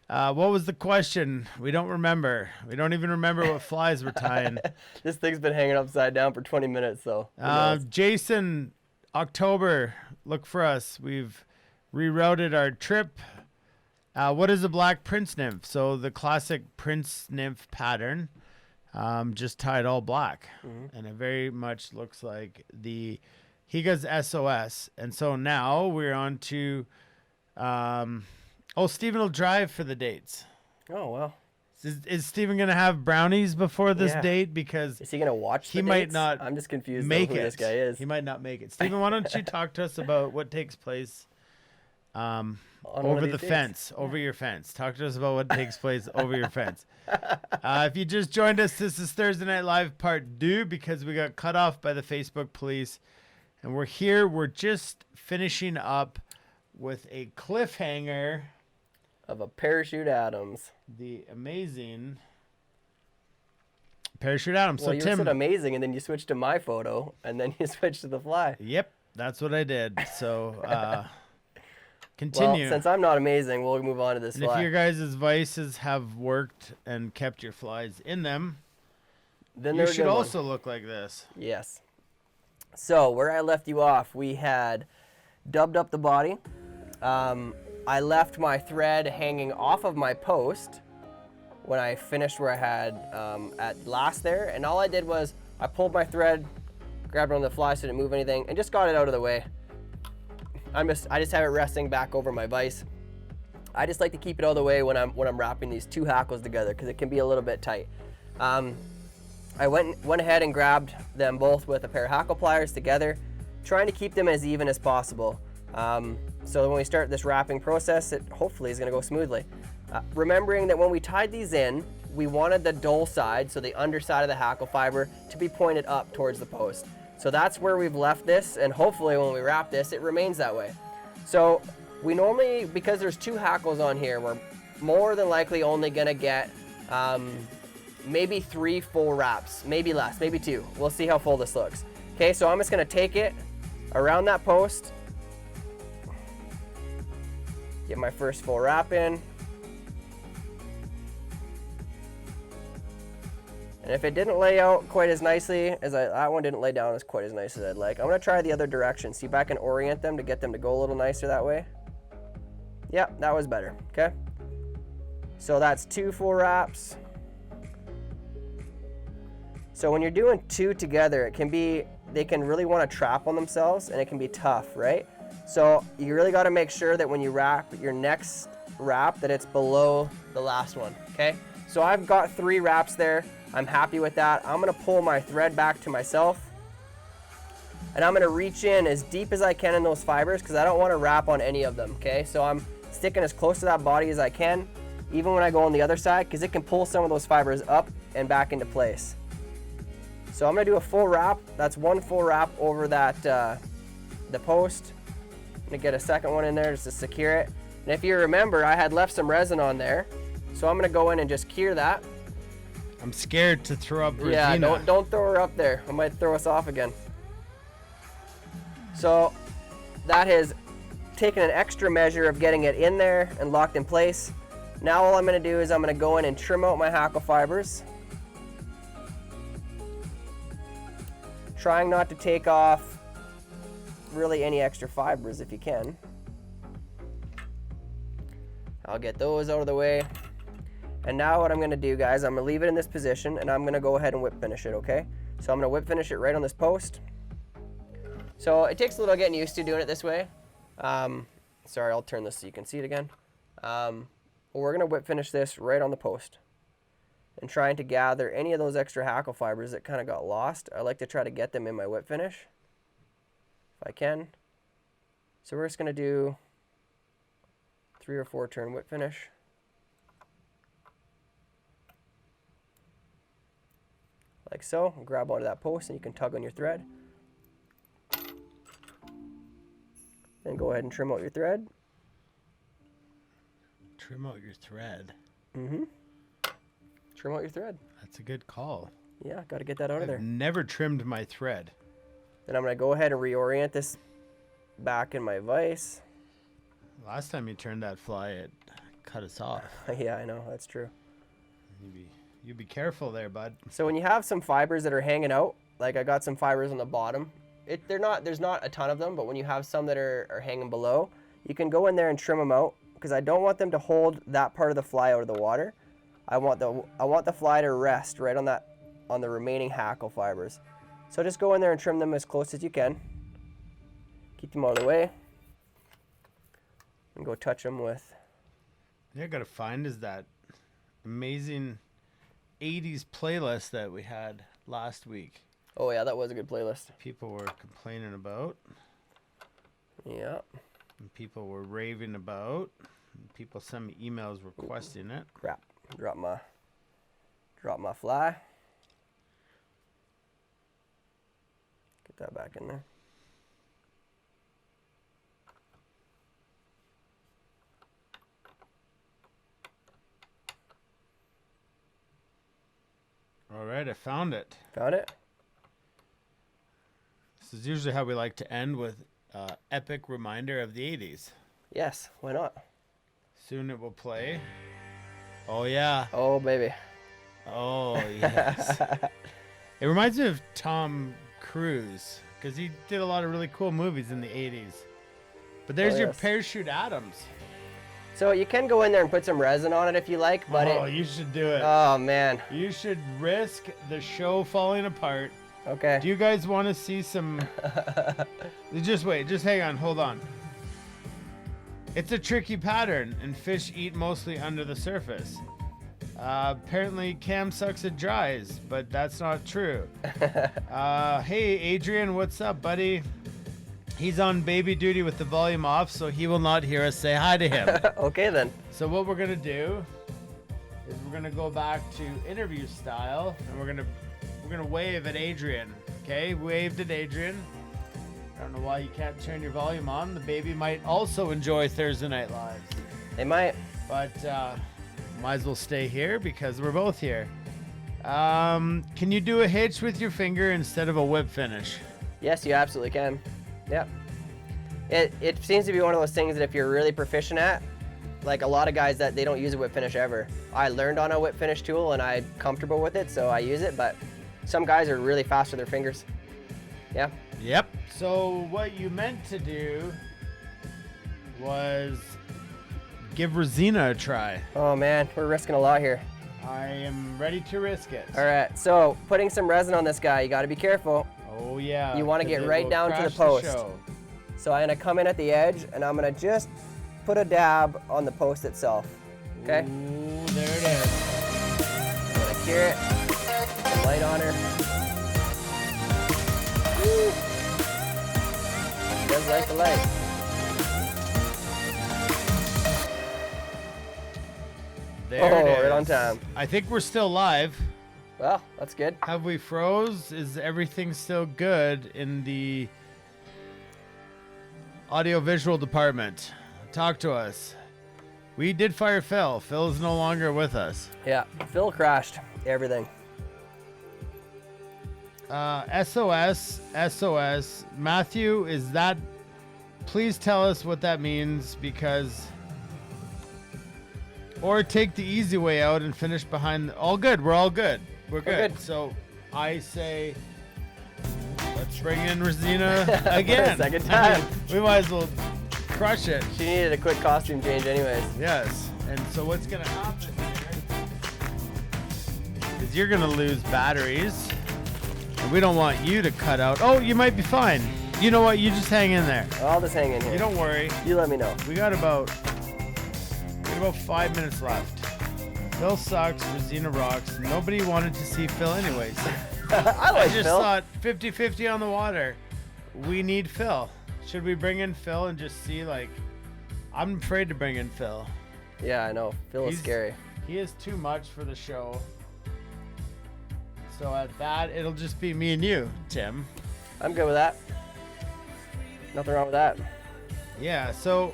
What was the question? We don't remember. We don't even remember what flies we're tying. this thing's been hanging upside down for 20 minutes, so. who knows? Jason, October, look for us. We've rerouted our trip. What is a black prince nymph? So the classic prince nymph pattern, just tied all black. And it very much looks like the Higas SOS. And so now we're on to, Steven will drive for the dates. Oh, well. Is Steven going to have brownies before this Yeah. date? Because Is he going to watch he the might dates? not I'm just confused on make who it. this guy is. He might not make it. Steven, why don't you talk to us about what takes place On one over of the these dates. fence, over your fence. Talk to us about what takes place over your fence. If you just joined us, this is Thursday Night Live Part 2 because we got cut off by the Facebook police. And we're here. We're just finishing up with a cliffhanger. Of a Parachute Adams. The amazing Parachute Adams. Well, So you Tim, said amazing, and then you switched to my photo, and then you switched to the fly. yep, that's what I did. So Well, continue. since I'm not amazing, we'll move on to this And fly. if your guys' vices have worked and kept your flies in them, then you they're a should good one. also look like this. Yes. So where I left you off, we had dubbed up the body. I left my thread hanging off of my post when I finished where I had at last there, and all I did was I pulled my thread, grabbed it on the fly so it didn't move anything, and just got it out of the way. I just have it resting back over my vise. I just like to keep it out of the way when I'm wrapping these two hackles together because it can be a little bit tight. I went ahead and grabbed them both with a pair of hackle pliers together, trying to keep them as even as possible. So when we start this wrapping process, it hopefully is going to go smoothly. Remembering that when we tied these in, we wanted the dull side, so the underside of the hackle fiber, to be pointed up towards the post. So that's where we've left this, and hopefully when we wrap this, it remains that way. So we normally, because there's two hackles on here, we're more than likely only gonna get maybe 3 full wraps, maybe less, maybe 2. We'll see how full this looks. Okay, so I'm just gonna take it around that post, get my first full wrap in. And if it didn't lay out quite as nicely as that one didn't lay down as quite as nice as I'd like, I'm gonna try the other direction, see if I can orient them to get them to go a little nicer that way. Yep, that was better, okay? So that's 2 full wraps. So when you're doing 2 together, they can really want to trap on themselves and it can be tough, right? So you really got to make sure that when you wrap your next wrap that it's below the last one, okay? So I've got 3 wraps there. I'm happy with that. I'm gonna pull my thread back to myself and I'm gonna reach in as deep as I can in those fibers because I don't want to wrap on any of them, okay? So I'm sticking as close to that body as I can, even when I go on the other side, because it can pull some of those fibers up and back into place. So I'm gonna do a full wrap. That's 1 full wrap over that the post. I'm gonna get a second one in there just to secure it. And if you remember, I had left some resin on there, so I'm gonna go in and just cure that. I'm scared to throw up Regina. Yeah, don't throw her up there. I might throw us off again. So that has taken an extra measure of getting it in there and locked in place. Now all I'm gonna do is I'm gonna go in and trim out my hackle fibers. Trying not to take off really any extra fibers if you can. I'll get those out of the way. And now what I'm gonna do, guys, I'm gonna leave it in this position and I'm gonna go ahead and whip finish it, okay? So I'm gonna whip finish it right on this post. So it takes a little getting used to doing it this way. Sorry, I'll turn this so you can see it again. We're gonna whip finish this right on the post and trying to gather any of those extra hackle fibers that kind of got lost. I like to try to get them in my whip finish if I can. So we're just gonna do 3 or 4 turn whip finish. Like so, grab onto that post and you can tug on your thread. Then go ahead and trim out your thread. Trim out your thread. Mm-hmm. Trim out your thread. That's a good call. Yeah, got to get that out of there. I've never trimmed my thread. Then I'm going to go ahead and reorient this back in my vise. Last time you turned that fly, it cut us off. Yeah, I know, that's true. You be careful there, bud. So when you have some fibers that are hanging out, like I got some fibers on the bottom, there's not a ton of them, but when you have some that are hanging below, you can go in there and trim them out because I don't want them to hold that part of the fly out of the water. I want the fly to rest right on the remaining hackle fibers. So just go in there and trim them as close as you can. Keep them out of the way. And go touch them with. Yeah, I gotta find is that amazing 80s playlist that we had last week. Oh yeah, that was a good playlist. People were complaining about. Yeah. And people were raving about. And people sent me emails requesting it. Crap. Drop my fly. Get that back in there. All right, I found it. Found it? This is usually how we like to end with epic reminder of the 80s. Yes, why not? Soon it will play. Oh, yeah. Oh, baby. Oh, yes. It reminds me of Tom Cruise because he did a lot of really cool movies in the 80s. But there's your Parachute Adams. So you can go in there and put some resin on it if you like, but you should do it. Oh, man. You should risk the show falling apart. Okay. Do you guys want to see some... Just wait. Just hang on. Hold on. It's a tricky pattern, and fish eat mostly under the surface. Apparently, Cam sucks at dries, but that's not true. Hey, Adrian, what's up, buddy? He's on baby duty with the volume off, so he will not hear us say hi to him. Okay, then. So what we're going to do is we're going to go back to interview style, and we're going to wave at Adrian. Okay, waved at Adrian. I don't know why you can't turn your volume on. The baby might also enjoy Thursday Night Lives. They might. but might as well stay here because we're both here. Can you do a hitch with your finger instead of a whip finish? Yes, you absolutely can. Yep. It seems to be one of those things that if you're really proficient at, like a lot of guys that they don't use a whip finish ever. I learned on a whip finish tool and I'm comfortable with it, so I use it, but some guys are really fast with their fingers. Yeah. Yep. So what you meant to do was give Resina a try. Oh man, we're risking a lot here. I am ready to risk it. All right, so putting some resin on this guy, you gotta be careful. Oh yeah. You wanna 'cause get it right will down to the crash post. show. So I'm gonna come in at the edge and I'm gonna just put a dab on the post itself, okay? Ooh, there it is. I'm gonna cure it, put light on her. Woo. She does like the light. There Oh, it is. right on time. I think we're still live. Well, that's good. Have we froze? Is everything still good in the audio-visual department? Talk to us. We did fire Phil. Phil is no longer with us. Yeah, Phil crashed everything. SOS, SOS. Matthew, is that... Please tell us what that means because... Or take the easy way out and finish behind... All good. We're all good. We're good. good. So I say... Let's bring in Resina again. Second time. We might as well crush it. She needed a quick costume change anyways. Yes. And so what's going to happen here is you're going to lose batteries. And we don't want you to cut out. Oh, you might be fine. You know what? You just hang in there. I'll just hang in here. You don't worry. You let me know. We got about 5 minutes left. Phil sucks. Resina rocks. Nobody wanted to see Phil anyways. I like I just Phil. thought 50-50 on the water. We need Phil. Should we bring in Phil and just see, like... I'm afraid to bring in Phil. Yeah, I know. Phil is scary. He is too much for the show. So at that, it'll just be me and you, Tim. I'm good with that. Nothing wrong with that. Yeah, so...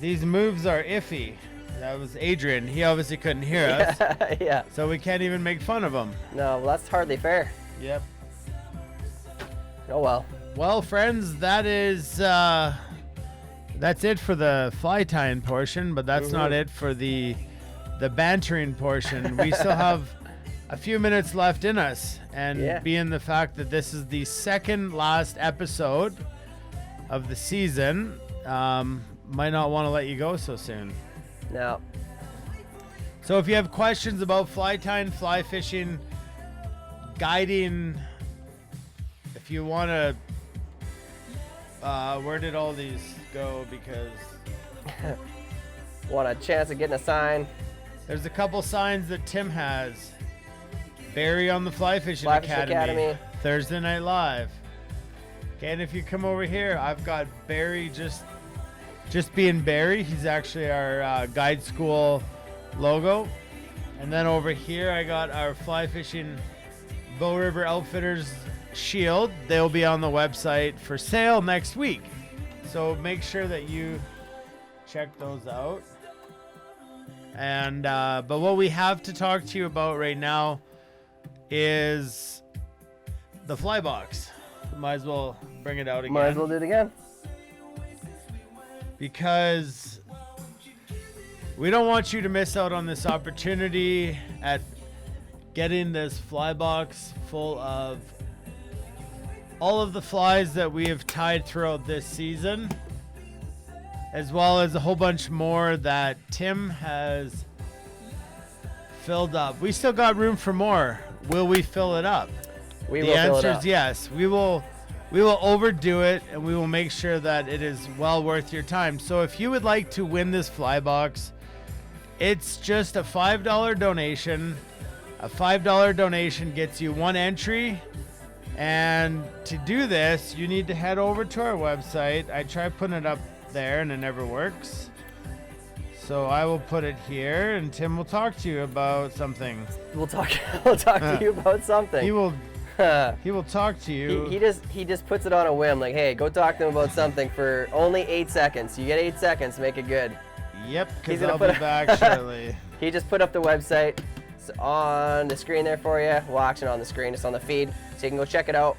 These moves are iffy. That was Adrian. He obviously couldn't hear us. Yeah. So we can't even make fun of him. No, well, that's hardly fair. Yep. Oh well. Well, friends, that is that's it for the fly tying portion, but that's not it for the bantering portion. We still have a few minutes left in us, and being the fact that this is the second last episode of the season, might not want to let you go so soon. No. So if you have questions about fly tying, fly fishing, guiding, if you want to, where did all these go? Because Want a chance of getting a sign? there's a couple signs that Tim has. Barry on the Fly Fishing Fly Fishing Academy. Academy. Thursday Night Live. Okay, and if you come over here, I've got Barry just being Barry. He's actually our guide school logo. And then over here, I got our Fly Fishing Bow River Outfitters shield. They'll be on the website for sale next week. So make sure that you check those out. And but what we have to talk to you about right now is the fly box. Might as well bring it out again. Might as well do it again. Because we don't want you to miss out on this opportunity at getting this fly box full of all of the flies that we have tied throughout this season, as well as a whole bunch more that Tim has filled up. We still got room for more. Will we fill it up? We The will fill it answer up. is yes. We will overdo it, and we will make sure that it is well worth your time. So if you would like to win this fly box, it's just a $5 donation. A $5 donation gets you one entry. And to do this, you need to head over to our website. I try putting it up there, and it never works. So I will put it here, and Tim will talk to you about something. We'll talk to you about something. He will He will talk to you. He just puts it on a whim, like, hey, go talk to him about something for only 8 seconds. You get 8 seconds, make it good. Yep, He's because gonna I'll put be back shortly. He just put up the website. It's on the screen there for you. Well, actually, not on the screen, it's on the feed. So you can go check it out.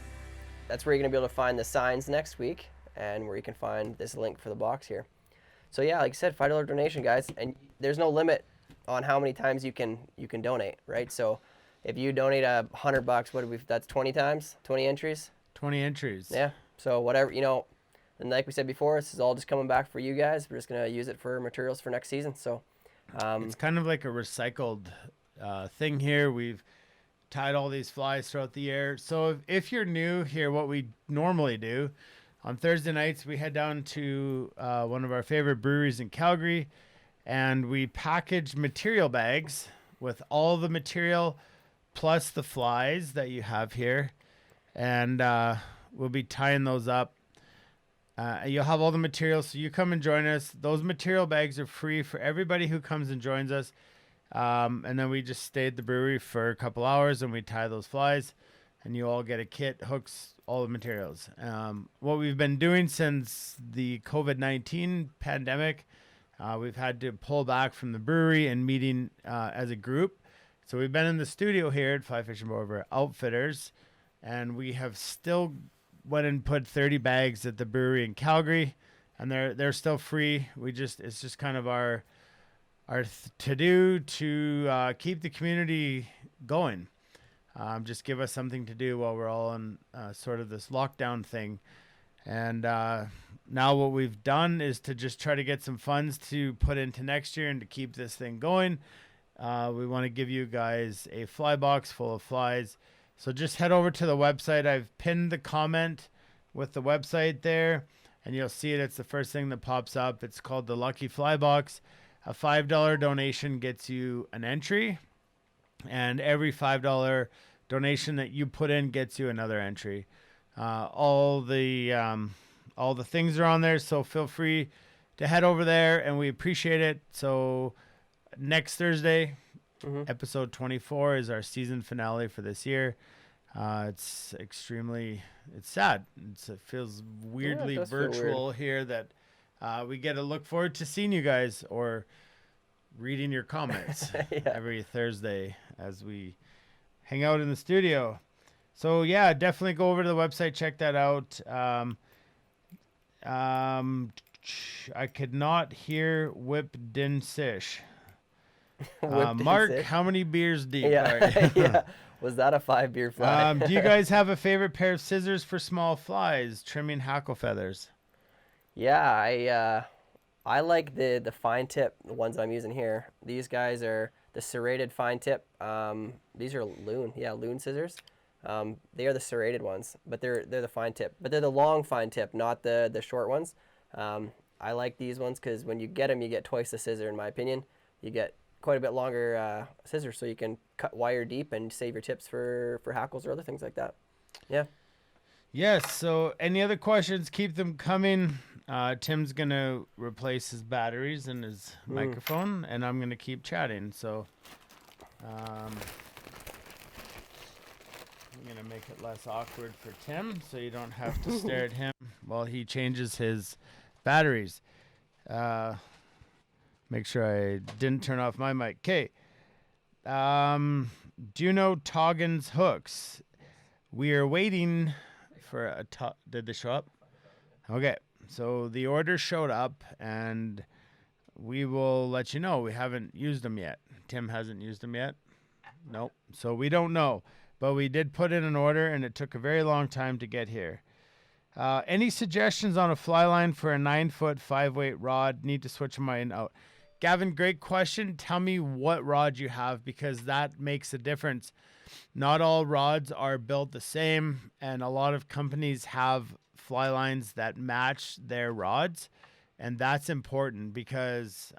That's where you're going to be able to find the signs next week and where you can find this link for the box here. So yeah, like I said, $5 donation, guys. And there's no limit on how many times you can donate, right? So if you donate $100, that's 20 times, 20 entries. 20 entries. Yeah. So whatever, and like we said before, this is all just coming back for you guys. We're just going to use it for materials for next season. So it's kind of like a recycled thing here. We've tied all these flies throughout the year. So if you're new here, what we normally do on Thursday nights, we head down to one of our favorite breweries in Calgary, and we package material bags with all the material plus the flies that you have here, and we'll be tying those up. You'll have all the materials, so you come and join us. Those material bags are free for everybody who comes and joins us. And then we just stay at the brewery for a couple hours and we tie those flies, and you all get a kit, hooks, all the materials. What we've been doing since the COVID-19 pandemic, we've had to pull back from the brewery and meeting as a group. So we've been in the studio here at Fly Fishing Board Outfitters, and we have still went and put 30 bags at the brewery in Calgary, and they're still free. It's just kind of our to-do to keep the community going. Just give us something to do while we're all in sort of this lockdown thing. And now what we've done is to just try to get some funds to put into next year and to keep this thing going. We want to give you guys a fly box full of flies. So just head over to the website. I've pinned the comment with the website there, and you'll see it. It's the first thing that pops up. It's called the Lucky Fly Box. A $5 donation gets you an entry, and every $5 donation that you put in gets you another entry. All the things are on there, so feel free to head over there, and we appreciate it. So next Thursday, episode 24 is our season finale for this year. It's sad. It feels weirdly virtual here that we get to look forward to seeing you guys or reading your comments every Thursday as we hang out in the studio. So yeah, definitely go over to the website, check that out. I could not hear Whip Din Sish. Mark, how many beers deep? Yeah. Yeah. Was that a 5-beer fly? Do you guys have a favorite pair of scissors for small flies, trimming hackle feathers? Yeah, I like the fine tip, the ones I'm using here. These guys are the serrated fine tip. These are loon scissors. They are the serrated ones, but they're the fine tip. But they're the long fine tip, not the short ones. I like these ones because when you get them, you get twice the scissor, in my opinion. You get quite a bit longer scissors, so you can cut wire deep and save your tips for hackles or other things like that. Yeah. Yes, so any other questions, keep them coming. Tim's going to replace his batteries and his microphone, and I'm going to keep chatting. So I'm going to make it less awkward for Tim so you don't have to stare at him while he changes his batteries. Make sure I didn't turn off my mic. Okay. Do you know Toggins hooks? We are waiting for did they show up? Okay. So the order showed up, and we will let you know. We haven't used them yet. Tim hasn't used them yet. Nope. So we don't know. But we did put in an order, and it took a very long time to get here. Any suggestions on a fly line for a 9-foot 5-weight rod? Need to switch mine out. Gavin, great question. Tell me what rod you have, because that makes a difference. Not all rods are built the same, and a lot of companies have fly lines that match their rods, and that's important because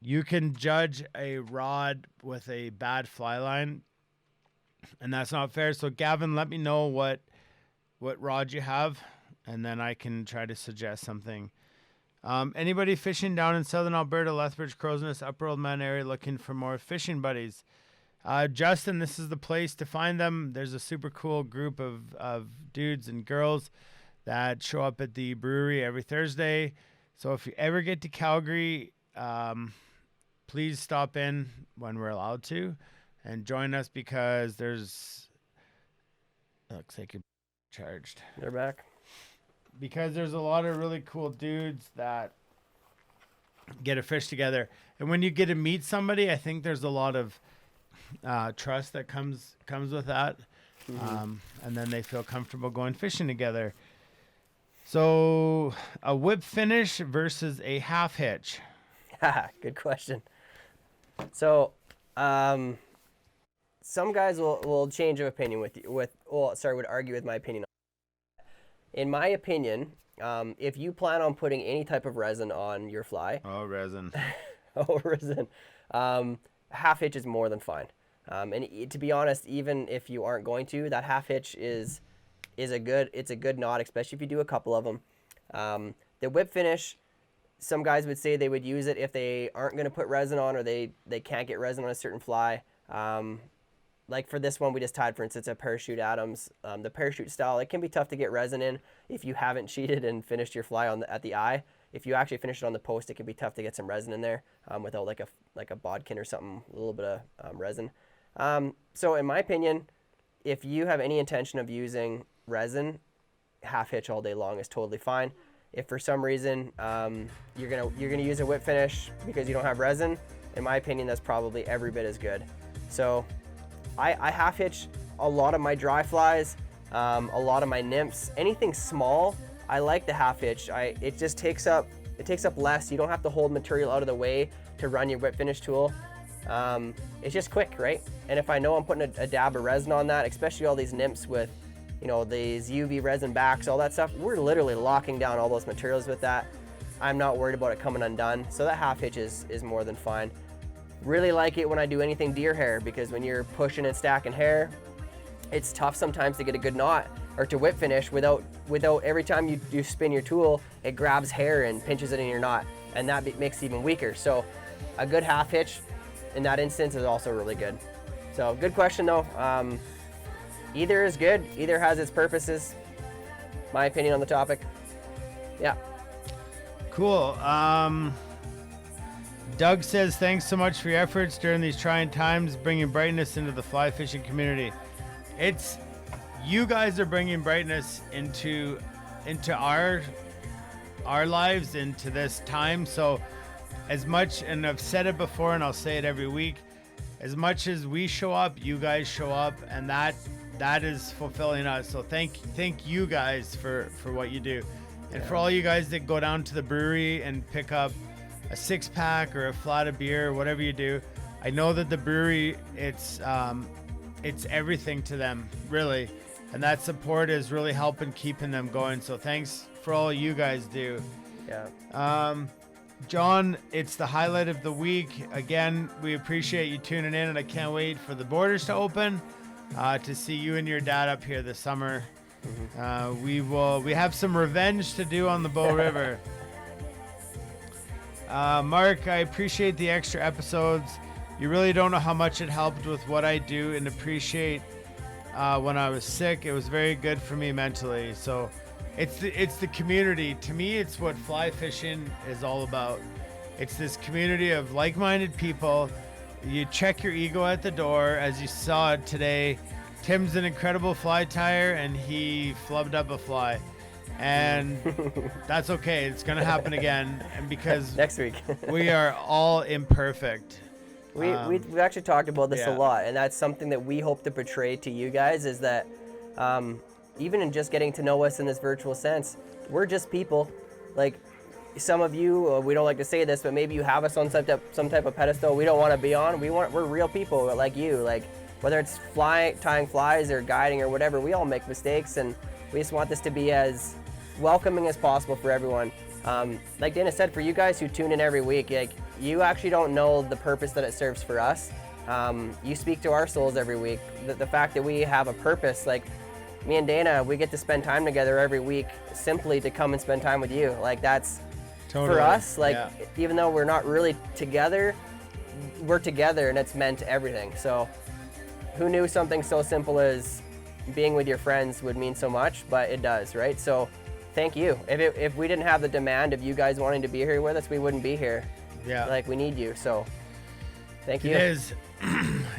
you can judge a rod with a bad fly line, and that's not fair. So Gavin, let me know what rod you have, and then I can try to suggest something. Anybody fishing down in southern Alberta, Lethbridge, Crow's Nest, Upper Old Man area looking for more fishing buddies? Justin, this is the place to find them. There's a super cool group of dudes and girls that show up at the brewery every Thursday. So if you ever get to Calgary, please stop in when we're allowed to and join us, because looks like you're charged. They're back. Because there's a lot of really cool dudes that get a fish together. And when you get to meet somebody, I think there's a lot of trust that comes with that. And then they feel comfortable going fishing together. So a whip finish versus a half hitch. Good question. So some guys will change of opinion would argue with my opinion. In my opinion, if you plan on putting any type of resin on your fly, resin. Half hitch is more than fine. And to be honest, even if you aren't going to, that half hitch is a good knot, especially if you do a couple of them. The whip finish, some guys would say they would use it if they aren't going to put resin on, or they can't get resin on a certain fly. Like for this one we just tied, for instance, a Parachute Adams. The Parachute style, it can be tough to get resin in if you haven't cheated and finished your fly at the eye. If you actually finish it on the post, it can be tough to get some resin in there without like a bodkin or something, a little bit of resin. So in my opinion, if you have any intention of using resin, half hitch all day long is totally fine. If for some reason you're gonna use a whip finish because you don't have resin, in my opinion, that's probably every bit as good. So I half hitch a lot of my dry flies, a lot of my nymphs, anything small. I like the half hitch. It just takes up less. You don't have to hold material out of the way to run your whip finish tool. It's just quick, right? And if I know I'm putting a dab of resin on that, especially all these nymphs with, these UV resin backs, all that stuff, we're literally locking down all those materials with that. I'm not worried about it coming undone. So that half hitch is more than fine. Really like it when I do anything deer hair, because when you're pushing and stacking hair, it's tough sometimes to get a good knot or to whip finish without every time you spin your tool, it grabs hair and pinches it in your knot, and that makes it even weaker. So a good half hitch in that instance is also really good. So good question though. Either is good, either has its purposes. My opinion on the topic. Yeah. Cool. Doug says, thanks so much for your efforts during these trying times, bringing brightness into the fly fishing community. You guys are bringing brightness into our lives, into this time. So as much, and I've said it before and I'll say it every week, as much as we show up, you guys show up, and that is fulfilling us. So thank you guys for what you do. And for all you guys that go down to the brewery and pick up a 6-pack or a flat of beer, or whatever you do, I know that the brewery, it's everything to them, really, and that support is really helping keeping them going. So thanks for all you guys do. Yeah. John, it's the highlight of the week. Again, we appreciate you tuning in, and I can't wait for the borders to open to see you and your dad up here this summer. We have some revenge to do on the Bow River. Mark, I appreciate the extra episodes. You really don't know how much it helped with what I do, and appreciate when I was sick. It was very good for me mentally. So it's the community. To me, it's what fly fishing is all about. It's this community of like-minded people. You check your ego at the door. As you saw today, Tim's an incredible fly tyer, and he flubbed up a fly. And that's okay. It's going to happen again. And because next week we are all imperfect. We've actually talked about this a lot, and that's something that we hope to portray to you guys, is that even in just getting to know us in this virtual sense, we're just people. Like some of you, we don't like to say this, but maybe you have us on some type of pedestal we don't want to be on. We're real people like you. Like whether it's tying flies or guiding or whatever, we all make mistakes, and we just want this to be as welcoming as possible for everyone. Like Dana said, for you guys who tune in every week, like you actually don't know the purpose that it serves for us. You speak to our souls every week. The fact that we have a purpose, like me and Dana, we get to spend time together every week simply to come and spend time with you. Like that's totally, for us, like even though we're not really together, we're together, and it's meant everything. So who knew something so simple as being with your friends would mean so much, but it does, right? So thank you. If we didn't have the demand of you guys wanting to be here with us, we wouldn't be here. Yeah. Like, we need you, so thank you. It is.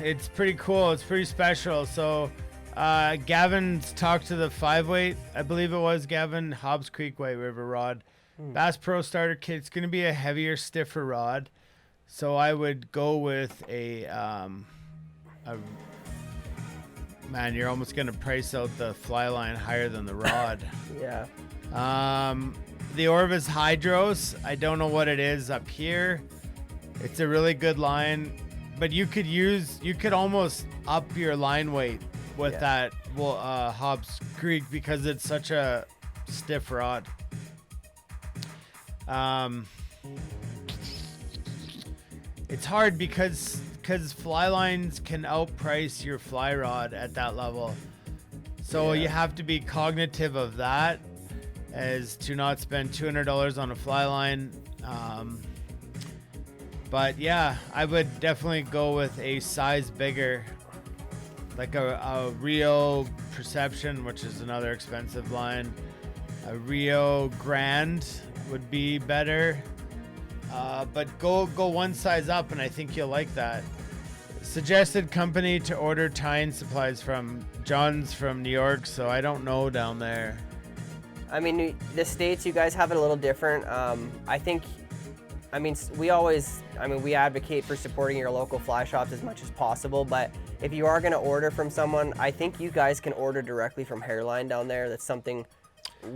It's pretty cool. It's pretty special. So Gavin's talked to the 5-weight, I believe it was Gavin, Hobbs Creek White River rod. Bass Pro Starter Kit. It's going to be a heavier, stiffer rod. So I would go with man, you're almost going to price out the fly line higher than the rod. Yeah. The Orvis Hydros, I don't know what it is up here. It's a really good line, but you could almost up your line weight with that Hobbs Creek because it's such a stiff rod. It's hard because fly lines can outprice your fly rod at that level. So you have to be cognitive of that, as to not spend $200 on a fly line. But yeah, I would definitely go with a size bigger, like a Rio Perception, which is another expensive line. A Rio Grand would be better. But go one size up, and I think you'll like that. Suggested company to order tying supplies from. John's from New York, so I don't know down there. I mean, the States, you guys have it a little different. We advocate for supporting your local fly shops as much as possible, but if you are going to order from someone, I think you guys can order directly from Hairline down there. That's something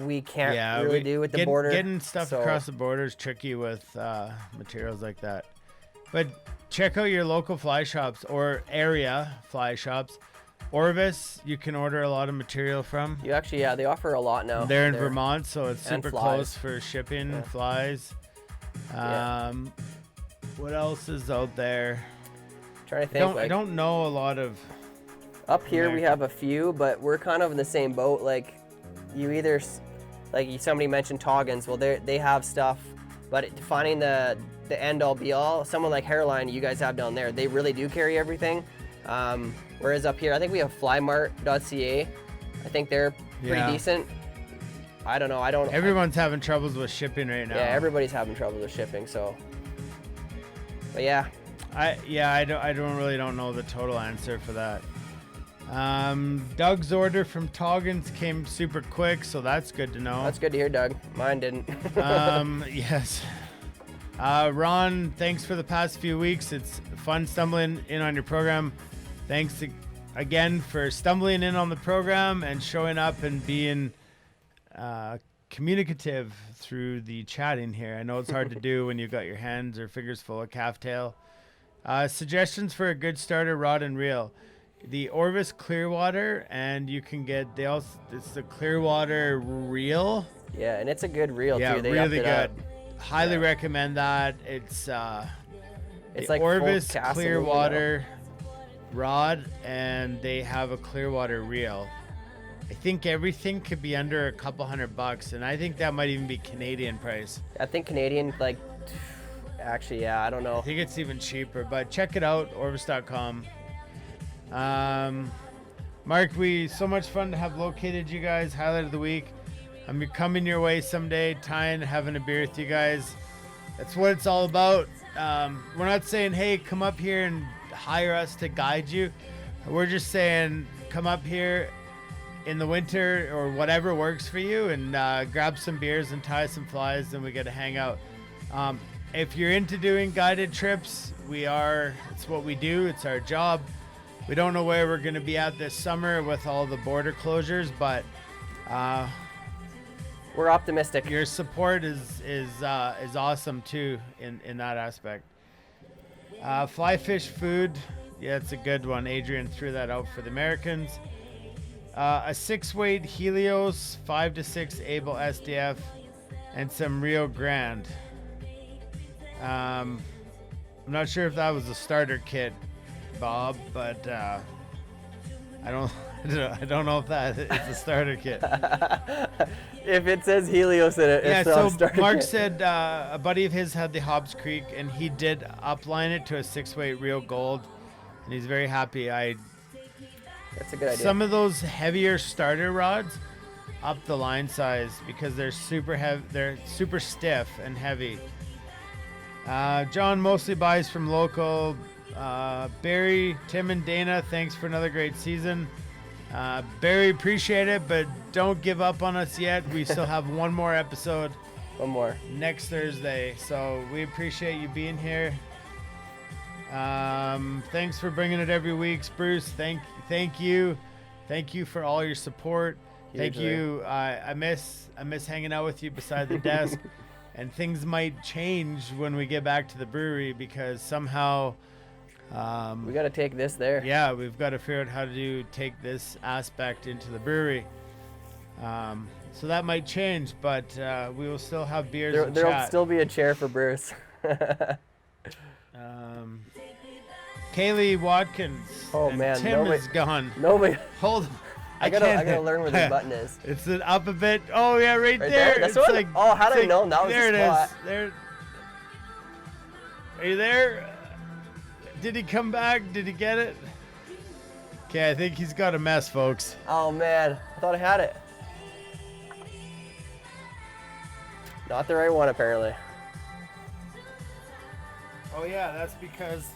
we can't really do with the border. Getting stuff across the border is tricky with materials like that. But check out your local fly shops or area fly shops. Orvis, you can order a lot of material from. You actually, they offer a lot now. They're in Vermont, so it's super close for shipping flies. What else is out there? Trying to think. I don't know a lot of. Up here we have a few, but we're kind of in the same boat. Like, you either, somebody mentioned Toggins. Well, they have stuff, but finding the end all be all, someone like Hairline you guys have down there, they really do carry everything. Whereas up here, I think we have flymart.ca. I think they're pretty decent. I don't know. Everyone's having troubles with shipping right now. Yeah, everybody's having trouble with shipping. So, but yeah. I don't know the total answer for that. Doug's order from Toggins came super quick, so that's good to know. That's good to hear, Doug. Mine didn't. Yes. Ron, thanks for the past few weeks. It's fun stumbling in on your program. Thanks again for stumbling in on the program and showing up and being communicative through the chatting here. I know it's hard to do when you've got your hands or fingers full of calf tail. Suggestions for a good starter rod and reel. The Orvis Clearwater, and you can get it's the Clearwater reel. Yeah, and it's a good reel too. They really good. Up. Highly recommend that. It's the like Orvis Clearwater rod, and they have a Clearwater reel. I think everything could be under a couple $100, and I think that might even be Canadian price. I think Canadian, actually, yeah, I don't know. I think it's even cheaper, but check it out, Orvis.com. Mark, so much fun to have located you guys. Highlight of the week. I'm coming your way someday, tying, having a beer with you guys. That's what it's all about. We're not saying, hey, come up here and hire us to guide you. We're just saying, come up here in the winter or whatever works for you, and grab some beers and tie some flies, and we get to hang out. If you're into doing guided trips, it's what we do. It's our job. We don't know where we're going to be at this summer with all the border closures, but we're optimistic. Your support is awesome too in that aspect. Fly fish food, yeah, it's a good one. Adrian threw that out for the Americans. A 6-weight Helios, 5 to 6 Able SDF, and some Rio Grande. I'm not sure if that was a starter kit, Bob, but I don't know if that is a starter kit. If it says Helios in it, it's so a starter Mark kit. said a buddy of his had the Hobbs Creek, and he did upline it to a 6-weight Rio Gold, and he's very happy. That's a good idea. some of those heavier starter rods up the line size because they're super heavy. They're super stiff and heavy. John mostly buys from local. Barry, Tim, and Dana, thanks for another great season. Barry, appreciate it, but don't give up on us yet. We still have one more episode One more. next Thursday, so we appreciate you being here. Thanks for bringing it every week, Bruce. Thank you for all your support. Thank Hugely. you. I miss hanging out with you beside the desk, and things might change when we get back to the brewery because somehow. We got to take this there. Yeah, we've got to figure out how to take this aspect into the brewery. So that might change, but we will still have beers and There'll chat. still be a chair for Bruce. Kaylee Watkins. Oh, and man, Tim nobody- is gone. Nobody. Hold on. I gotta learn where the button is. It's up a bit. Oh yeah, right Right there. there? That's It's what? Oh, how'd it's I know that was there the it spot? is. There. Are you there? Did he come back? Did he get it? Okay, I think he's got a mess, folks. Oh man, I thought I had it. Not the right one, apparently. Oh yeah, that's because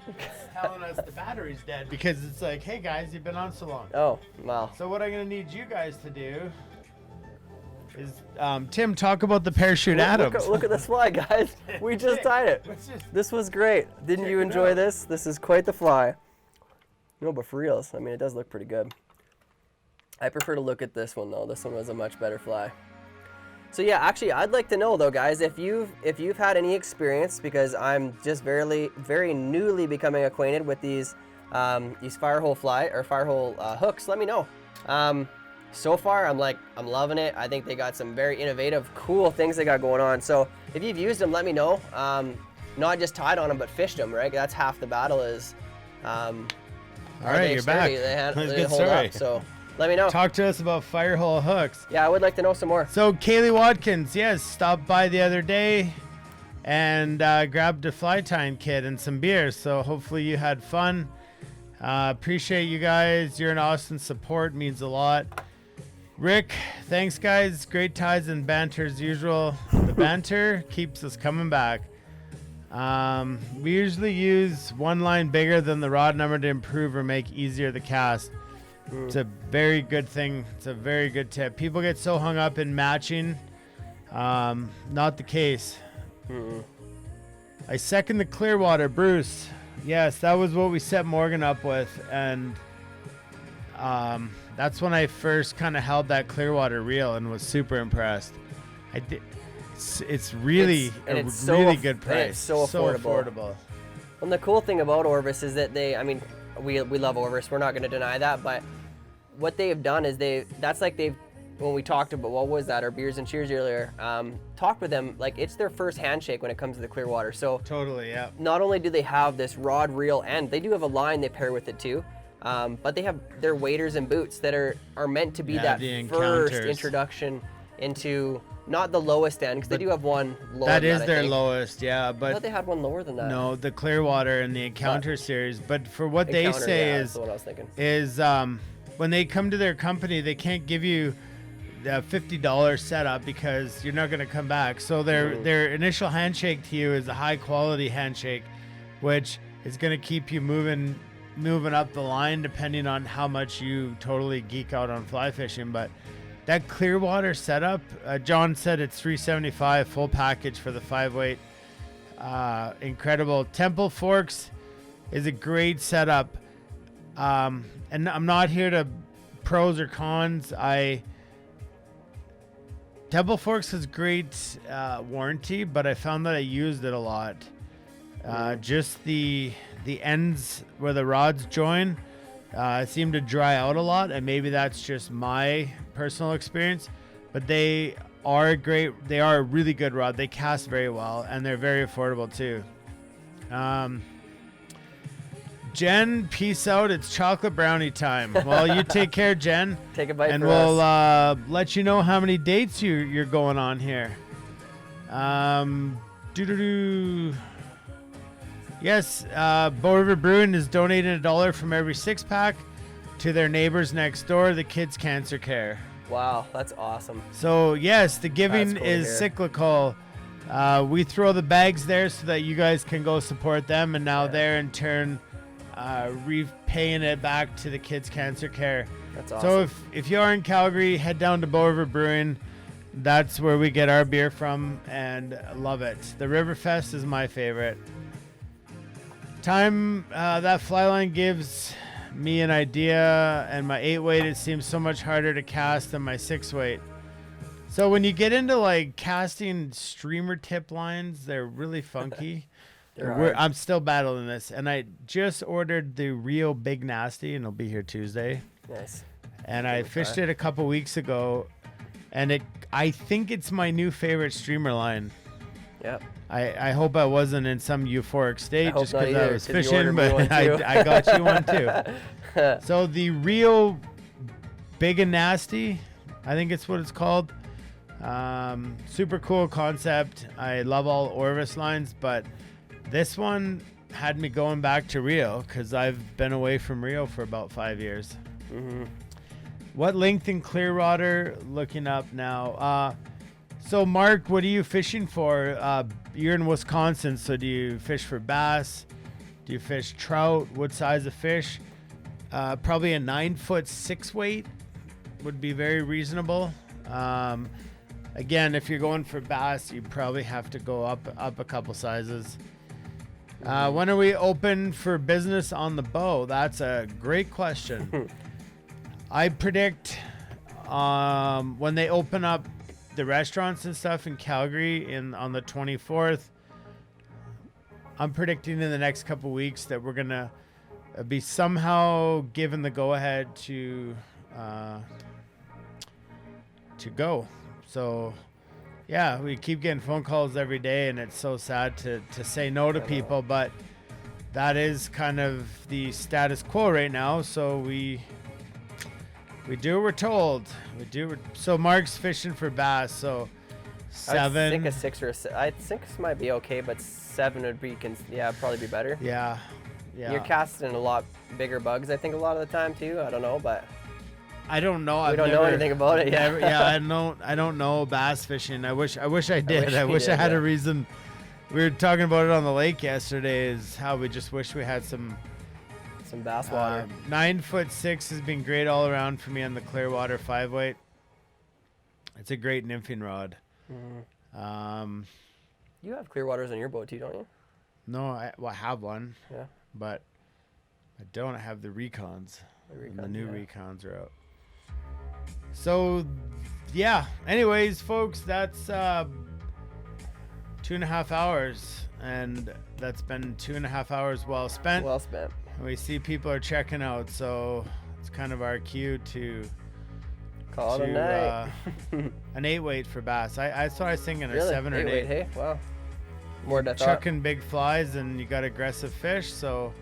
it's telling us the battery's dead. Because it's like, hey guys, you've been on so long. Oh, wow. So what I'm gonna need you guys to do is, Tim, talk about the parachute Adams. Look at this fly, guys. We just tied it. Let's just- This was great. Didn't Check you it enjoy out. this? This is quite the fly. No, but for reals, I mean, it does look pretty good. I prefer to look at this one though. This one was a much better fly. So yeah, actually, I'd like to know though, guys, if you've had any experience, because I'm just very newly becoming acquainted with these firehole hooks. Let me know. So far, I'm loving it. I think they got some very innovative, cool things they got going on. So if you've used them, let me know. Not just tied on them, but fished them, right? That's half the battle is. All right, you're back. They Good hold story. up. So let me know. Talk to us about firehole hooks. Yeah, I would like to know some more. So Kaylee Watkins, yes, stopped by the other day and grabbed a fly tying kit and some beers. So hopefully you had fun. Appreciate you guys. You're an awesome support. Means a lot. Rick, thanks guys. Great ties and banter as usual. The banter keeps us coming back. We usually use one line bigger than the rod number to improve or make easier the cast. It's a very good thing. It's a very good tip. People get so hung up in matching. Not the case. I second the Clearwater, Bruce. Yes, that was what we set Morgan up with, and that's when I first kind of held that Clearwater reel and was super impressed. It's really It's so really good price. and it's so affordable. And the cool thing about Orvis is that we love Orvis. We're not going to deny that, but what they have done is when we talked about, what was that, our beers and cheers earlier, talked with them, like it's their first handshake when it comes to the Clearwater. So Totally, yeah. not only do they have this rod, reel, and they do have a line they pair with it too, but they have their waders and boots that are meant to be Yeah, that the first encounters. introduction into not the lowest end, because they do have one lower That than is that, I their think. lowest, yeah. I But thought they had one lower than that. no, the Clearwater and the Encounter series. But for what they Encounter, say yeah, that's what I was thinking. is when they come to their company, they can't give you the $50 setup because you're not going to come back. So their initial handshake to you is a high quality handshake, which is going to keep you moving up the line depending on how much you totally geek out on fly fishing. But that Clearwater setup, John said it's $375 full package for the 5-weight. Incredible. Temple Forks is a great setup. And I'm not here to pros or cons. Temple Forks has great warranty, but I found that I used it a lot. Just the ends where the rods join seem to dry out a lot, and maybe that's just my personal experience. But they are great. They are a really good rod. They cast very well, and they're very affordable too. Jen, peace out. It's chocolate brownie time. Well, you take care, Jen. Take a bite and for we'll us. let you know how many dates you're going on here. Yes, Bow River Brewing is donating $1 from every 6-pack to their neighbors next door, the Kids Cancer Care. Wow, that's awesome. So yes, the giving That's cool to is hear. cyclical. We throw the bags there so that you guys can go support them, and now they're in turn repaying it back to the Kids Cancer Care. That's awesome. So if you are in Calgary, head down to Bow River Brewing. That's where we get our beer from, and love it. The Riverfest is my favorite. Time that fly line gives me an idea, and my 8-weight, it seems so much harder to cast than my 6-weight. So when you get into like casting streamer tip lines, they're really funky. They're hard. I'm still battling this, and I just ordered the Rio Big Nasty, and it'll be here Tuesday. Nice. And I fished it a couple weeks ago, and I think it's my new favorite streamer line. Yep. I hope I wasn't in some euphoric state hope just not because I either, was 'cause you fishing, ordered me one but too. I got you one too. So the Rio Big and Nasty, I think it's what it's called. Super cool concept. I love all Orvis lines, but this one had me going back to Rio because I've been away from Rio for about 5 years. Mm-hmm. What length in Clearwater? Looking up now. So Mark, what are you fishing for? You're in Wisconsin, so do you fish for bass? Do you fish trout? What size of fish? Probably a 9-foot 6-weight would be very reasonable. Again, if you're going for bass, you probably have to go up a couple sizes. When are we open for business on the bow? That's a great question. I predict when they open up the restaurants and stuff in Calgary on the 24th, I'm predicting in the next couple weeks that we're gonna be somehow given the go-ahead to go. So yeah, we keep getting phone calls every day, and it's so sad to say no to people, but that is kind of the status quo right now. So we do what we're told. So Mark's fishing for bass. So 7. I think a 6 or a 6. I think 6 might be okay, but 7 would be probably be better. Yeah. You're casting a lot bigger bugs, I think, a lot of the time too. I don't know, but I don't know. we don't know anything about it yet. I don't know bass fishing. I wish I did. I wish I had yeah. a reason. We were talking about it on the lake yesterday. Is how we just wish we had some bass water. 9-foot 6 has been great all around for me on the Clearwater 5-weight. It's a great nymphing rod. Mm-hmm. You have clear waters on your boat too, don't you? No, I have one. Yeah. But I don't have the Recons. The new yeah. Recons are out. So, yeah. Anyways, folks, that's 2.5 hours, and that's been 2.5 hours well spent. Well spent. We see people are checking out, so it's kind of our cue to Call it a night. an 8-weight for bass. I thought I was thinking Really? a 7 or an 8. Hey, wow. More than I thought. Chucking big flies, and you got aggressive fish. So,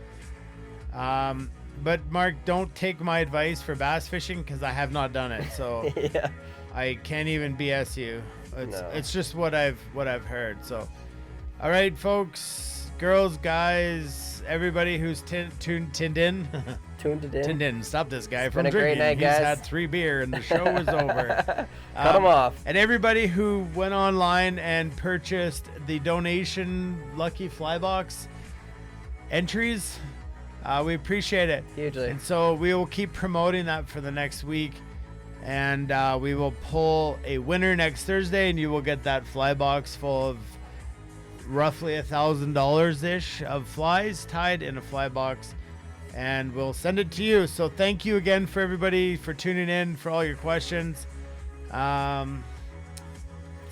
but Mark, don't take my advice for bass fishing because I have not done it. So Yeah. I can't even BS you. No. It's just what I've heard. So, all right, folks, girls, guys, everybody who's tuned in. Tuned it in. Tuned in. Stop this guy from been a great drinking. night, He's guys. had 3 beer and the show was over. Cut him off. And everybody who went online and purchased the donation Lucky Fly Box entries, we appreciate it. Hugely. And so we will keep promoting that for the next week. And we will pull a winner next Thursday, and you will get that fly box full of roughly $1,000-ish of flies tied in a fly box, and we'll send it to you. So thank you again for everybody for tuning in, for all your questions. It's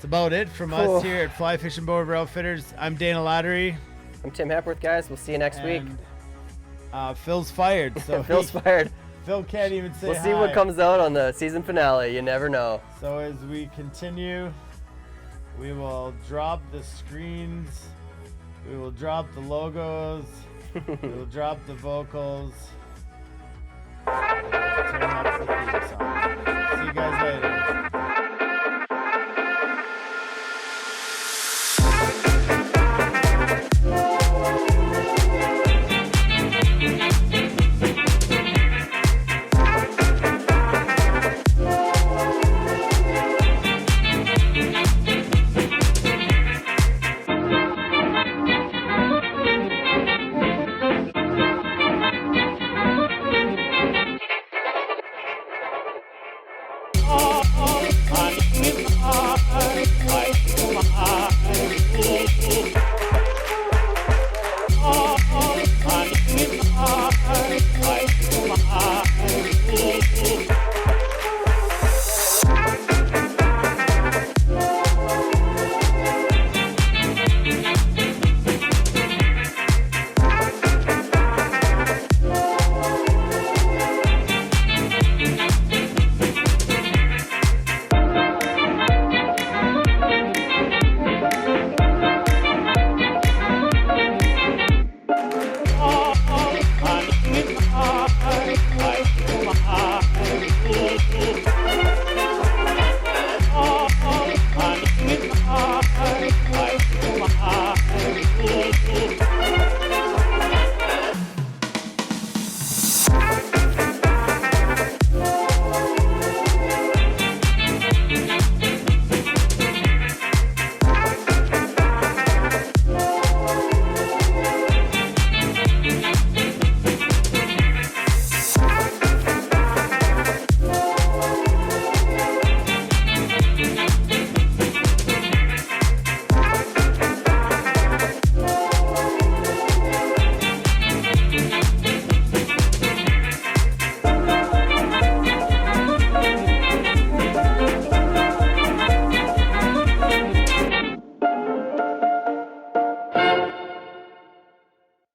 about it from us here at Fly Fishing Bow River Outfitters. I'm Dana Lattery. I'm Tim Hepworth, guys. We'll see you next week. Phil's fired. So Phil's fired. Phil can't even say We'll see hi. what comes out on the season finale. You never know. So as we continue, we will drop the screens, we will drop the logos, we will drop the vocals, turn up